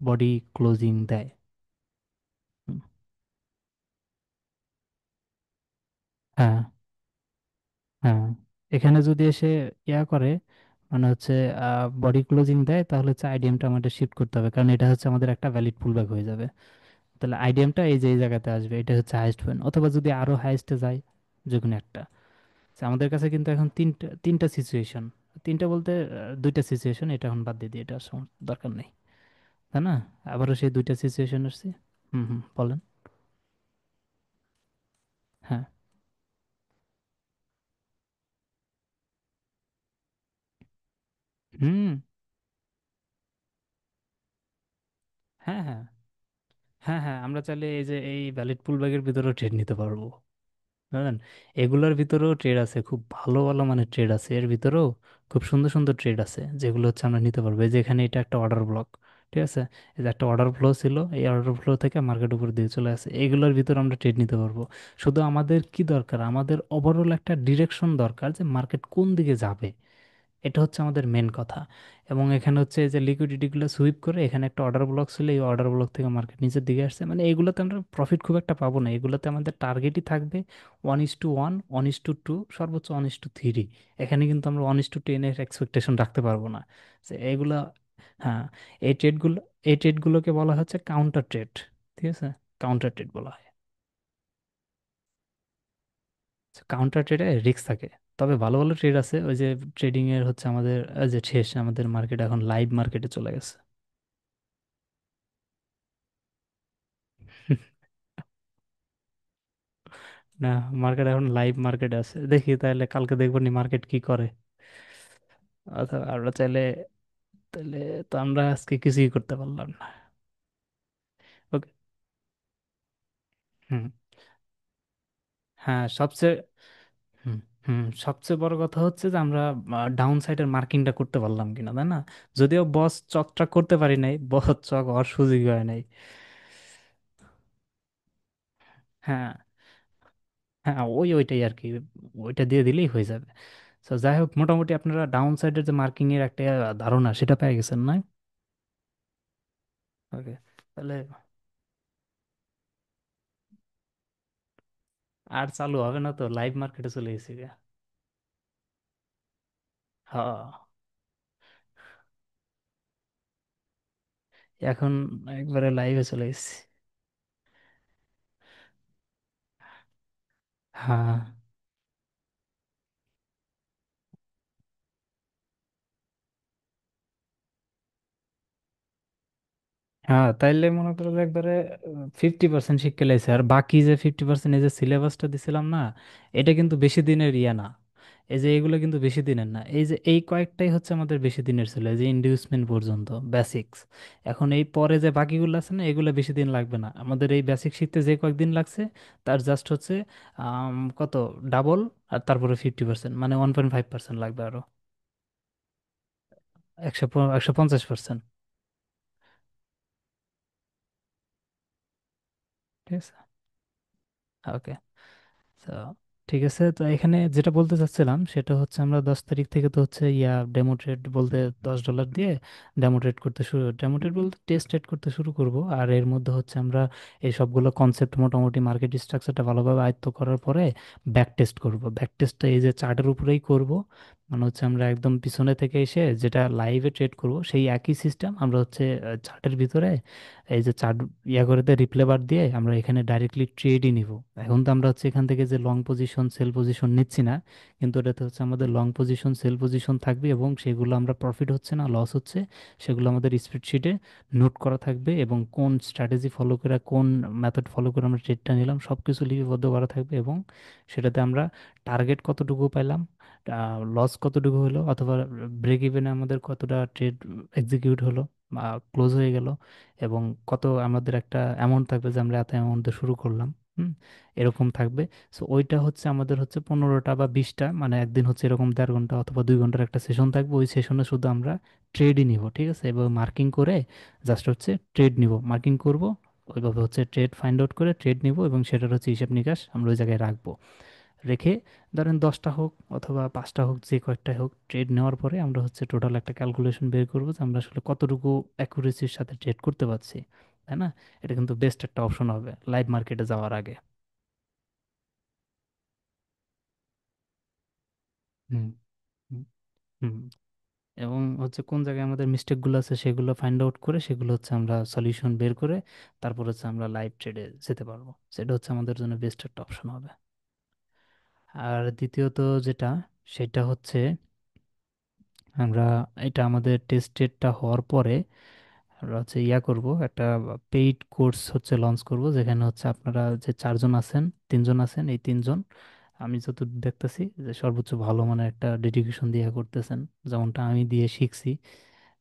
বডি ক্লোজিং দেয়। হুম, হ্যাঁ হ্যাঁ, এখানে যদি এসে ইয়া করে, মানে হচ্ছে বডি ক্লোজিং দেয়, তাহলে হচ্ছে আইডিএমটা আমাদের শিফট করতে হবে, কারণ এটা হচ্ছে আমাদের একটা ভ্যালিড পুলব্যাক হয়ে যাবে। তাহলে আইডিএমটা এই যে এই জায়গাতে আসবে, এটা হচ্ছে হাইস্ট পয়েন্ট, অথবা যদি আরো হাইস্টে যায়, যে কোনো একটা। তো আমাদের কাছে কিন্তু এখন তিনটা তিনটা সিচুয়েশন, তিনটা বলতে 2টা সিচুয়েশন, এটা এখন বাদ দিয়ে দিই, এটা দরকার নেই, তাই না? আবারও সেই 2টা সিচুয়েশন আসছে। হুম হুম, বলেন। হ্যাঁ। হুম। হ্যাঁ হ্যাঁ হ্যাঁ হ্যাঁ, আমরা চাইলে এই যে এই ভ্যালিড পুল ব্যাগের ভিতরেও ট্রেড নিতে পারবো, বুঝলেন? এগুলোর ভিতরেও ট্রেড আছে, খুব ভালো ভালো মানে ট্রেড আছে এর ভিতরেও, খুব সুন্দর সুন্দর ট্রেড আছে যেগুলো হচ্ছে আমরা নিতে পারবো। এই যে এখানে এটা একটা অর্ডার ব্লক, ঠিক আছে? এই যে একটা অর্ডার ফ্লো ছিল, এই অর্ডার ফ্লো থেকে মার্কেট উপর দিয়ে চলে আসে, এইগুলোর ভিতরে আমরা ট্রেড নিতে পারবো। শুধু আমাদের কি দরকার, আমাদের ওভারঅল একটা ডিরেকশন দরকার যে মার্কেট কোন দিকে যাবে, এটা হচ্ছে আমাদের মেন কথা। এবং এখানে হচ্ছে যে লিকুইডিটিগুলো সুইপ করে এখানে একটা অর্ডার ব্লক ছিল, এই অর্ডার ব্লক থেকে মার্কেট নিচের দিকে আসছে, মানে এগুলোতে আমরা প্রফিট খুব একটা পাবো না, এগুলোতে আমাদের টার্গেটই থাকবে 1:1, 1:2, সর্বোচ্চ 1:3। এখানে কিন্তু আমরা 1:10-এর এক্সপেকটেশন রাখতে পারবো না। যে এগুলা, হ্যাঁ, এই ট্রেডগুলো, এই ট্রেডগুলোকে বলা হচ্ছে কাউন্টার ট্রেড, ঠিক আছে? কাউন্টার ট্রেড বলা হয়। কাউন্টার ট্রেডে রিস্ক থাকে, তবে ভালো ভালো ট্রেড আছে। ওই যে ট্রেডিং এর হচ্ছে আমাদের যে শেষ, আমাদের মার্কেট এখন লাইভ মার্কেটে চলে গেছে। না, মার্কেট এখন লাইভ মার্কেটে আছে, দেখি তাহলে কালকে দেখবো নি মার্কেট কি করে। অথবা আমরা চাইলে, তাহলে তো আমরা আজকে কিছুই করতে পারলাম না। ওকে। হুম। হ্যাঁ, সবচেয়ে, হুম, সবচেয়ে বড় কথা হচ্ছে যে আমরা ডাউন সাইডের মার্কিংটা করতে পারলাম কিনা, তাই না? যদিও বস চকটা করতে পারি নাই, বস চক হওয়ার সুযোগ হয় নাই। হ্যাঁ, হ্যাঁ, ওইটাই আর কি, ওইটা দিয়ে দিলেই হয়ে যাবে। তো যাই হোক, মোটামুটি আপনারা ডাউন সাইডের যে মার্কিং এর একটা ধারণা সেটা পেয়ে গেছেন, না? ওকে, তাহলে আর চালু হবে না তো, লাইভ মার্কেটে চলে গেছি গা। হ্যাঁ, এখন একবারে লাইভে চলে গেছি। হ্যাঁ, হ্যাঁ, তাইলে মনে করো যে একবারে 50% শিখে লাইছে, আর বাকি যে 50% এই যে সিলেবাসটা দিছিলাম না, এটা কিন্তু বেশি দিনের ইয়া না। এই যে এগুলো কিন্তু বেশি দিনের না, এই যে এই কয়েকটাই হচ্ছে আমাদের বেশি দিনের ছিল, এই যে ইন্ডিউসমেন্ট পর্যন্ত বেসিক্স। এখন এই পরে যে বাকিগুলো আছে না, এগুলো বেশি দিন লাগবে না আমাদের, এই বেসিক শিখতে যে কয়েকদিন লাগছে তার জাস্ট হচ্ছে কত, ডাবল। আর তারপরে 50%, মানে 1.5% লাগবে আরো। 150%। ঠিক আছে, ওকে। তো ঠিক আছে, তো এখানে যেটা বলতে চাচ্ছিলাম সেটা হচ্ছে আমরা 10 তারিখ থেকে তো হচ্ছে ডেমো ট্রেড বলতে $10 দিয়ে ডেমো ট্রেড বলতে টেস্ট ট্রেড করতে শুরু করব। আর এর মধ্যে হচ্ছে আমরা এই সবগুলো কনসেপ্ট মোটামুটি মার্কেট স্ট্রাকচারটা ভালোভাবে আয়ত্ত করার পরে ব্যাক টেস্ট করব। ব্যাক টেস্টটা এই যে চার্টের উপরেই করব, মানে হচ্ছে আমরা একদম পিছনে থেকে এসে যেটা লাইভে ট্রেড করব সেই একই সিস্টেম আমরা হচ্ছে চার্টের ভিতরে এই যে চার্ট করে দিয়ে রিপ্লে বার দিয়ে আমরা এখানে ডাইরেক্টলি ট্রেডই নিব। এখন তো আমরা হচ্ছে এখান থেকে যে লং পজিশন সেল পজিশন নিচ্ছি না, কিন্তু এটাতে হচ্ছে আমাদের লং পজিশন সেল পজিশন থাকবে, এবং সেগুলো আমরা প্রফিট হচ্ছে না লস হচ্ছে সেগুলো আমাদের স্প্রেডশিটে নোট করা থাকবে, এবং কোন স্ট্র্যাটেজি ফলো করে কোন মেথড ফলো করে আমরা ট্রেডটা নিলাম সব কিছু লিপিবদ্ধ করা থাকবে। এবং সেটাতে আমরা টার্গেট কতটুকু পাইলাম, লস কতটুকু হলো, অথবা ব্রেক ইভেনে আমাদের কতটা ট্রেড এক্সিকিউট হলো বা ক্লোজ হয়ে গেল, এবং কত আমাদের একটা অ্যামাউন্ট থাকবে যে আমরা এত অ্যামাউন্টে শুরু করলাম। হুম, এরকম থাকবে। সো ওইটা হচ্ছে আমাদের হচ্ছে 15টা বা 20টা, মানে একদিন হচ্ছে এরকম 1.5 ঘন্টা অথবা 2 ঘন্টার একটা সেশন থাকবে, ওই সেশনে শুধু আমরা ট্রেডই নিব, ঠিক আছে? এবার মার্কিং করে জাস্ট হচ্ছে ট্রেড নিব, মার্কিং করব, ওইভাবে হচ্ছে ট্রেড ফাইন্ড আউট করে ট্রেড নিব, এবং সেটার হচ্ছে হিসাব নিকাশ আমরা ওই জায়গায় রাখবো। রেখে ধরেন 10টা হোক অথবা 5টা হোক, যে কয়েকটাই হোক, ট্রেড নেওয়ার পরে আমরা হচ্ছে টোটাল একটা ক্যালকুলেশন বের করবো যে আমরা আসলে কতটুকু অ্যাকুরেসির সাথে ট্রেড করতে পারছি, তাই না? এটা কিন্তু বেস্ট একটা অপশন হবে লাইভ মার্কেটে যাওয়ার আগে। হুম, হুম, হুম। এবং হচ্ছে কোন জায়গায় আমাদের মিস্টেকগুলো আছে সেগুলো ফাইন্ড আউট করে সেগুলো হচ্ছে আমরা সলিউশন বের করে তারপর হচ্ছে আমরা লাইভ ট্রেডে যেতে পারবো। সেটা হচ্ছে আমাদের জন্য বেস্ট একটা অপশন হবে। আর দ্বিতীয়ত যেটা, সেটা হচ্ছে আমরা এটা আমাদের টেস্টেডটা হওয়ার পরে আমরা হচ্ছে করব, একটা পেইড কোর্স হচ্ছে লঞ্চ করব, যেখানে হচ্ছে আপনারা যে 4জন আছেন, 3জন আছেন, এই 3জন আমি যতদূর দেখতেছি যে সর্বোচ্চ ভালো মানের একটা ডেডিকেশন দিয়ে করতেছেন, যেমনটা আমি দিয়ে শিখছি।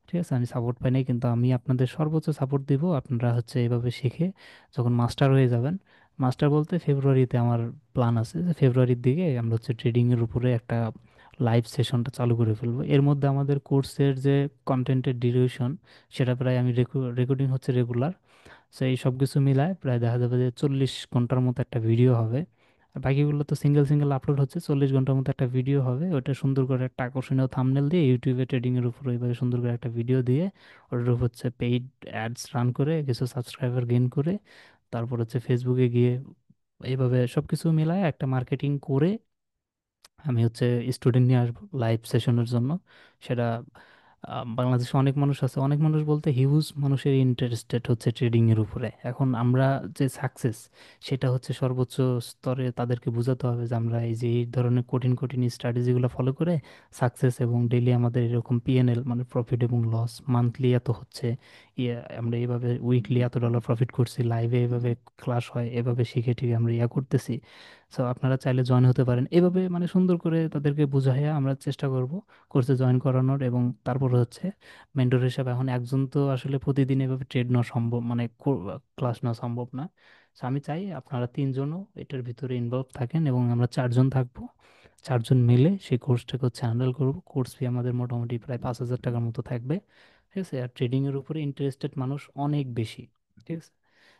ঠিক আছে, আমি সাপোর্ট পাই নাই, কিন্তু আমি আপনাদের সর্বোচ্চ সাপোর্ট দিব। আপনারা হচ্ছে এইভাবে শিখে যখন মাস্টার হয়ে যাবেন, মাস্টার বলতে ফেব্রুয়ারিতে আমার প্ল্যান আছে যে ফেব্রুয়ারির দিকে আমরা হচ্ছে ট্রেডিংয়ের উপরে একটা লাইভ সেশনটা চালু করে ফেলবো। এর মধ্যে আমাদের কোর্সের যে কন্টেন্টের ডিউরেশন সেটা প্রায় আমি রেকর্ডিং হচ্ছে রেগুলার। সো এই সব কিছু মিলায় প্রায় দেখা যাবে যে 40 ঘন্টার মতো একটা ভিডিও হবে। আর বাকিগুলো তো সিঙ্গেল সিঙ্গেল আপলোড হচ্ছে, 40 ঘন্টার মতো একটা ভিডিও হবে, ওটা সুন্দর করে একটা আকর্ষণীয় থাম্বনেল দিয়ে ইউটিউবে ট্রেডিংয়ের উপর ওইভাবে সুন্দর করে একটা ভিডিও দিয়ে ওটার উপর হচ্ছে পেইড অ্যাডস রান করে কিছু সাবস্ক্রাইবার গেইন করে তারপর হচ্ছে ফেসবুকে গিয়ে এইভাবে সব কিছু মিলায় একটা মার্কেটিং করে আমি হচ্ছে স্টুডেন্ট নিয়ে আসবো লাইভ সেশনের জন্য। সেটা বাংলাদেশে অনেক মানুষ আছে, অনেক মানুষ বলতে হিউজ মানুষের ইন্টারেস্টেড হচ্ছে ট্রেডিং এর উপরে। এখন আমরা যে সাকসেস, সেটা হচ্ছে সর্বোচ্চ স্তরে তাদেরকে বোঝাতে হবে যে আমরা এই যে এই ধরনের কঠিন কঠিন স্ট্র্যাটেজিগুলো ফলো করে সাকসেস, এবং ডেইলি আমাদের এরকম পিএনএল মানে প্রফিট এবং লস মান্থলি এত হচ্ছে, আমরা এইভাবে উইকলি $এত প্রফিট করছি, লাইভে এভাবে ক্লাস হয়, এভাবে শিখে ঠিক আমরা করতেছি। সো আপনারা চাইলে জয়েন হতে পারেন, এভাবে মানে সুন্দর করে তাদেরকে বুঝাইয়া আমরা চেষ্টা করব কোর্সে জয়েন করানোর। এবং তারপর হচ্ছে মেন্টর হিসাবে, এখন একজন তো আসলে প্রতিদিন এভাবে ট্রেড নেওয়া সম্ভব, মানে ক্লাস নেওয়া সম্ভব না। So আমি চাই আপনারা 3জনও এটার ভিতরে ইনভলভ থাকেন এবং আমরা 4জন থাকবো। চারজন মিলে সেই কোর্সটাকে হচ্ছে হ্যান্ডেল করবো। কোর্স ফি আমাদের মোটামুটি প্রায় 5,000 টাকার মতো থাকবে। ঠিক আছে, আর ট্রেডিংয়ের উপরে ইন্টারেস্টেড মানুষ অনেক বেশি। ঠিক আছে,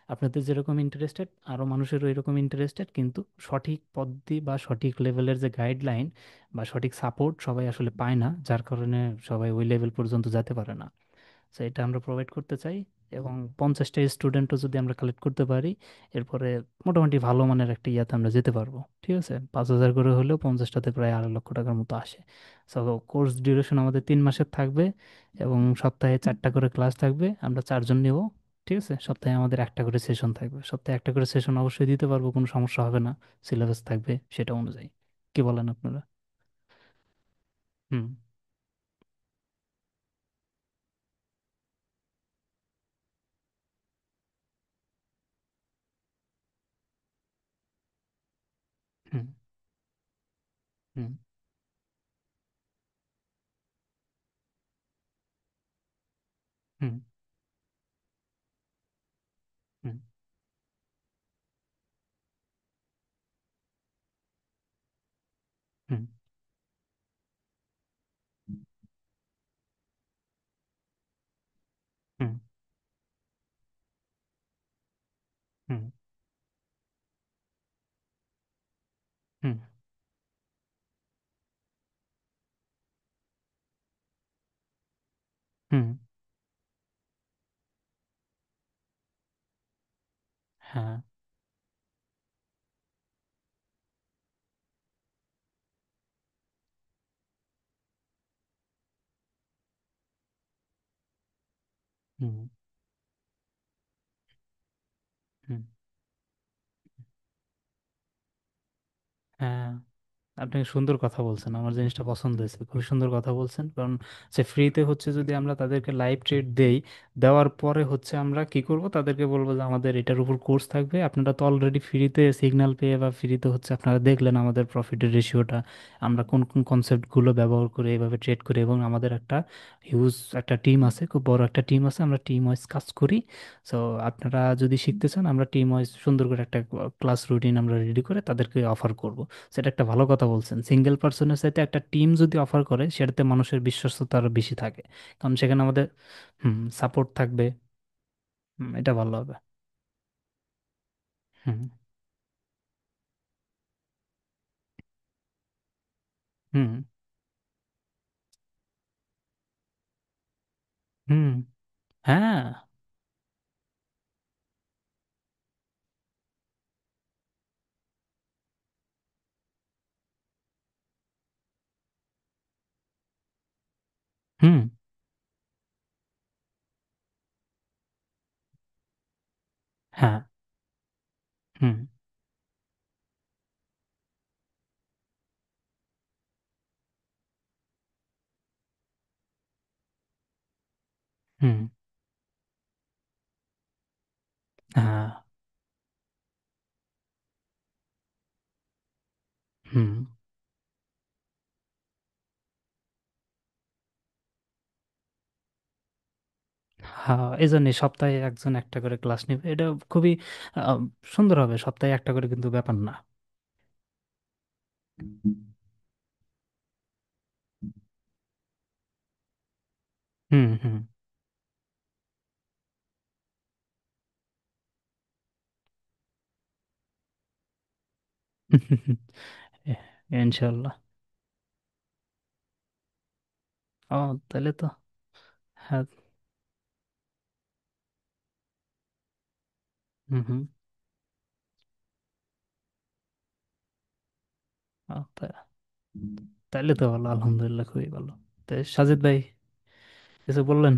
আপনাদের যেরকম ইন্টারেস্টেড আরও মানুষেরও এরকম ইন্টারেস্টেড, কিন্তু সঠিক পদ্ধতি বা সঠিক লেভেলের যে গাইডলাইন বা সঠিক সাপোর্ট সবাই আসলে পায় না, যার কারণে সবাই ওই লেভেল পর্যন্ত যেতে পারে না। তো এটা আমরা প্রোভাইড করতে চাই। এবং 50টা স্টুডেন্টও যদি আমরা কালেক্ট করতে পারি, এরপরে মোটামুটি ভালো মানের একটা ইয়াতে আমরা যেতে পারবো। ঠিক আছে, 5,000 করে হলেও 50টাতে প্রায় 2.5 লক্ষ টাকার মতো আসে। সো কোর্স ডিউরেশন আমাদের 3 মাসের থাকবে, এবং সপ্তাহে 4টা করে ক্লাস থাকবে, আমরা 4জন নেব। ঠিক আছে, সপ্তাহে আমাদের একটা করে সেশন থাকবে, সপ্তাহে একটা করে সেশন অবশ্যই দিতে পারবো, কোনো সমস্যা হবে না। সিলেবাস থাকবে সেটা অনুযায়ী। কি বলেন আপনারা? হুম। হুম। হুম। হুম। হুম। হুম। হুম। হুম। হুম। হুম। হ্যাঁ। হুম। হুম। হ্যাঁ, আপনি সুন্দর কথা বলছেন, আমার জিনিসটা পছন্দ হয়েছে, খুব সুন্দর কথা বলছেন। কারণ সে ফ্রিতে হচ্ছে যদি আমরা তাদেরকে লাইভ ট্রিট দেই, দেওয়ার পরে হচ্ছে আমরা কি করব, তাদেরকে বলবো যে আমাদের এটার উপর কোর্স থাকবে, আপনারা তো অলরেডি ফ্রিতে সিগন্যাল পেয়ে বা ফ্রিতে হচ্ছে আপনারা দেখলেন আমাদের প্রফিটের রেশিওটা, আমরা কোন কোন কনসেপ্টগুলো ব্যবহার করে এভাবে ট্রেড করি, এবং আমাদের একটা হিউজ একটা টিম আছে, খুব বড় একটা টিম আছে, আমরা টিম ওয়াইজ কাজ করি। সো আপনারা যদি শিখতে চান, আমরা টিম ওয়াইজ সুন্দর করে একটা ক্লাস রুটিন আমরা রেডি করে তাদেরকে অফার করব। সেটা একটা ভালো কথা বলছেন, সিঙ্গেল পার্সনের সাথে একটা টিম যদি অফার করে সেটাতে মানুষের বিশ্বস্ততা আরো বেশি থাকে, কারণ সেখানে আমাদের সাপোর্ট থাকবে। এটা ভালো হবে। হুম। হুম। হুম। হ্যাঁ। হুম। হ্যাঁ। হুম। হুম। হ্যাঁ। হুম। হ্যাঁ, এই জন্য সপ্তাহে একজন একটা করে ক্লাস নেবে, এটা খুবই আহ, সুন্দর হবে। সপ্তাহে একটা করে কিন্তু ব্যাপার না। হুম। হুম। ইনশাল্লাহ। ও, তাহলে তো। হ্যাঁ। হুম। হুম। ও, তাহলে তো ভালো, আলহামদুলিল্লাহ, খুবই ভালো। তো সাজিদ ভাই, কিছু বললেন?